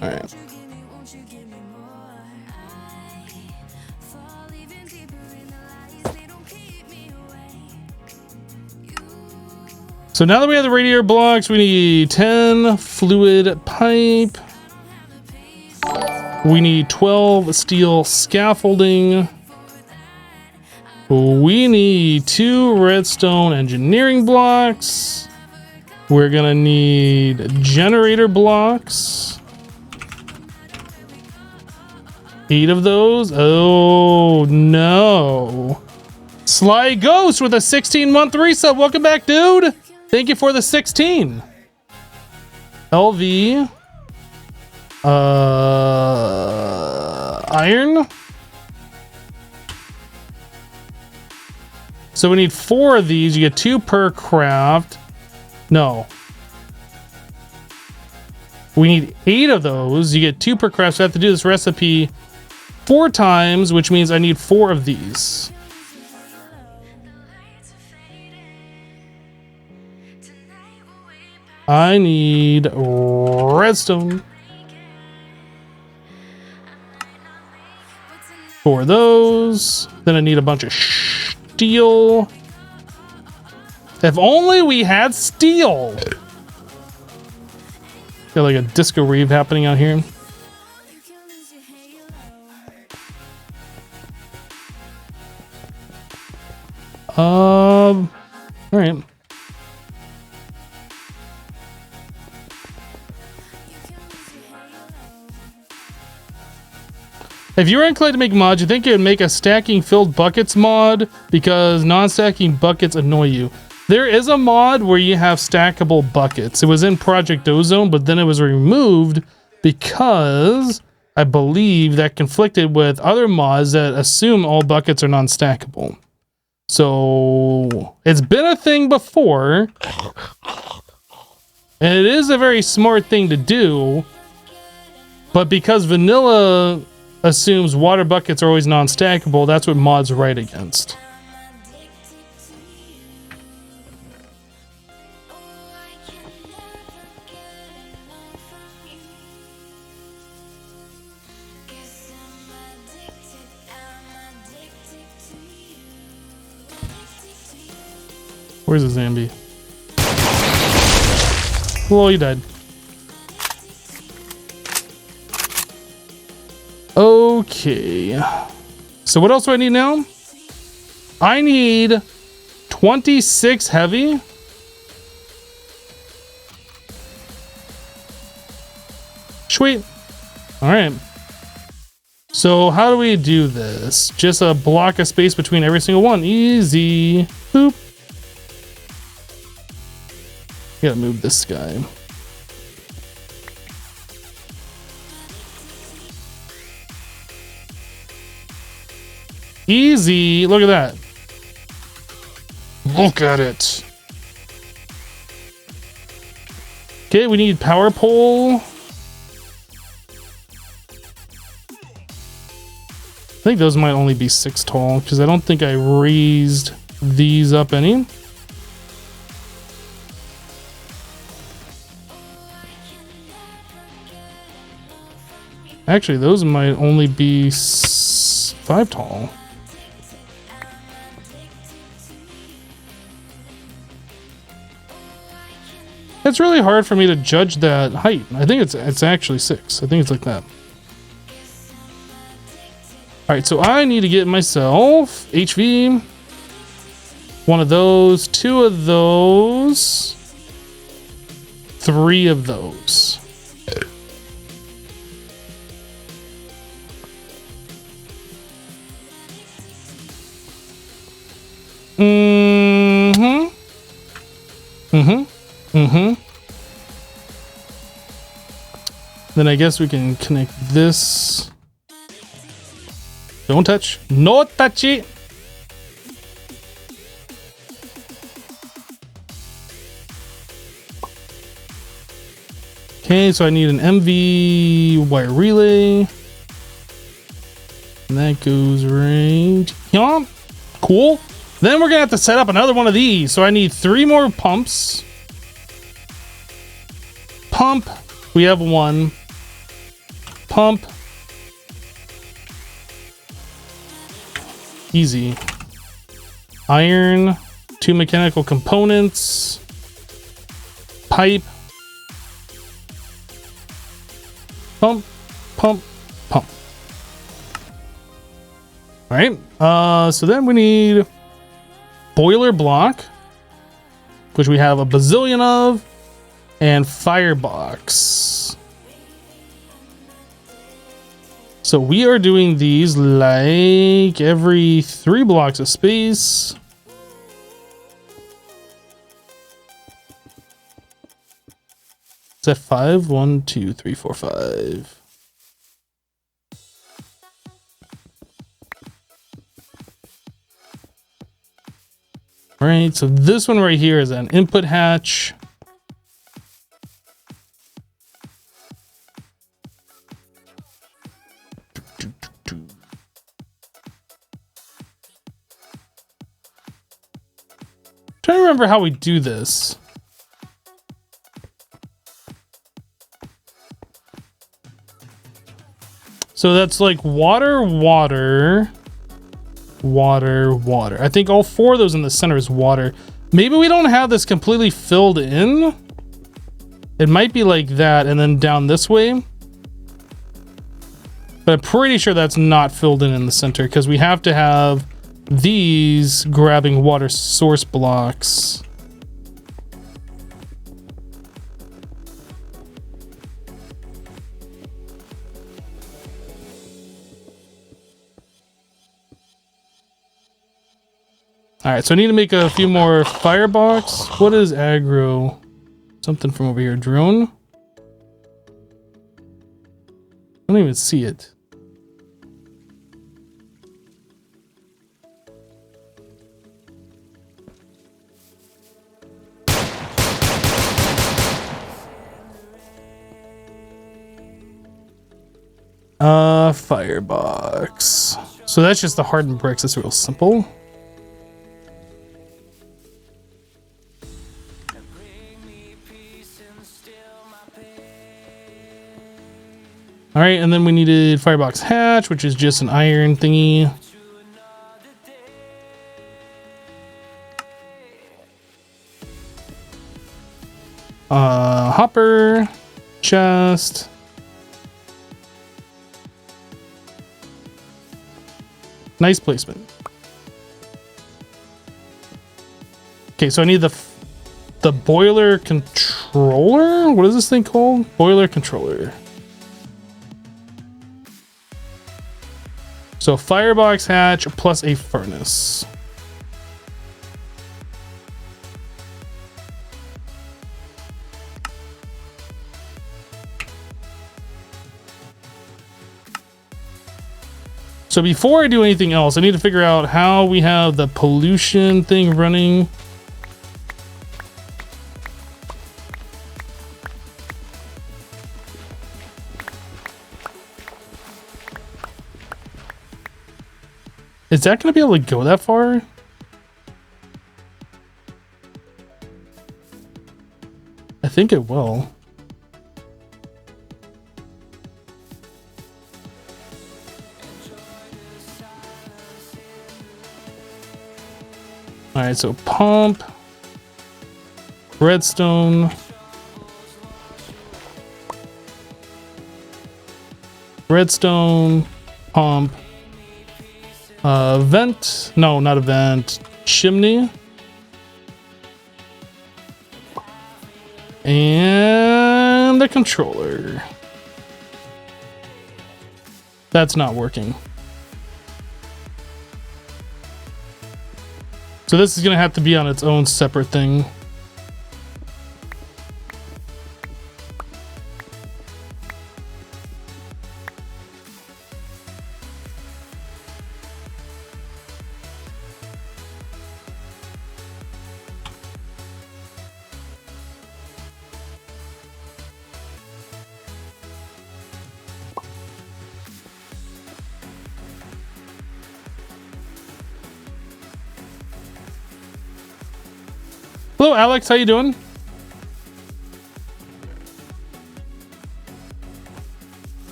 All right. So now that we have the radiator blocks, we need 10 fluid pipe. We need 12 steel scaffolding. We need 2 redstone engineering blocks. We're gonna need generator blocks. 8 of those. Oh no. Sly Ghost with a 16-month resub. Welcome back, dude. Thank you for the 16. LV. Iron. So we need 4 of these. You get 2 per craft. No. We need 8 of those. You get 2 per craft. So I have to do this recipe 4 times, which means I need 4 of these. I need redstone. 4 of those. Then I need a bunch of steel. If only we had steel. Got like a disco rave happening out here. All right. If you were inclined to make mods, you think it would make a stacking filled buckets mod because non-stacking buckets annoy you. There is a mod where you have stackable buckets. It was in Project Ozone, but then it was removed because I believe that conflicted with other mods that assume all buckets are non-stackable. So it's been a thing before, and it is a very smart thing to do, but because vanilla assumes water buckets are always non-stackable, that's what mods write against. Where's the zombie? Well, he died. Okay. So what else do I need now? I need 26 heavy. Sweet. All right. So how do we do this? Just a block of space between every single one. Easy. Boop. Gotta move this guy. Easy. Look at that. Look at it. Okay, we need power pole. I think those might only be 6 tall because I don't think I raised these up any. Actually, those might only be 5 tall. It's really hard for me to judge that height. I think it's actually 6. I think it's like that. All right, so I need to get myself HV, 1 of those, 2 of those, 3 of those. Then I guess we can connect this. Don't touch. No touchy. Okay, so I need an MV wire relay. And that goes right here. Cool. Then we're gonna have to set up another one of these. So I need 3 more pumps. Pump. We have 1. Pump. Easy. Iron. 2 mechanical components. Pipe. Pump. Pump. Pump. All right. So then we need boiler block, which we have a bazillion of, and firebox. So we are doing these like every 3 blocks of space. Is that 5? 1, 2, 3, 4, 5. All right, so this one right here is an input hatch. Trying to remember how we do this. So that's like water, water, water, water. I think all 4 of those in the center is water. Maybe we don't have this completely filled in. It might be like that and then down this way. But I'm pretty sure that's not filled in the center because we have to have these grabbing water source blocks. All right, so I need to make a few more firebox. What is aggro? Something from over here. Drone? I don't even see it. Firebox. So that's just the hardened bricks. That's real simple. All right, and then we needed firebox hatch, which is just an iron thingy. Hopper, chest. Nice placement. Okay, so I need the boiler controller. What is this thing called? Boiler controller. So firebox hatch plus a furnace. So before I do anything else, I need to figure out how we have the pollution thing running. Is that going to be able to go that far? I think it will. All right, so pump, redstone, pump, vent, no, not a vent, chimney, and the controller. That's not working. So this is gonna have to be on its own separate thing. Hello, Alex. How you doing?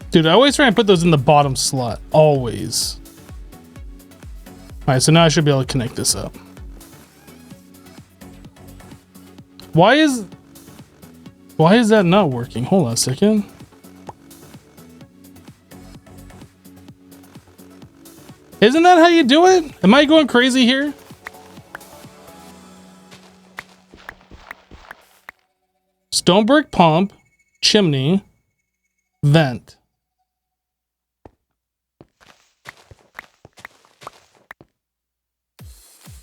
Dude, I always try and put those in the bottom slot. Always. All right, so now I should be able to connect this up. Why is that not working? Hold on a second. Isn't that how you do it? Am I going crazy here? Stone brick pump, chimney, vent.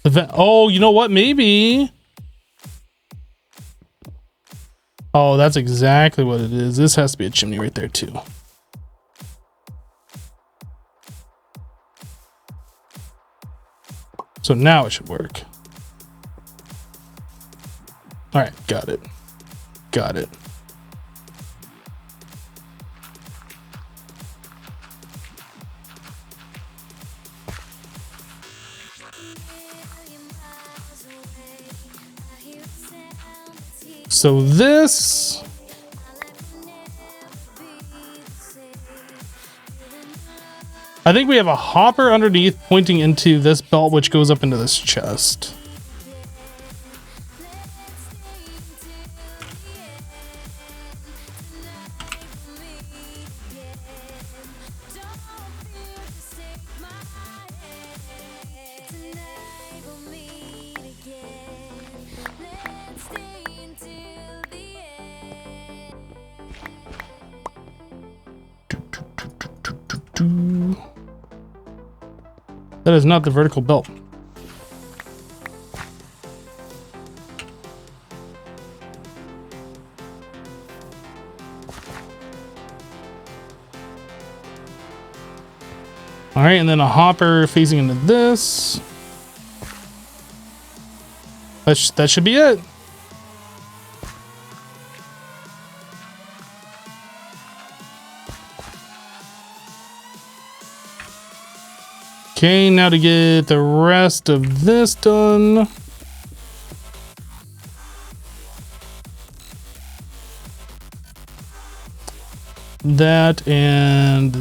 The vent. Oh, you know what? Maybe. Oh, that's exactly what it is. This has to be a chimney right there too. So now it should work. All right, got it. Got it. So this... I think we have a hopper underneath pointing into this belt, which goes up into this chest. That is not the vertical belt. All right, and then a hopper facing into this. That should be it. Okay, now to get the rest of this done. That and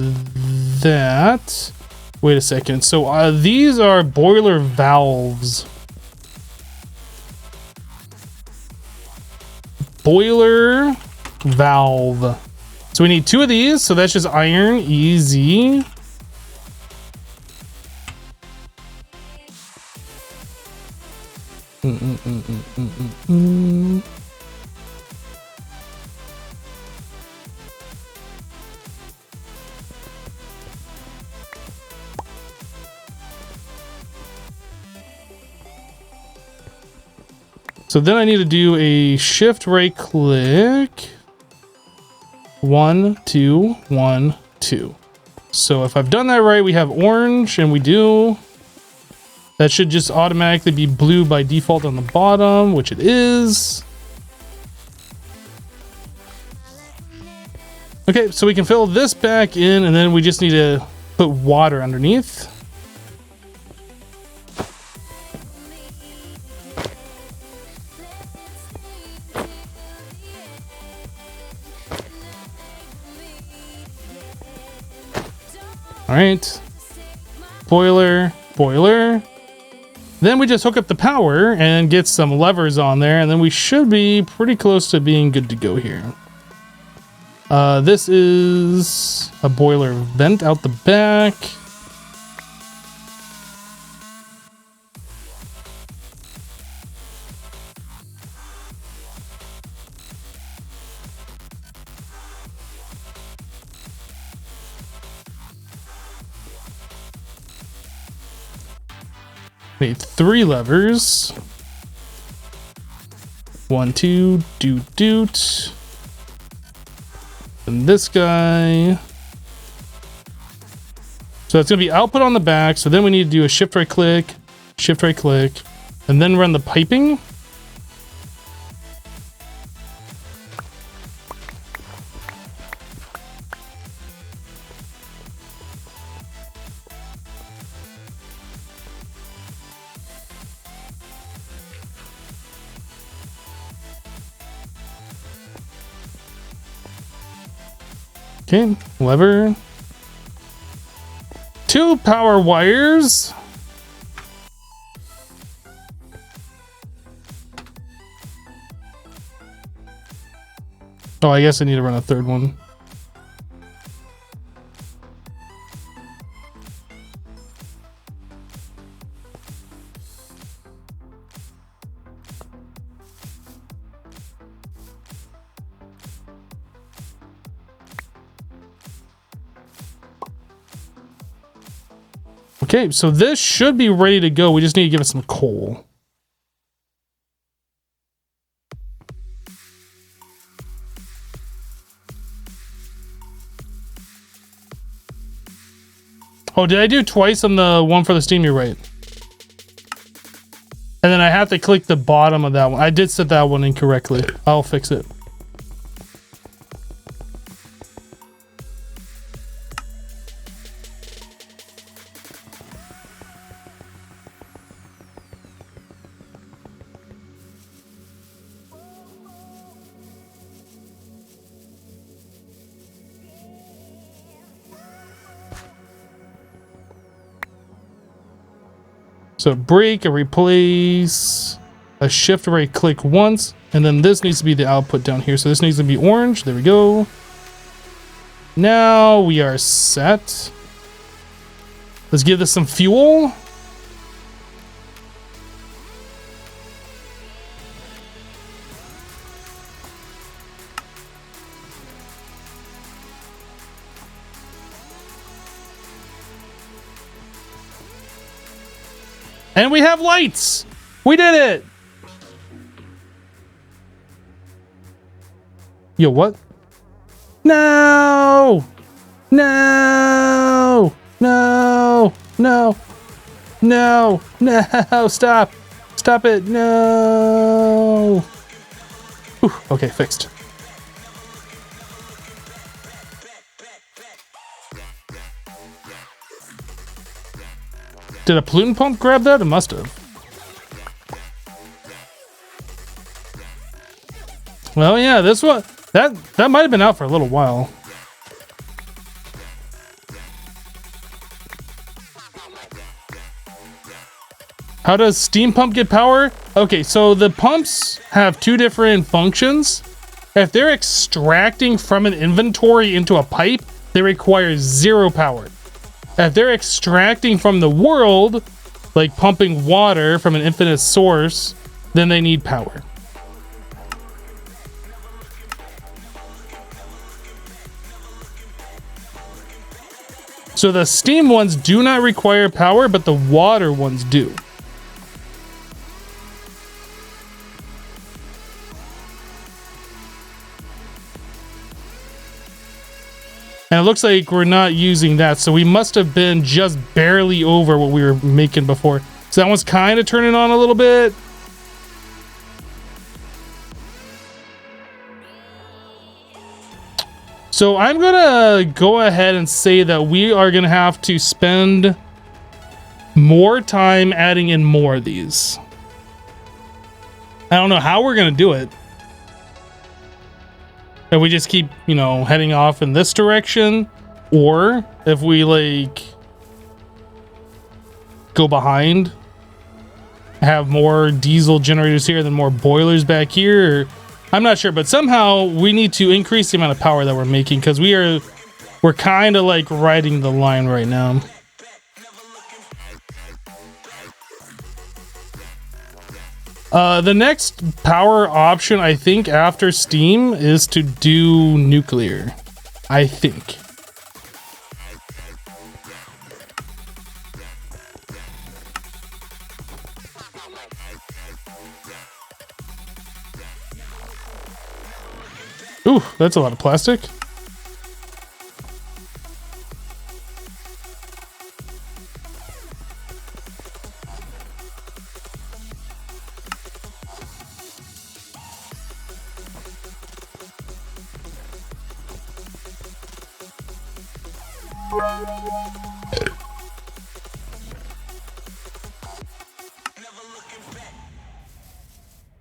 that. Wait a second. So these are boiler valves. Boiler valve. So we need 2 of these. So that's just iron. Easy. So then I need to do a shift right click. 1, 2, 1, 2. So if I've done that right, we have orange, and we do. That should just automatically be blue by default on the bottom, which it is. Okay, so we can fill this back in, and then we just need to put water underneath. All right, boiler, boiler. Then we just hook up the power and get some levers on there, and then we should be pretty close to being good to go here. This is a boiler vent out the back. Made 3 levers. 1, 2, doot. And this guy. So that's gonna be output on the back. So then we need to do a shift right click, and then run the piping. Okay, lever. 2 power wires. Oh, I guess I need to run a 3rd one. Okay, so this should be ready to go. We just need to give it some coal. Oh, did I do twice on the one for the steam? You're right. And then I have to click the bottom of that one. I did set that one incorrectly. I'll fix it. So break, a replace, a shift right click once, and then this needs to be the output down here. So this needs to be orange. There we go. Now we are set. Let's give this some fuel. And we have lights. We did it. Yo, what? No. No. No. No. No. No. Stop. Stop it. No. Whew. Okay, fixed. Did a pollutant pump grab that? It must have. Well, yeah, this one that might have been out for a little while. How does steam pump get power? Okay, so the pumps have two different functions. If they're extracting from an inventory into a pipe, they require 0 power. If they're extracting from the world, like pumping water from an infinite source, then they need power. So the steam ones do not require power, but the water ones do. And it looks like we're not using that, so we must have been just barely over what we were making before. So that one's kind of turning on a little bit. So I'm gonna go ahead and say that we are gonna have to spend more time adding in more of these. I don't know how we're gonna do it. If we just keep, you know, heading off in this direction, or if we like go behind, have more diesel generators here, then more boilers back here. Or, I'm not sure, but somehow we need to increase the amount of power that we're making because we're kind of like riding the line right now. The next power option, I think, after steam is to do nuclear. I think. Ooh, that's a lot of plastic.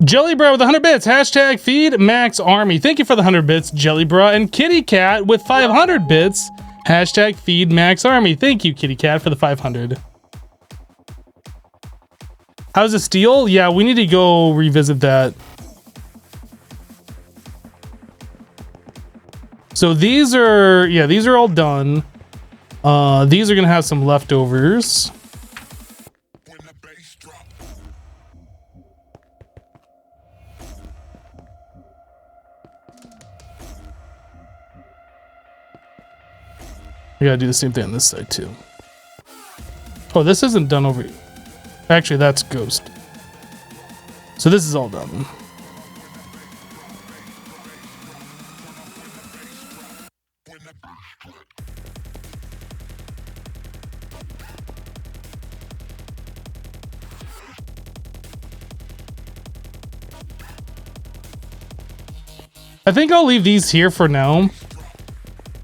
Jellybra with 100 bits. Hashtag feed max army. Thank you for the 100 bits, Jellybra. And Kitty Cat with 500 bits. Hashtag feed max army. Thank you, Kitty Cat, for the 500. How's the steel? Yeah, we need to go revisit that. So these are, yeah, these are all done. These are gonna have some leftovers. We gotta do the same thing on this side too. Oh, this isn't done over here. Actually, that's Ghost. So this is all done. I think I'll leave these here for now.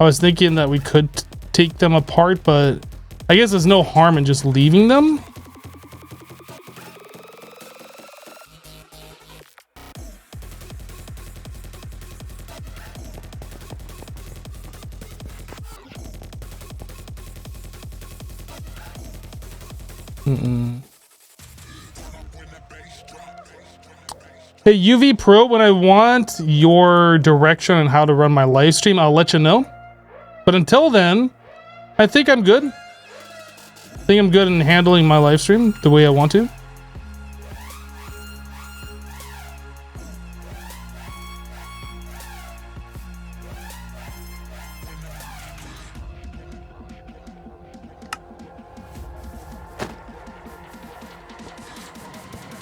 I was thinking that we could take them apart, but I guess there's no harm in just leaving them. Hey, UV Pro, when I want your direction on how to run my live stream, I'll let you know. But until then, I think I'm good. I think I'm good in handling my live stream the way I want to.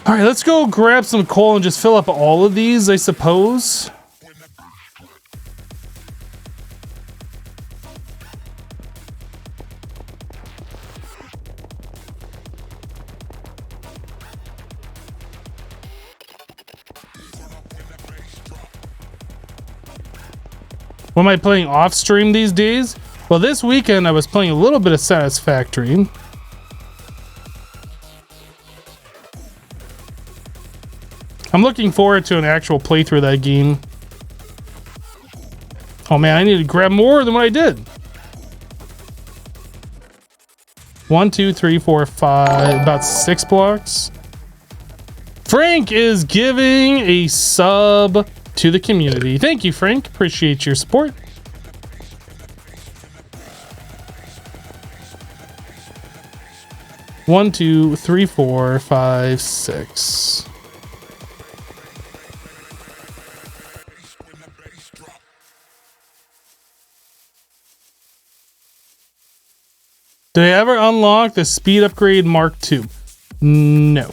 All right, let's go grab some coal and just fill up all of these, I suppose. What am I playing off stream these days? Well, this weekend I was playing a little bit of Satisfactory. I'm looking forward to an actual playthrough of that game. Oh man, I need to grab more than what I did. 1, 2, 3, 4, 5, about 6 blocks. Frank is giving a sub to the community. Thank you, Frank. Appreciate your support. One, 2, 3, 4, 5, 6. Did I ever unlock the speed upgrade Mark II? No.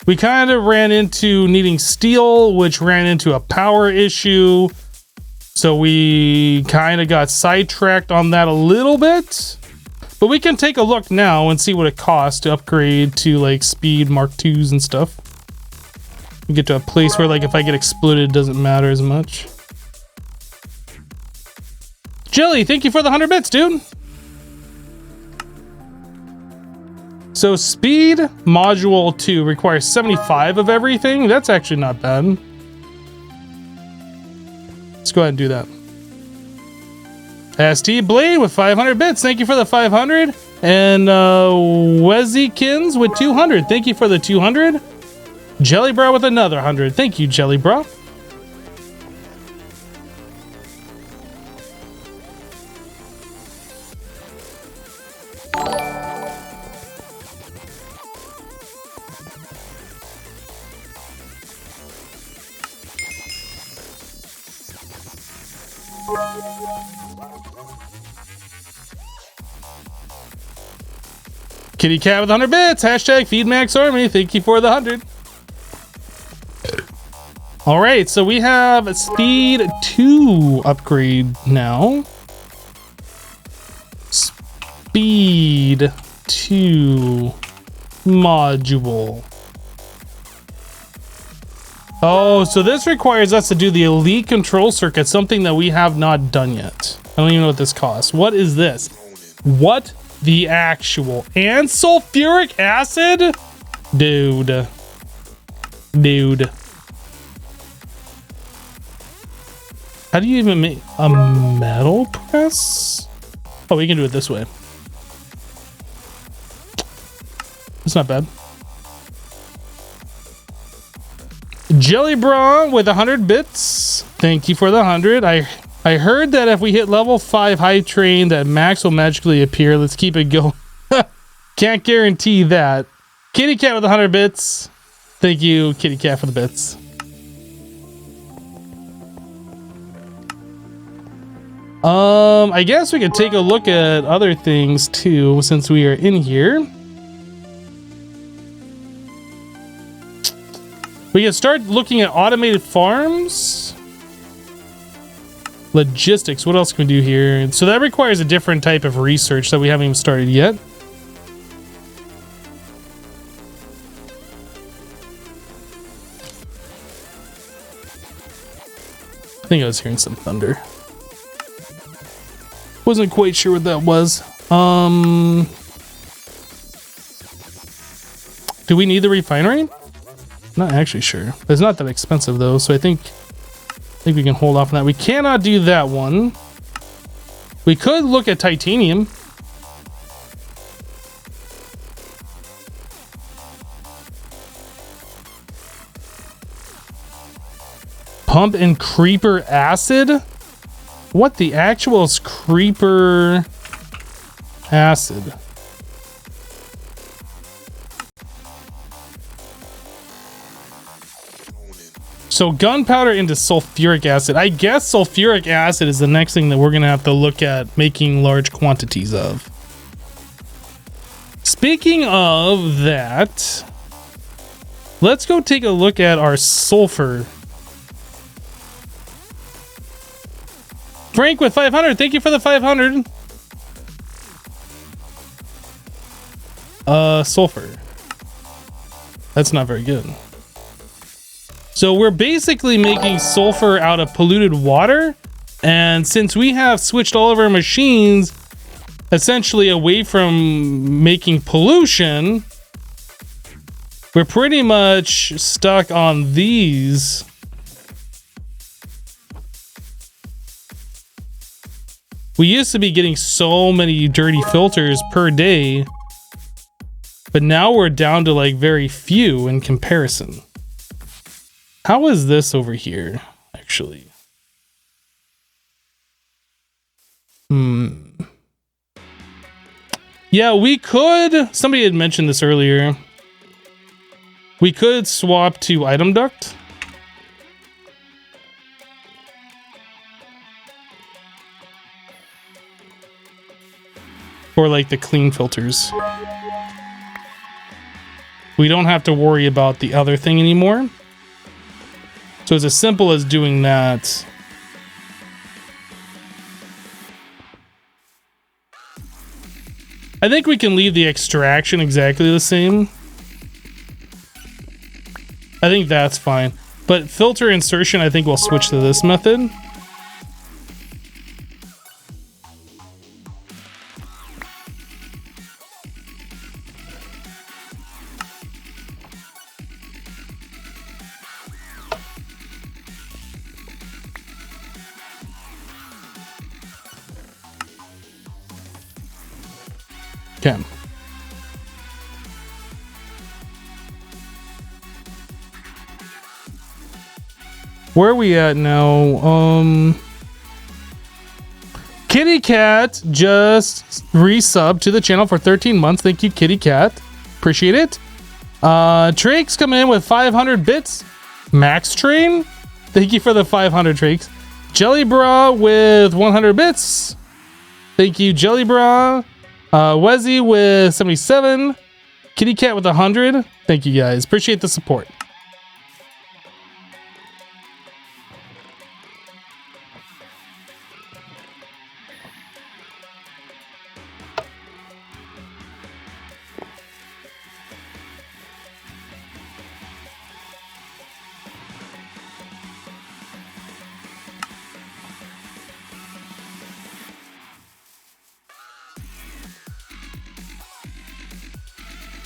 We kind of ran into needing steel, which ran into a power issue. So we kind of got sidetracked on that a little bit. But we can take a look now and see what it costs to upgrade to like speed Mark IIs and stuff. We get to a place where like if I get exploded, it doesn't matter as much. Jelly, thank you for the 100 bits, dude. So speed module 2 requires 75 of everything. That's actually not bad. Let's go ahead and do that. ST Blade with 500 bits. Thank you for the 500. And Wezikins with 200. Thank you for the 200. Jellybra with another 100. Thank you, Jellybra. Kitty Cat with 100 bits. Hashtag FeedMaxArmy. Thank you for the 100. All right, so we have speed 2 upgrade now. Speed 2 module. Oh, so this requires us to do the elite control circuit, something that we have not done yet. I don't even know what this costs. What is this? What the actual? And sulfuric acid? Dude. How do you even make a metal press? Oh, we can do it this way. It's not bad. Jellybra with 100 bits. Thank you for the 100. I heard that if we hit level 5 high train that Max will magically appear. Let's keep it going. Can't guarantee that. Kitty Cat with 100 bits. Thank you, Kitty Cat, for the bits. I guess we could take a look at other things too since we are in here. We can start looking at automated farms. Logistics, what else can we do here? So that requires a different type of research that we haven't even started yet. I think I was hearing some thunder. Wasn't quite sure what that was. Do we need the refinery? Not actually sure. It's not that expensive though, so I think we can hold off on that. We cannot do that one. We could look at titanium. Pump and creeper acid? What the actual is creeper acid? So gunpowder into sulfuric acid. I guess sulfuric acid is the next thing that we're gonna have to look at making large quantities of. Speaking of that, let's go take a look at our sulfur. Frank with 500. Thank you for the 500. Sulfur. That's not very good. So we're basically making sulfur out of polluted water. And since we have switched all of our machines essentially away from making pollution, we're pretty much stuck on these. We used to be getting so many dirty filters per day, but now we're down to like very few in comparison. How is this over here, actually? Yeah, we could, somebody had mentioned this earlier. We could swap to item duct. For like the clean filters. We don't have to worry about the other thing anymore. So it's as simple as doing that. I think we can leave the extraction exactly the same. I think that's fine. But filter insertion, I think we'll switch to this method. Okay. Where are we at now? Kitty Cat just resubbed to the channel for 13 months. Thank you, Kitty Cat. Appreciate it. Trakes come in with 500 bits. Max Train, thank you for the 500 Trakes. Jelly Bra with 100 bits. Thank you, Jelly Bra. Wezzy with 77. Kitty Cat with 100. Thank you guys. Appreciate the support.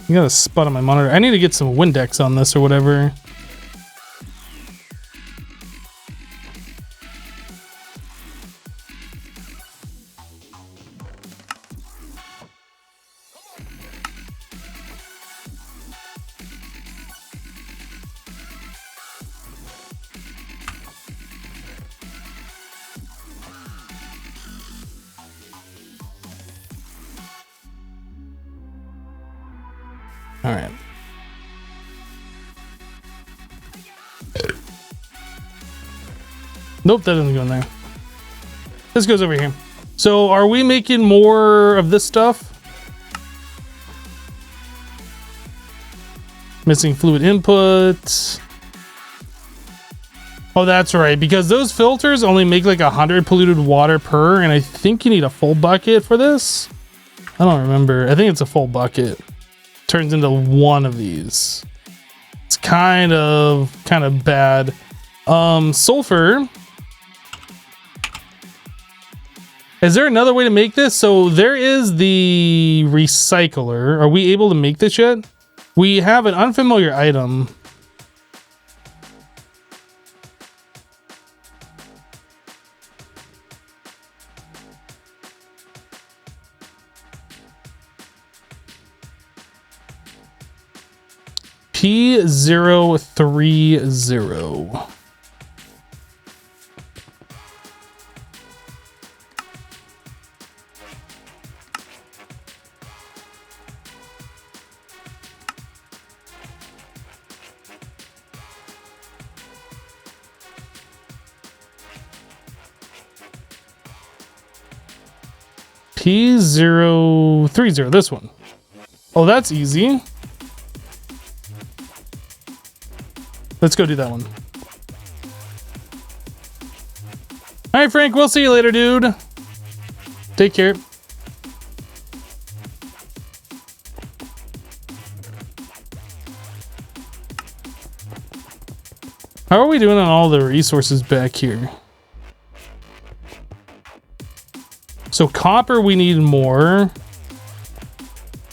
You got a spot on my monitor. I need to get some Windex on this or whatever. All right. Nope, that doesn't go in there. This goes over here. So are we making more of this stuff? Missing fluid input. Oh, that's right. Because those filters only make like 100 polluted water per, and I think you need a full bucket for this. I don't remember. I think it's a full bucket. Turns into one of these. It's kind of bad. Sulfur. Is there another way to make this? So there is the recycler. Are we able to make this yet? We have an unfamiliar item. P030. P030, this one. Oh, that's easy. Let's go do that one. All right, Frank, we'll see you later, dude. Take care. How are we doing on all the resources back here? So copper, we need more.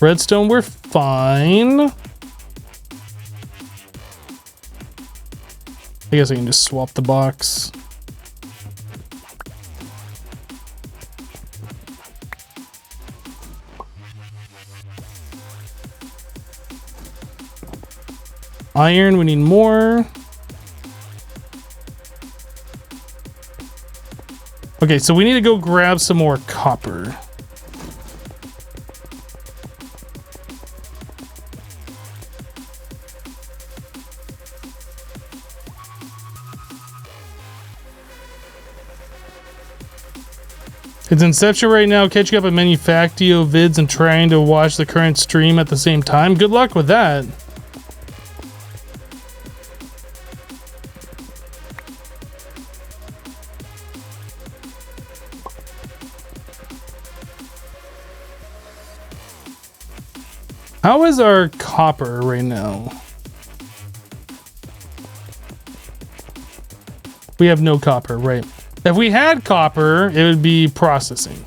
Redstone, we're fine. I guess I can just swap the box. Iron, we need more. Okay, so we need to go grab some more copper. It's Inception right now, catching up on Manufactio vids and trying to watch the current stream at the same time. Good luck with that. How is our copper right now? We have no copper, right? If we had copper, it would be processing.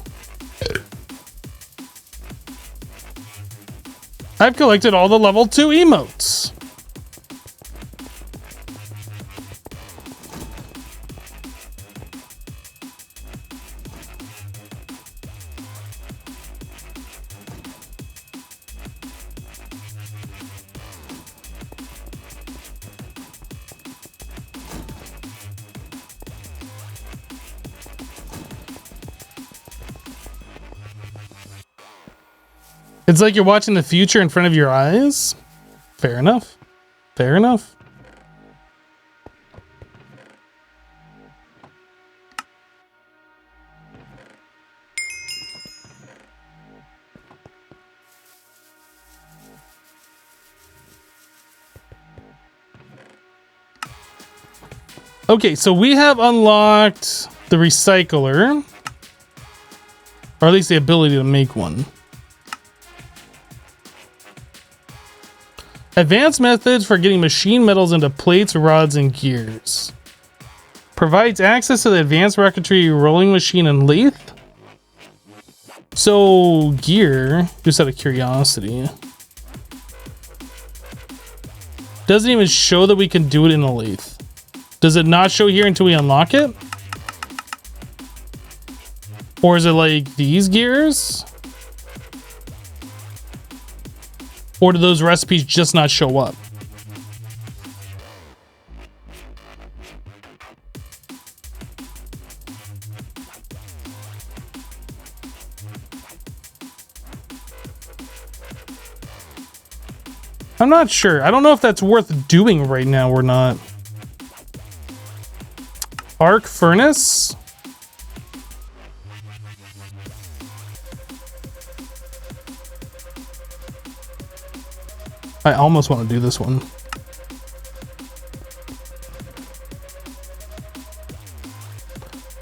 I've collected all the level 2 emotes. It's like you're watching the future in front of your eyes. Fair enough. Fair enough. Okay, so we have unlocked the recycler, or at least the ability to make one. Advanced methods for getting machine metals into plates, rods, and gears. Provides access to the advanced rocketry rolling machine and lathe. So, gear, just out of curiosity. Doesn't even show that we can do it in a lathe. Does it not show here until we unlock it? Or is it like these gears? Or do those recipes just not show up? I'm not sure. I don't know if that's worth doing right now or not. Arc furnace? I almost want to do this one.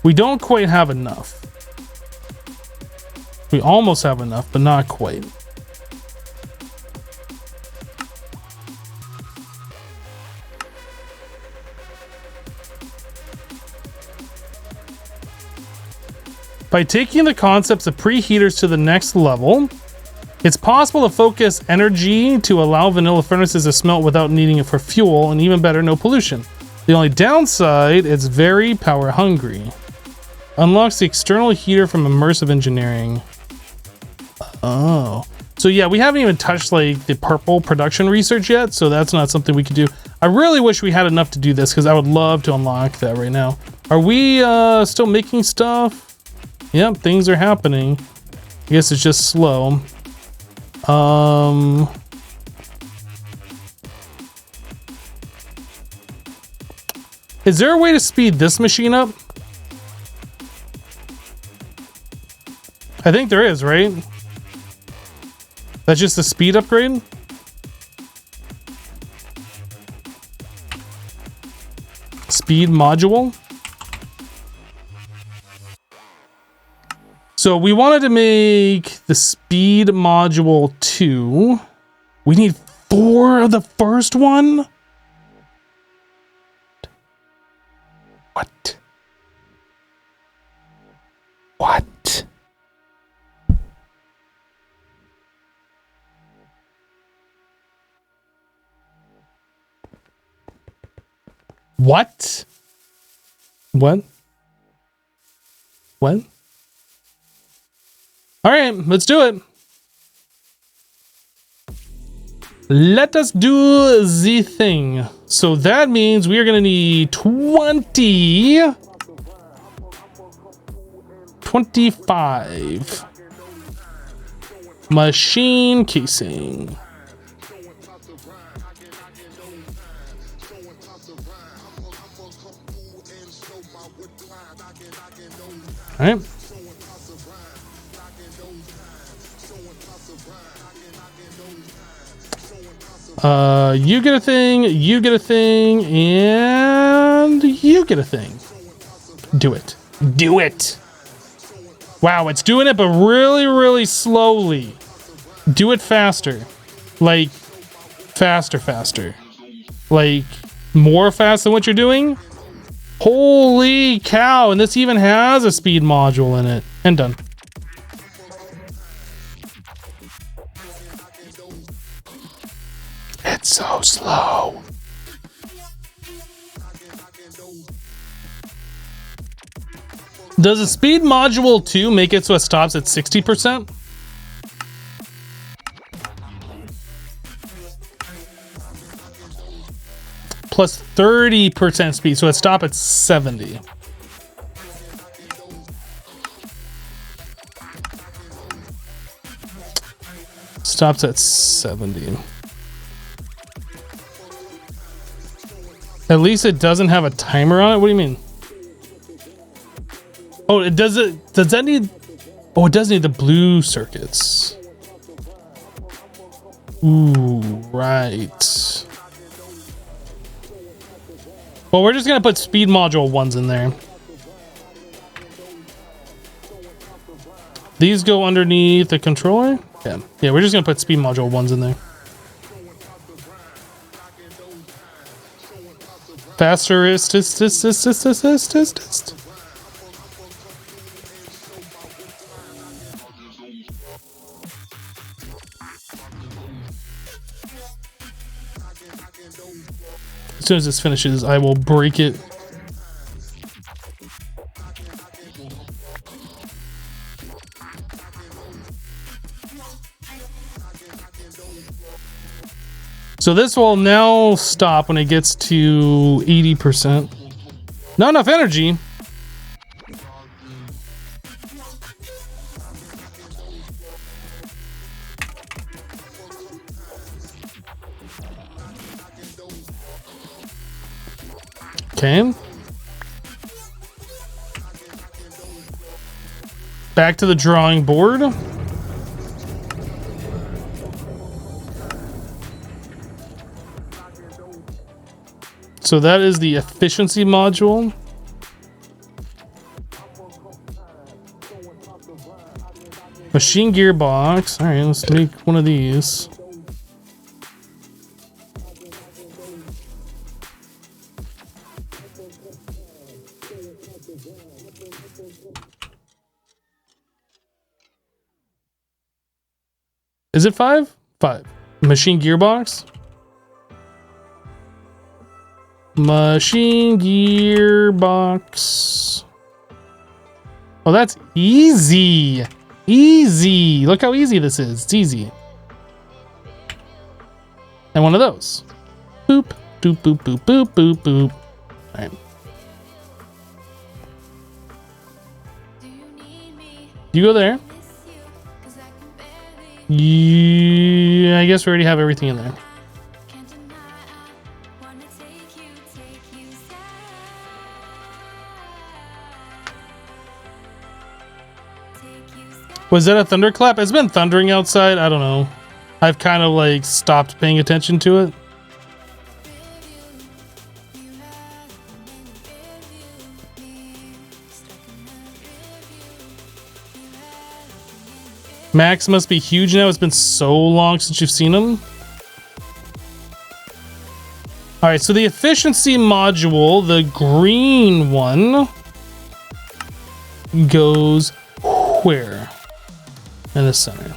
We don't quite have enough. We almost have enough, but not quite. By taking the concepts of preheaters to the next level, it's possible to focus energy to allow vanilla furnaces to smelt without needing it for fuel, and even better, no pollution. The only downside, it's very power hungry. Unlocks the external heater from immersive engineering. Oh. So yeah, we haven't even touched like the purple production research yet, so that's not something we could do. I really wish we had enough to do this because I would love to unlock that right now. Are we still making stuff? Yep, things are happening. I guess it's just slow. Is there a way to speed this machine up? I think there is, right? That's just the speed upgrade? Speed module. So we wanted to make the speed module 2. We need 4 of the first one? What? What? What? What? What? All right, let's do it. Let us do the thing. So that means we are going to need 25 machine casing. All right. You get a thing, you get a thing, and you get a thing. Do it. Do it. Wow, it's doing it, but really, really slowly. Do it faster. Like, faster. Like, more fast than what you're doing? Holy cow, and this even has a speed module in it. And done. It's so slow. Does the speed module 2 make it so it stops at 60%? Plus 30% speed, so it stops at 70. Stops at 70. At least it doesn't have a timer on it. What do you mean? Oh, it does it. Does that need? Oh, it does need the blue circuits. Ooh, right. Well, we're just gonna put speed module 1s in there. These go underneath the controller. Yeah, we're just gonna put speed module 1s in there. Faster is As soon as this finishes, I will break it. So this will now stop when it gets to 80%. Not enough energy. Okay. Back to the drawing board. So that is the efficiency module. Machine gearbox. All right, let's make one of these. Is it 5? 5. Machine gearbox. Machine gearbox. Oh, that's easy. Easy. Look how easy this is. It's easy. And one of those. Boop, doop, boop, boop, boop, boop, boop. All right. You go there. Yeah, I guess we already have everything in there. Was that a thunderclap? It's been thundering outside. I don't know. I've kind of like stopped paying attention to it. Max must be huge now. It's been so long since you've seen him. All right, so the efficiency module, the green one, goes where? In the center.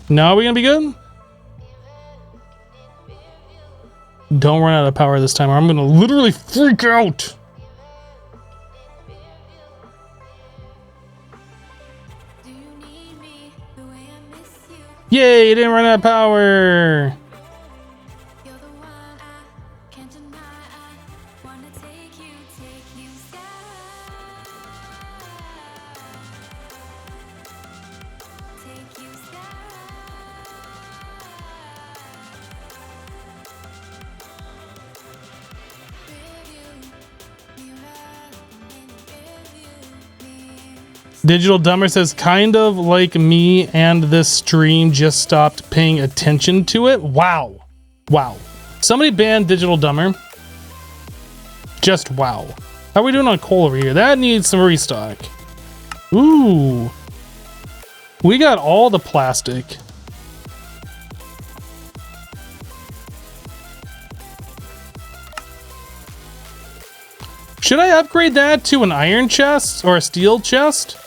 Now are we gonna be good? Don't run out of power this time or I'm gonna literally freak out. Yay, it didn't run out of power. Digital Dumber says, kind of like me and this stream just stopped paying attention to it. Wow. Wow. Somebody banned Digital Dumber. Just wow. How are we doing on coal over here? That needs some restock. Ooh. We got all the plastic. Should I upgrade that to an iron chest or a steel chest?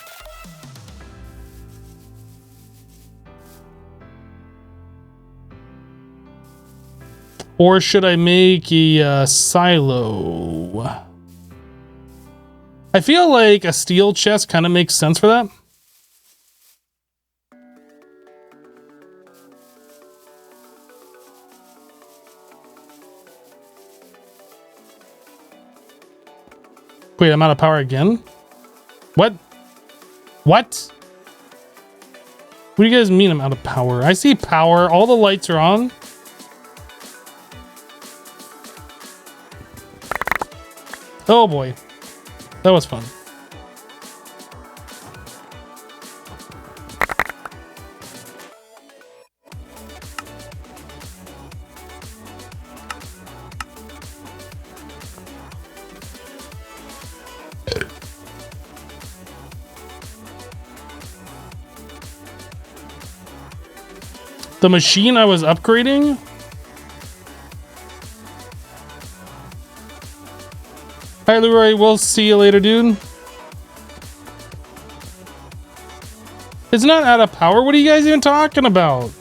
Or should I make a silo? I feel like a steel chest kind of makes sense for that. Wait, I'm out of power again? What? What? What do you guys mean I'm out of power? I see power. All the lights are on. Oh boy, that was fun. The machine I was upgrading? Hi, Leroy. We'll see you later, dude. It's not out of power. What are you guys even talking about?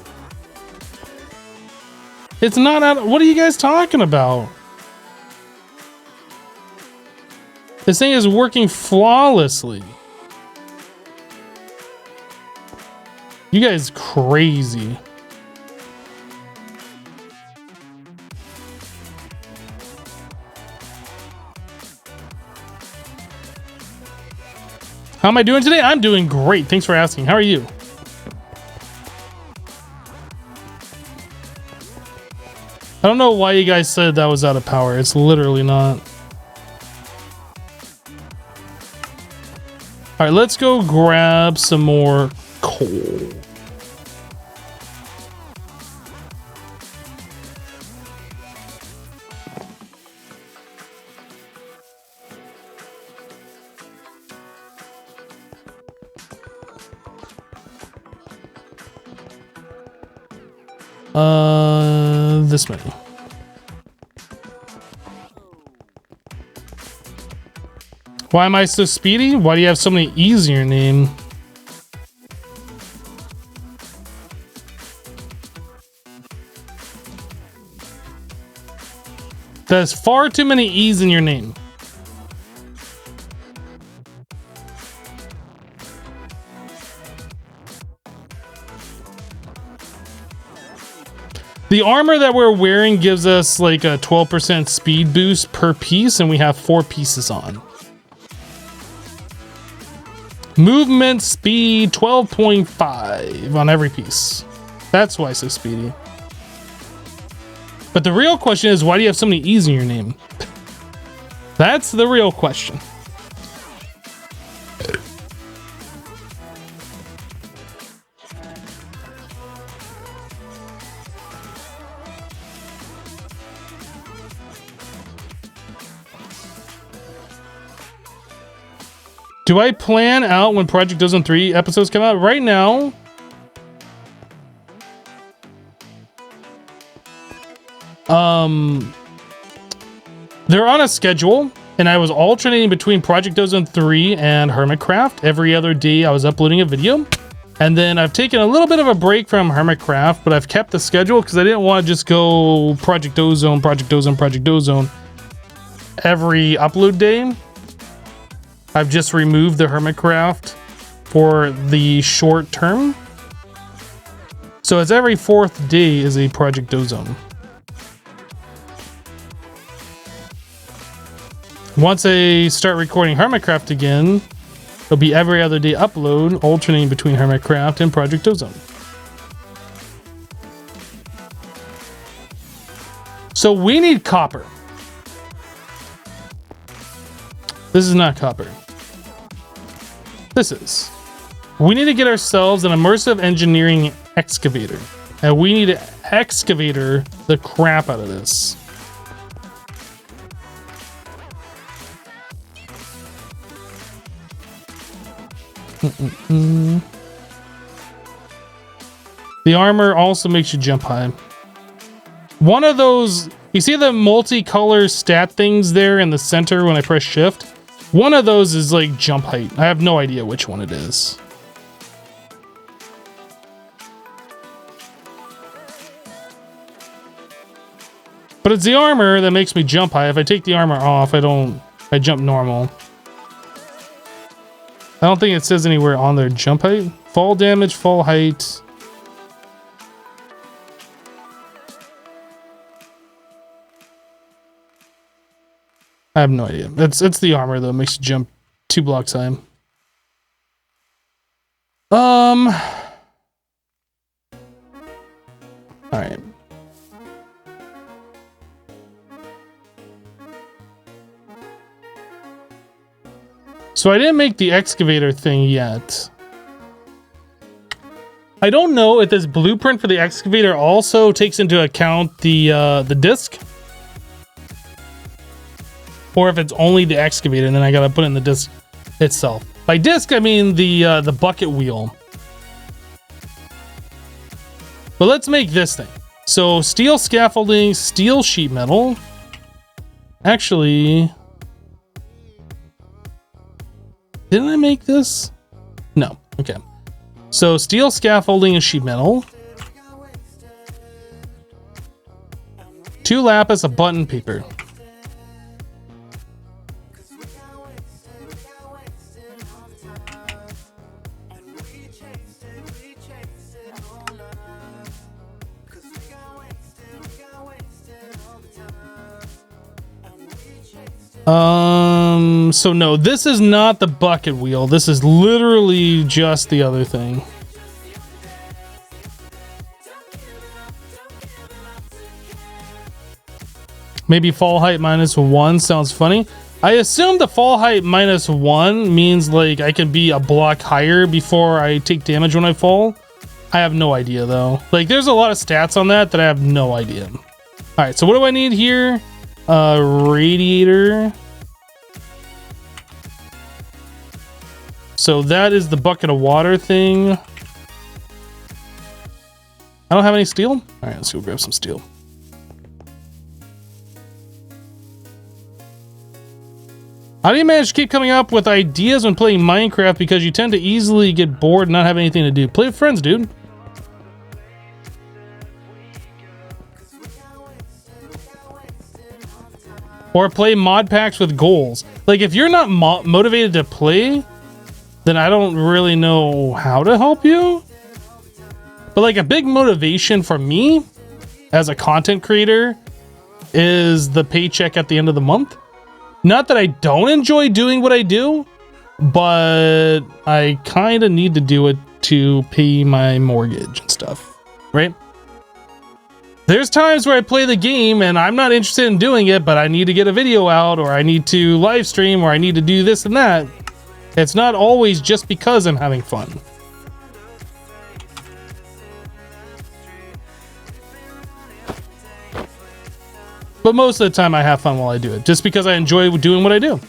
It's not out of... What are you guys talking about? This thing is working flawlessly. You guys crazy. How am I doing today? I'm doing great. Thanks for asking. How are you? I don't know why you guys said that was out of power. It's literally not. All right, let's go grab some more coal. This many. Why am I so speedy? Why do you have so many E's in your name? There's far too many E's in your name. The armor that we're wearing gives us like a 12% speed boost per piece, and we have 4 pieces on. Movement speed 12.5 on every piece. That's why it's so speedy. But the real question is, why do you have so many E's in your name? That's the real question. Do I plan out when Project Ozone 3 episodes come out? Right now, they're on a schedule, and I was alternating between Project Ozone 3 and Hermitcraft. Every other day I was uploading a video. And then I've taken a little bit of a break from Hermitcraft, but I've kept the schedule because I didn't want to just go Project Ozone, Project Ozone, Project Ozone every upload day. I've just removed the Hermitcraft for the short term. So it's every 4th day is a Project Ozone. Once I start recording Hermitcraft again, it'll be every other day upload, alternating between Hermitcraft and Project Ozone. So we need copper. This is not copper. This is. We need to get ourselves an immersive engineering excavator. And we need to excavator the crap out of this. The armor also makes you jump high. One of those, you see the multicolor stat things there in the center when I press shift? One of those is like jump height. I have no idea which one it is. But it's the armor that makes me jump high. If I take the armor off, I jump normal. I don't think it says anywhere on there jump height. Fall damage, fall height. I have no idea. It's the armor though, makes you jump 2 blocks high. Alright. So I didn't make the excavator thing yet. I don't know if this blueprint for the excavator also takes into account the disc, or if it's only the excavator and then I gotta put in the disc itself. By disc, I mean the bucket wheel. But let's make this thing. So steel scaffolding, steel sheet metal. Actually, didn't I make this? No. Okay. So steel scaffolding and sheet metal. 2 lapis, a button paper. So no, this is not the bucket wheel. This is literally just the other thing. Maybe fall height -1 sounds funny. I assume the fall height -1 means like I can be a block higher before I take damage when I fall. I have no idea though. Like there's a lot of stats on that I have no idea. All right, so what do I need here? Radiator. So that is the bucket of water thing. I don't have any steel. All right, let's go grab some steel. How do you manage to keep coming up with ideas when playing Minecraft? Because you tend to easily get bored and not have anything to do. Play with friends, dude. Or play mod packs with goals. Like if you're not motivated to play, then I don't really know how to help you. But like a big motivation for me as a content creator is the paycheck at the end of the month. Not that I don't enjoy doing what I do, but I kind of need to do it to pay my mortgage and stuff, right? There's times where I play the game and I'm not interested in doing it, but I need to get a video out, or I need to live stream, or I need to do this and that. It's not always just because I'm having fun. But most of the time I have fun while I do it, just because I enjoy doing what I do.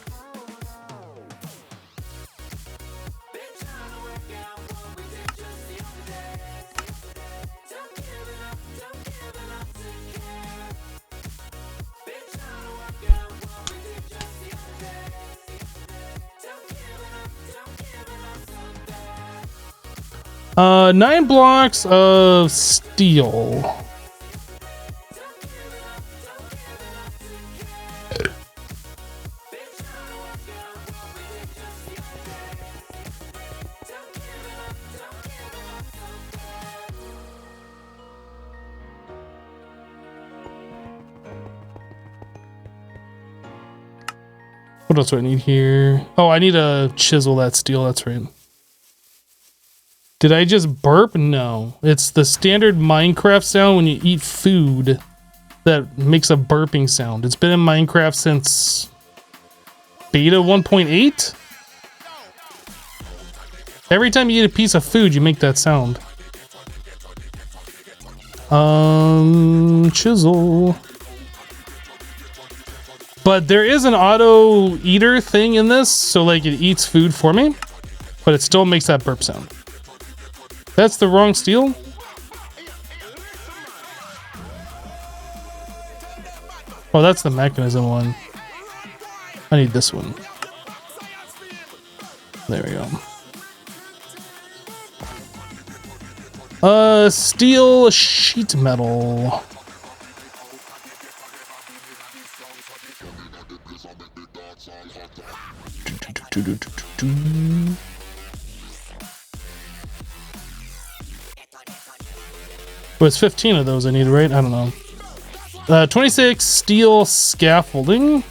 Nine blocks of steel. What else do I need here? Oh, I need to chisel that steel. That's right. Did I just burp? No. It's the standard Minecraft sound when you eat food that makes a burping sound. It's been in Minecraft since beta 1.8. Every time you eat a piece of food, you make that sound. Chisel. But there is an auto eater thing in this, so like it eats food for me, but it still makes that burp sound. That's the wrong steel? Oh, that's the mechanism one. I need this one. There we go. Steel sheet metal. Well, it's 15 of those I need, right? I don't know. 26 steel scaffolding.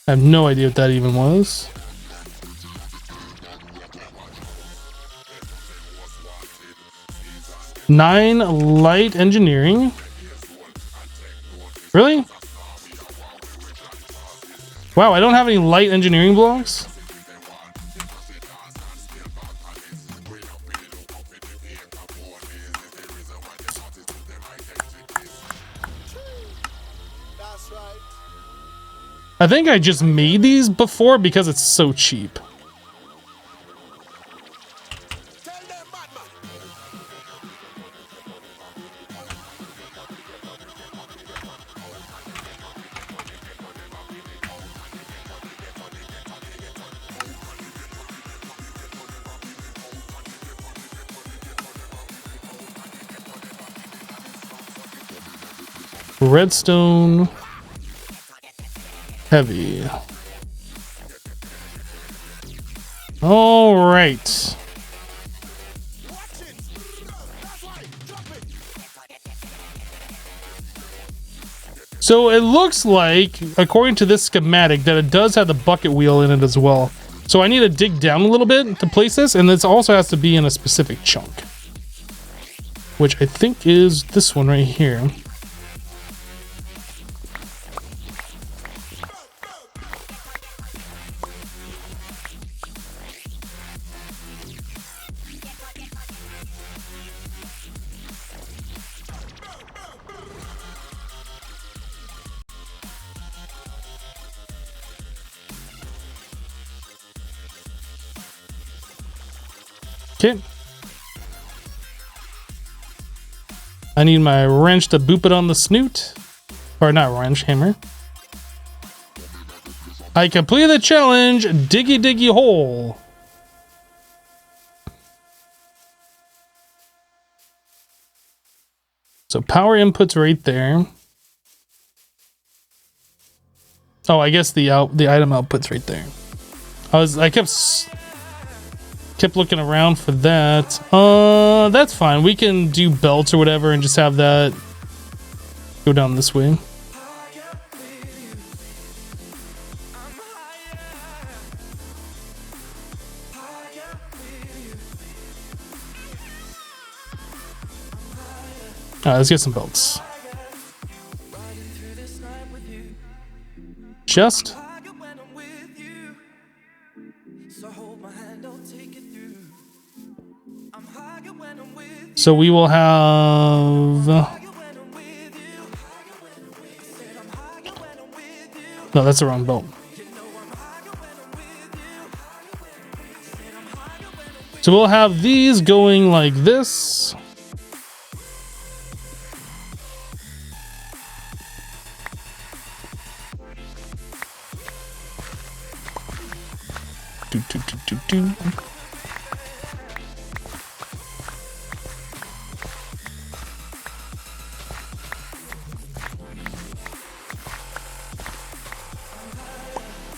I have no idea what that even was. Nine light engineering. Really? Wow, I don't have any light engineering blocks? I think I just made these before because it's so cheap. Redstone. Heavy. All right. So it looks like, according to this schematic, that it does have the bucket wheel in it as well. So I need to dig down a little bit to place this, and this also has to be in a specific chunk, which I think is this one right here. Okay. I need my wrench to boop it on the snoot. Or not wrench, hammer. I completed the challenge, diggy diggy hole. So power input's right there. Oh, I guess the item output's right there. I kept looking around for that. That's fine. We can do belts or whatever and just have that go down this way. Let's get some bolts. Just. So we will have. No, that's the wrong bolt. So we'll have these going like this. Do.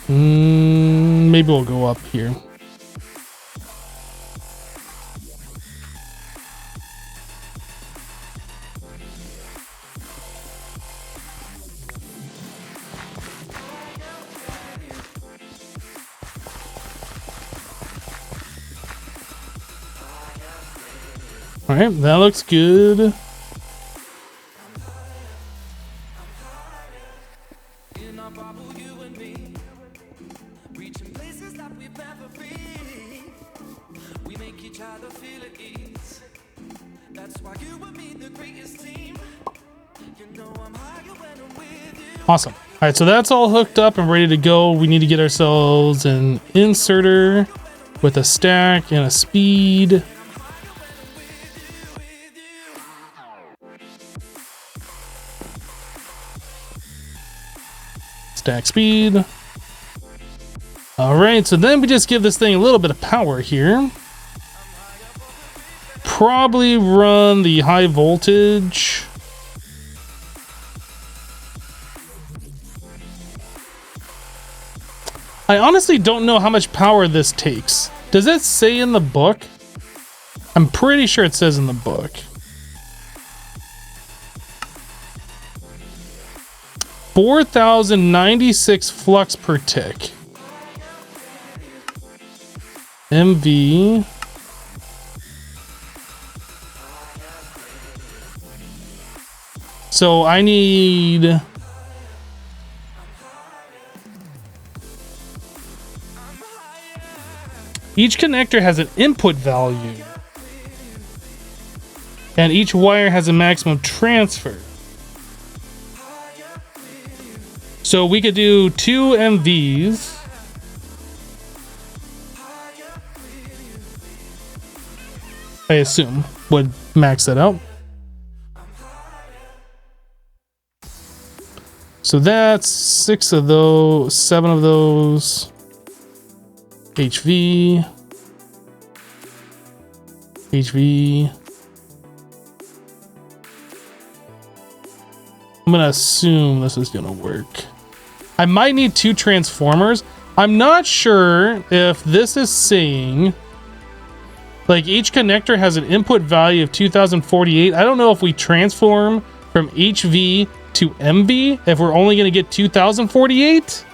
Maybe we'll go up here. All right, that looks good. Awesome. All right, so that's all hooked up and ready to go. We need to get ourselves an inserter with a stack and a speed. Stack speed. All right, so then we just give this thing a little bit of power here. Probably run the high voltage. I honestly don't know how much power this takes. Does it say in the book? I'm pretty sure it says in the book. $4,096 flux per tick. MV. So I need... Each connector has an input value. And each wire has a maximum transfer. So we could do 2 MVs. I assume would max that out. So that's 6 of those, 7 of those. HV. I'm gonna assume this is gonna work. I might need 2 transformers. I'm not sure if this is saying like each connector has an input value of 2048. I don't know if we transform from HV to MV if we're only gonna get 2048.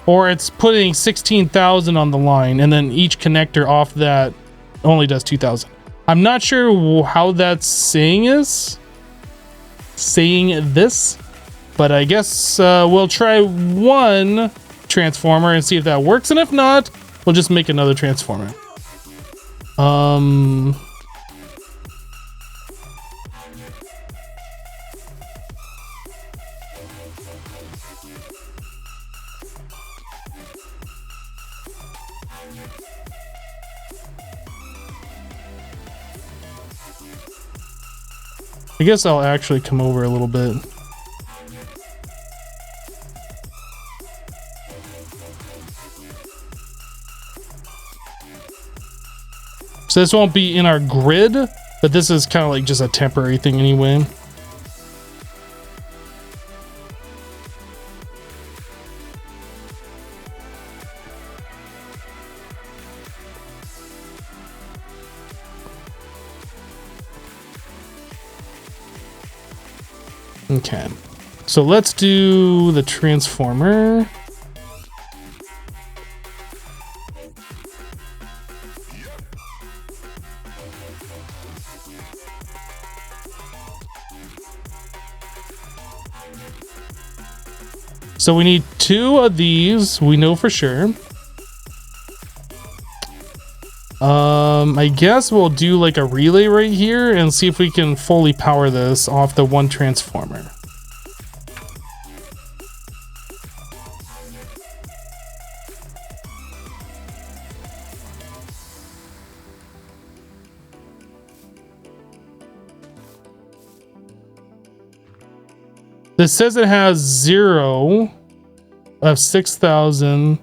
Or it's putting 16,000 on the line and then each connector off that only does 2,000. I'm not sure how that's saying this, but I guess we'll try 1 transformer and see if that works. And if not, we'll just make another transformer. I guess I'll actually come over a little bit. So this won't be in our grid, but this is kind of like just a temporary thing anyway. Okay, so let's do the transformer. So we need 2 of these, we know for sure. I guess we'll do like a relay right here and see if we can fully power this off the one transformer. This says it has 0 of 6,000,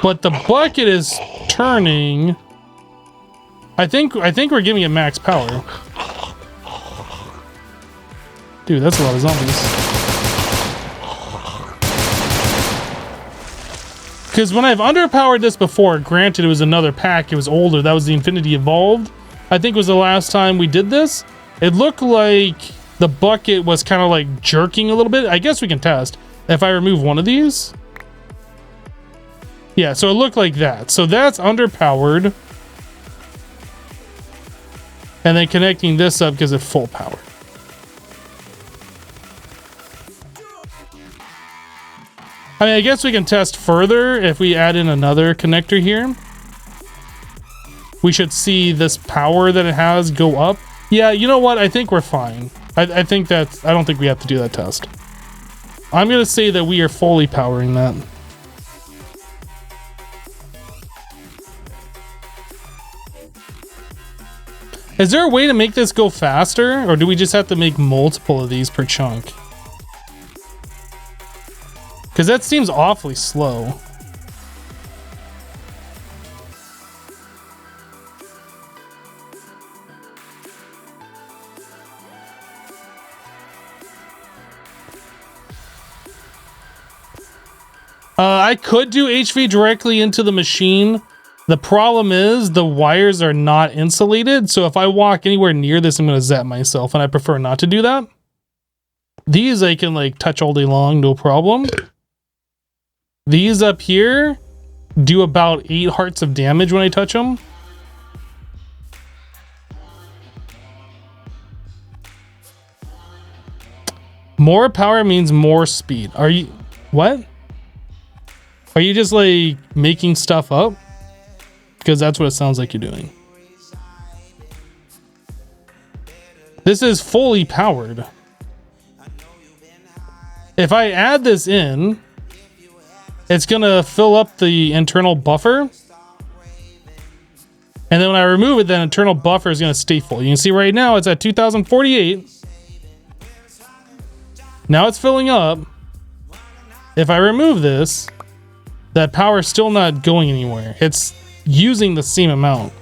but the bucket is turning. I think we're giving it max power. Dude, that's a lot of zombies. Because when I've underpowered this before, granted it was another pack, it was older, that was the Infinity Evolved. I think was the last time we did this. It looked like the bucket was kind of like jerking a little bit. I guess we can test. If I remove one of these. Yeah, so it looked like that. So that's underpowered. And then connecting this up gives it full power. I mean, I guess we can test further if we add in another connector here. We should see this power that it has go up. Yeah, you know what? I think we're fine. I think that's... I don't think we have to do that test. I'm going to say that we are fully powering that. Is there a way to make this go faster? Or do we just have to make multiple of these per chunk? Because that seems awfully slow. I could do HV directly into the machine. The problem is the wires are not insulated. So if I walk anywhere near this, I'm going to zap myself, and I prefer not to do that. These I can like touch all day long, no problem. These up here do about 8 hearts of damage when I touch them. More power means more speed. Are you... What? Are you just like making stuff up? Because that's what it sounds like you're doing. This is fully powered. If I add this in, it's gonna fill up the internal buffer. And then when I remove it, that internal buffer is gonna stay full. You can see right now it's at 2048. Now it's filling up. If I remove this, that power is still not going anywhere. It's using the same amount.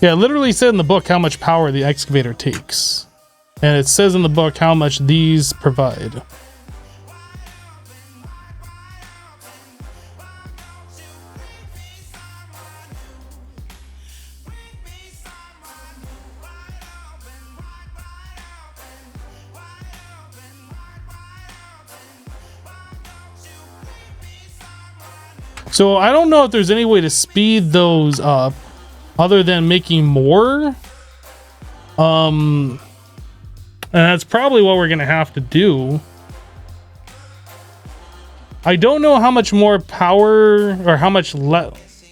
Yeah, it literally said in the book how much power the excavator takes. And it says in the book how much these provide. So I don't know if there's any way to speed those up other than making more. And that's probably what we're gonna have to do. I don't know how much more power or how much less.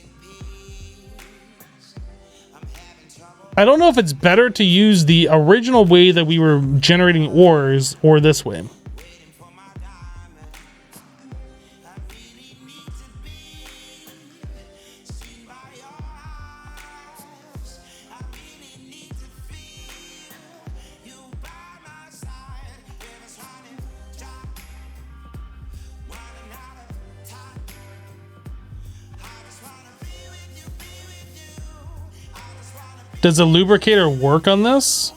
I don't know if it's better to use the original way that we were generating ores or this way. Does a lubricator work on this?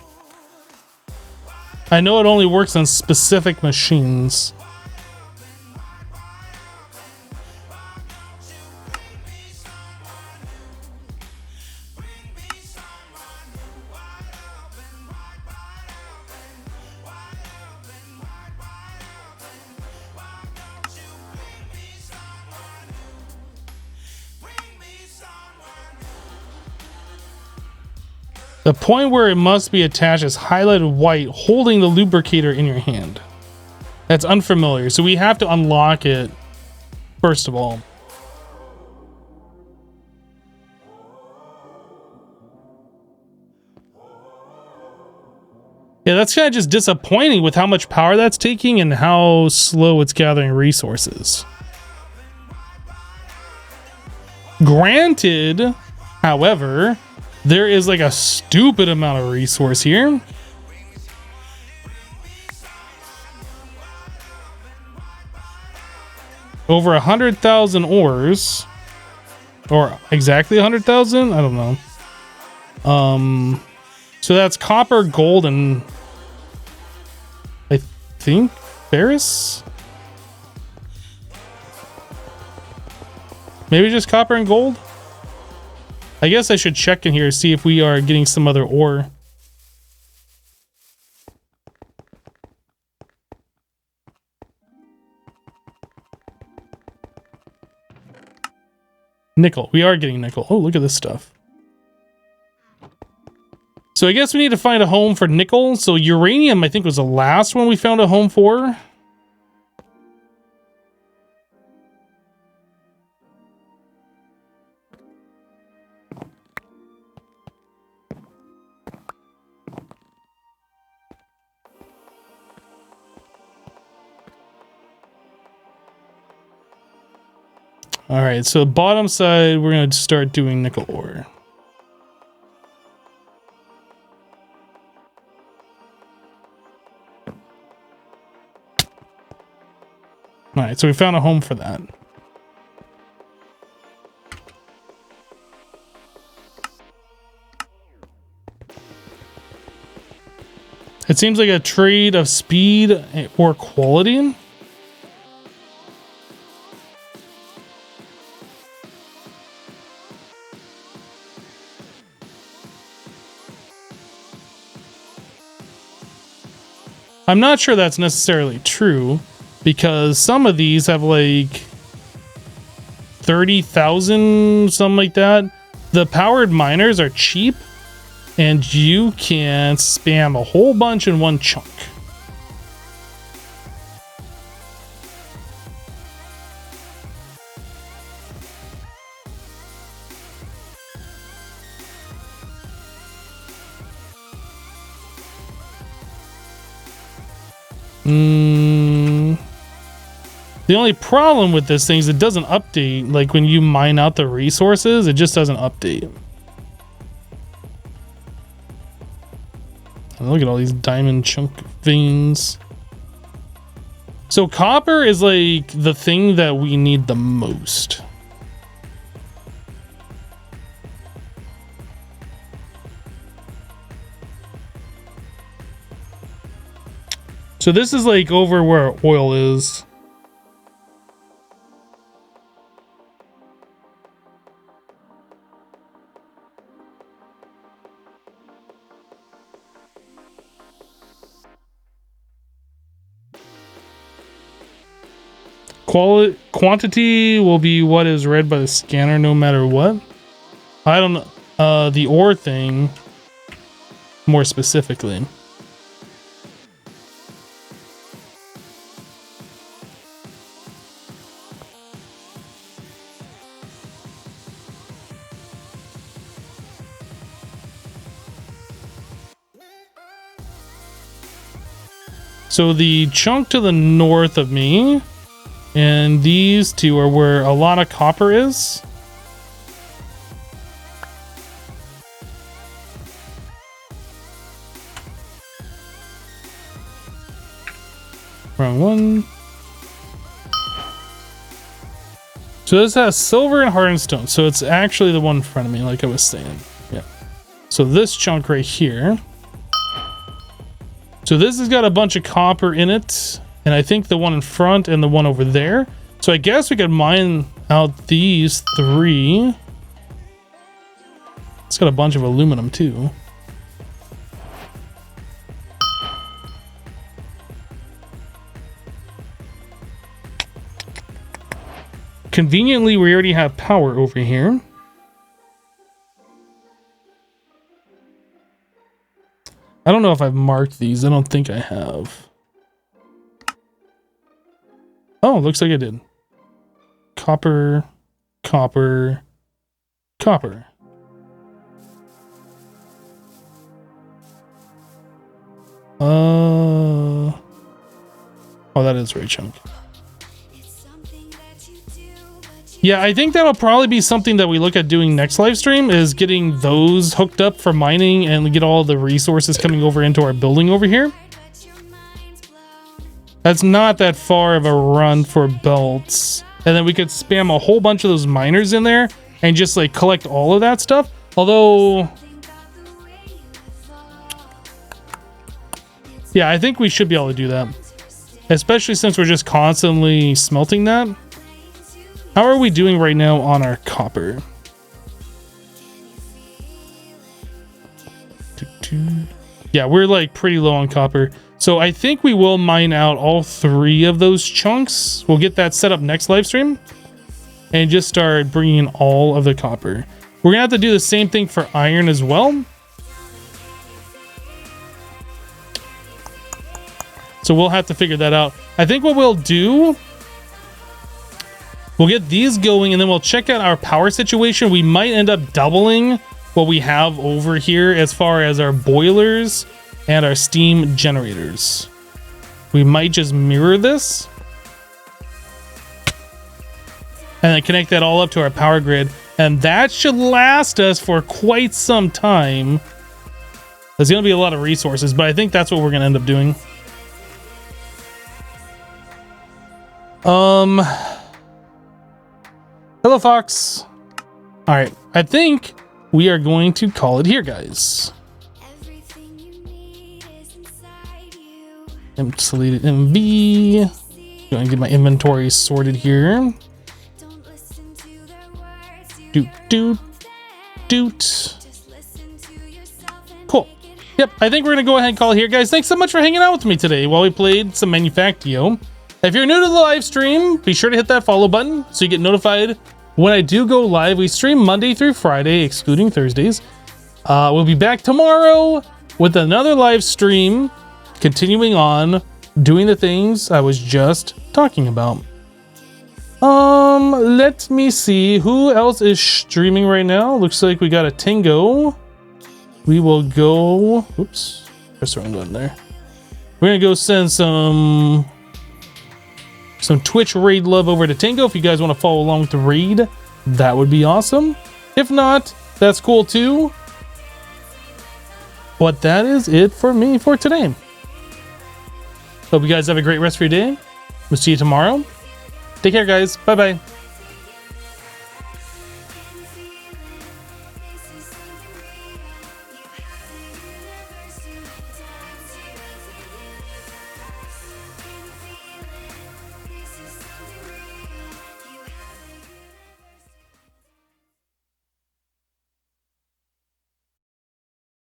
I know it only works on specific machines. The point where it must be attached is highlighted white, holding the lubricator in your hand. That's unfamiliar, so we have to unlock it first of all. Yeah, that's kind of just disappointing with how much power that's taking and how slow it's gathering resources. Granted, however, there is like a stupid amount of resource here. Over 100,000 ores, or exactly 100,000. I don't know. So that's copper, gold, and I think ferrous. Maybe just copper and gold. I guess I should check in here to see if we are getting some other ore. Nickel. We are getting nickel. Oh, look at this stuff. So I guess we need to find a home for nickel. So uranium, I think, was the last one we found a home for. All right, so bottom side, we're going to start doing nickel ore. All right, so we found a home for that. It seems like a trade of speed or quality. I'm not sure that's necessarily true, because some of these have like 30,000, something like that. The powered miners are cheap, and you can spam a whole bunch in one chunk. The only problem with this thing is it doesn't update. Like when you mine out the resources, it just doesn't update. Look at all these diamond chunk veins. So copper is like the thing that we need the most. So this is like over where oil is. Quantity will be what is read by the scanner no matter what. I don't know. The ore thing more specifically. So the chunk to the north of me and these two are where a lot of copper is. Wrong one. So this has silver and hardened stone. So it's actually the one in front of me, like I was saying. Yeah. So this chunk right here. So this has got a bunch of copper in it. And I think the one in front and the one over there. So I guess we could mine out these three. It's got a bunch of aluminum too. Conveniently, we already have power over here. I don't know if I've marked these. I don't think I have. Oh, looks like I did. Copper, copper, copper. Oh, that is right chunk. Yeah, I think that'll probably be something that we look at doing next live stream, is getting those hooked up for mining and get all the resources coming over into our building over here. That's not that far of a run for belts. And then we could spam a whole bunch of those miners in there and just like collect all of that stuff. Although, yeah, I think we should be able to do that. Especially since we're just constantly smelting that. How are we doing right now on our copper? Yeah, we're like pretty low on copper. So I think we will mine out all 3 of those chunks. We'll get that set up next live stream and just start bringing in all of the copper. We're gonna have to do the same thing for iron as well. So we'll have to figure that out. I think what we'll do, we'll get these going and then we'll check out our power situation. We might end up doubling what we have over here as far as our boilers and our steam generators. We might just mirror this and then connect that all up to our power grid. And that should last us for quite some time. There's going to be a lot of resources, but I think that's what we're going to end up doing. Hello, Fox. All right, I think we are going to call it here, guys. Deleted MV. Going to get my inventory sorted here. Doot. Cool. Yep, I think we're gonna go ahead and call it here, guys. Thanks so much for hanging out with me today while we played some Manufactio. If you're new to the live stream, be sure to hit that follow button so you get notified when I do go live. We stream Monday through Friday, excluding Thursdays. We'll be back tomorrow with another live stream, continuing on doing the things I was just talking about. Let me see who else is streaming right now. Looks like we got a Tango. We will go. Oops, press the wrong button there. We're gonna go send some Twitch raid love over to Tango. If you guys want to follow along with the raid, that would be awesome. If not, that's cool too. But that is it for me for today. Hope you guys have a great rest of your day. We'll see you tomorrow. Take care, guys. Bye-bye.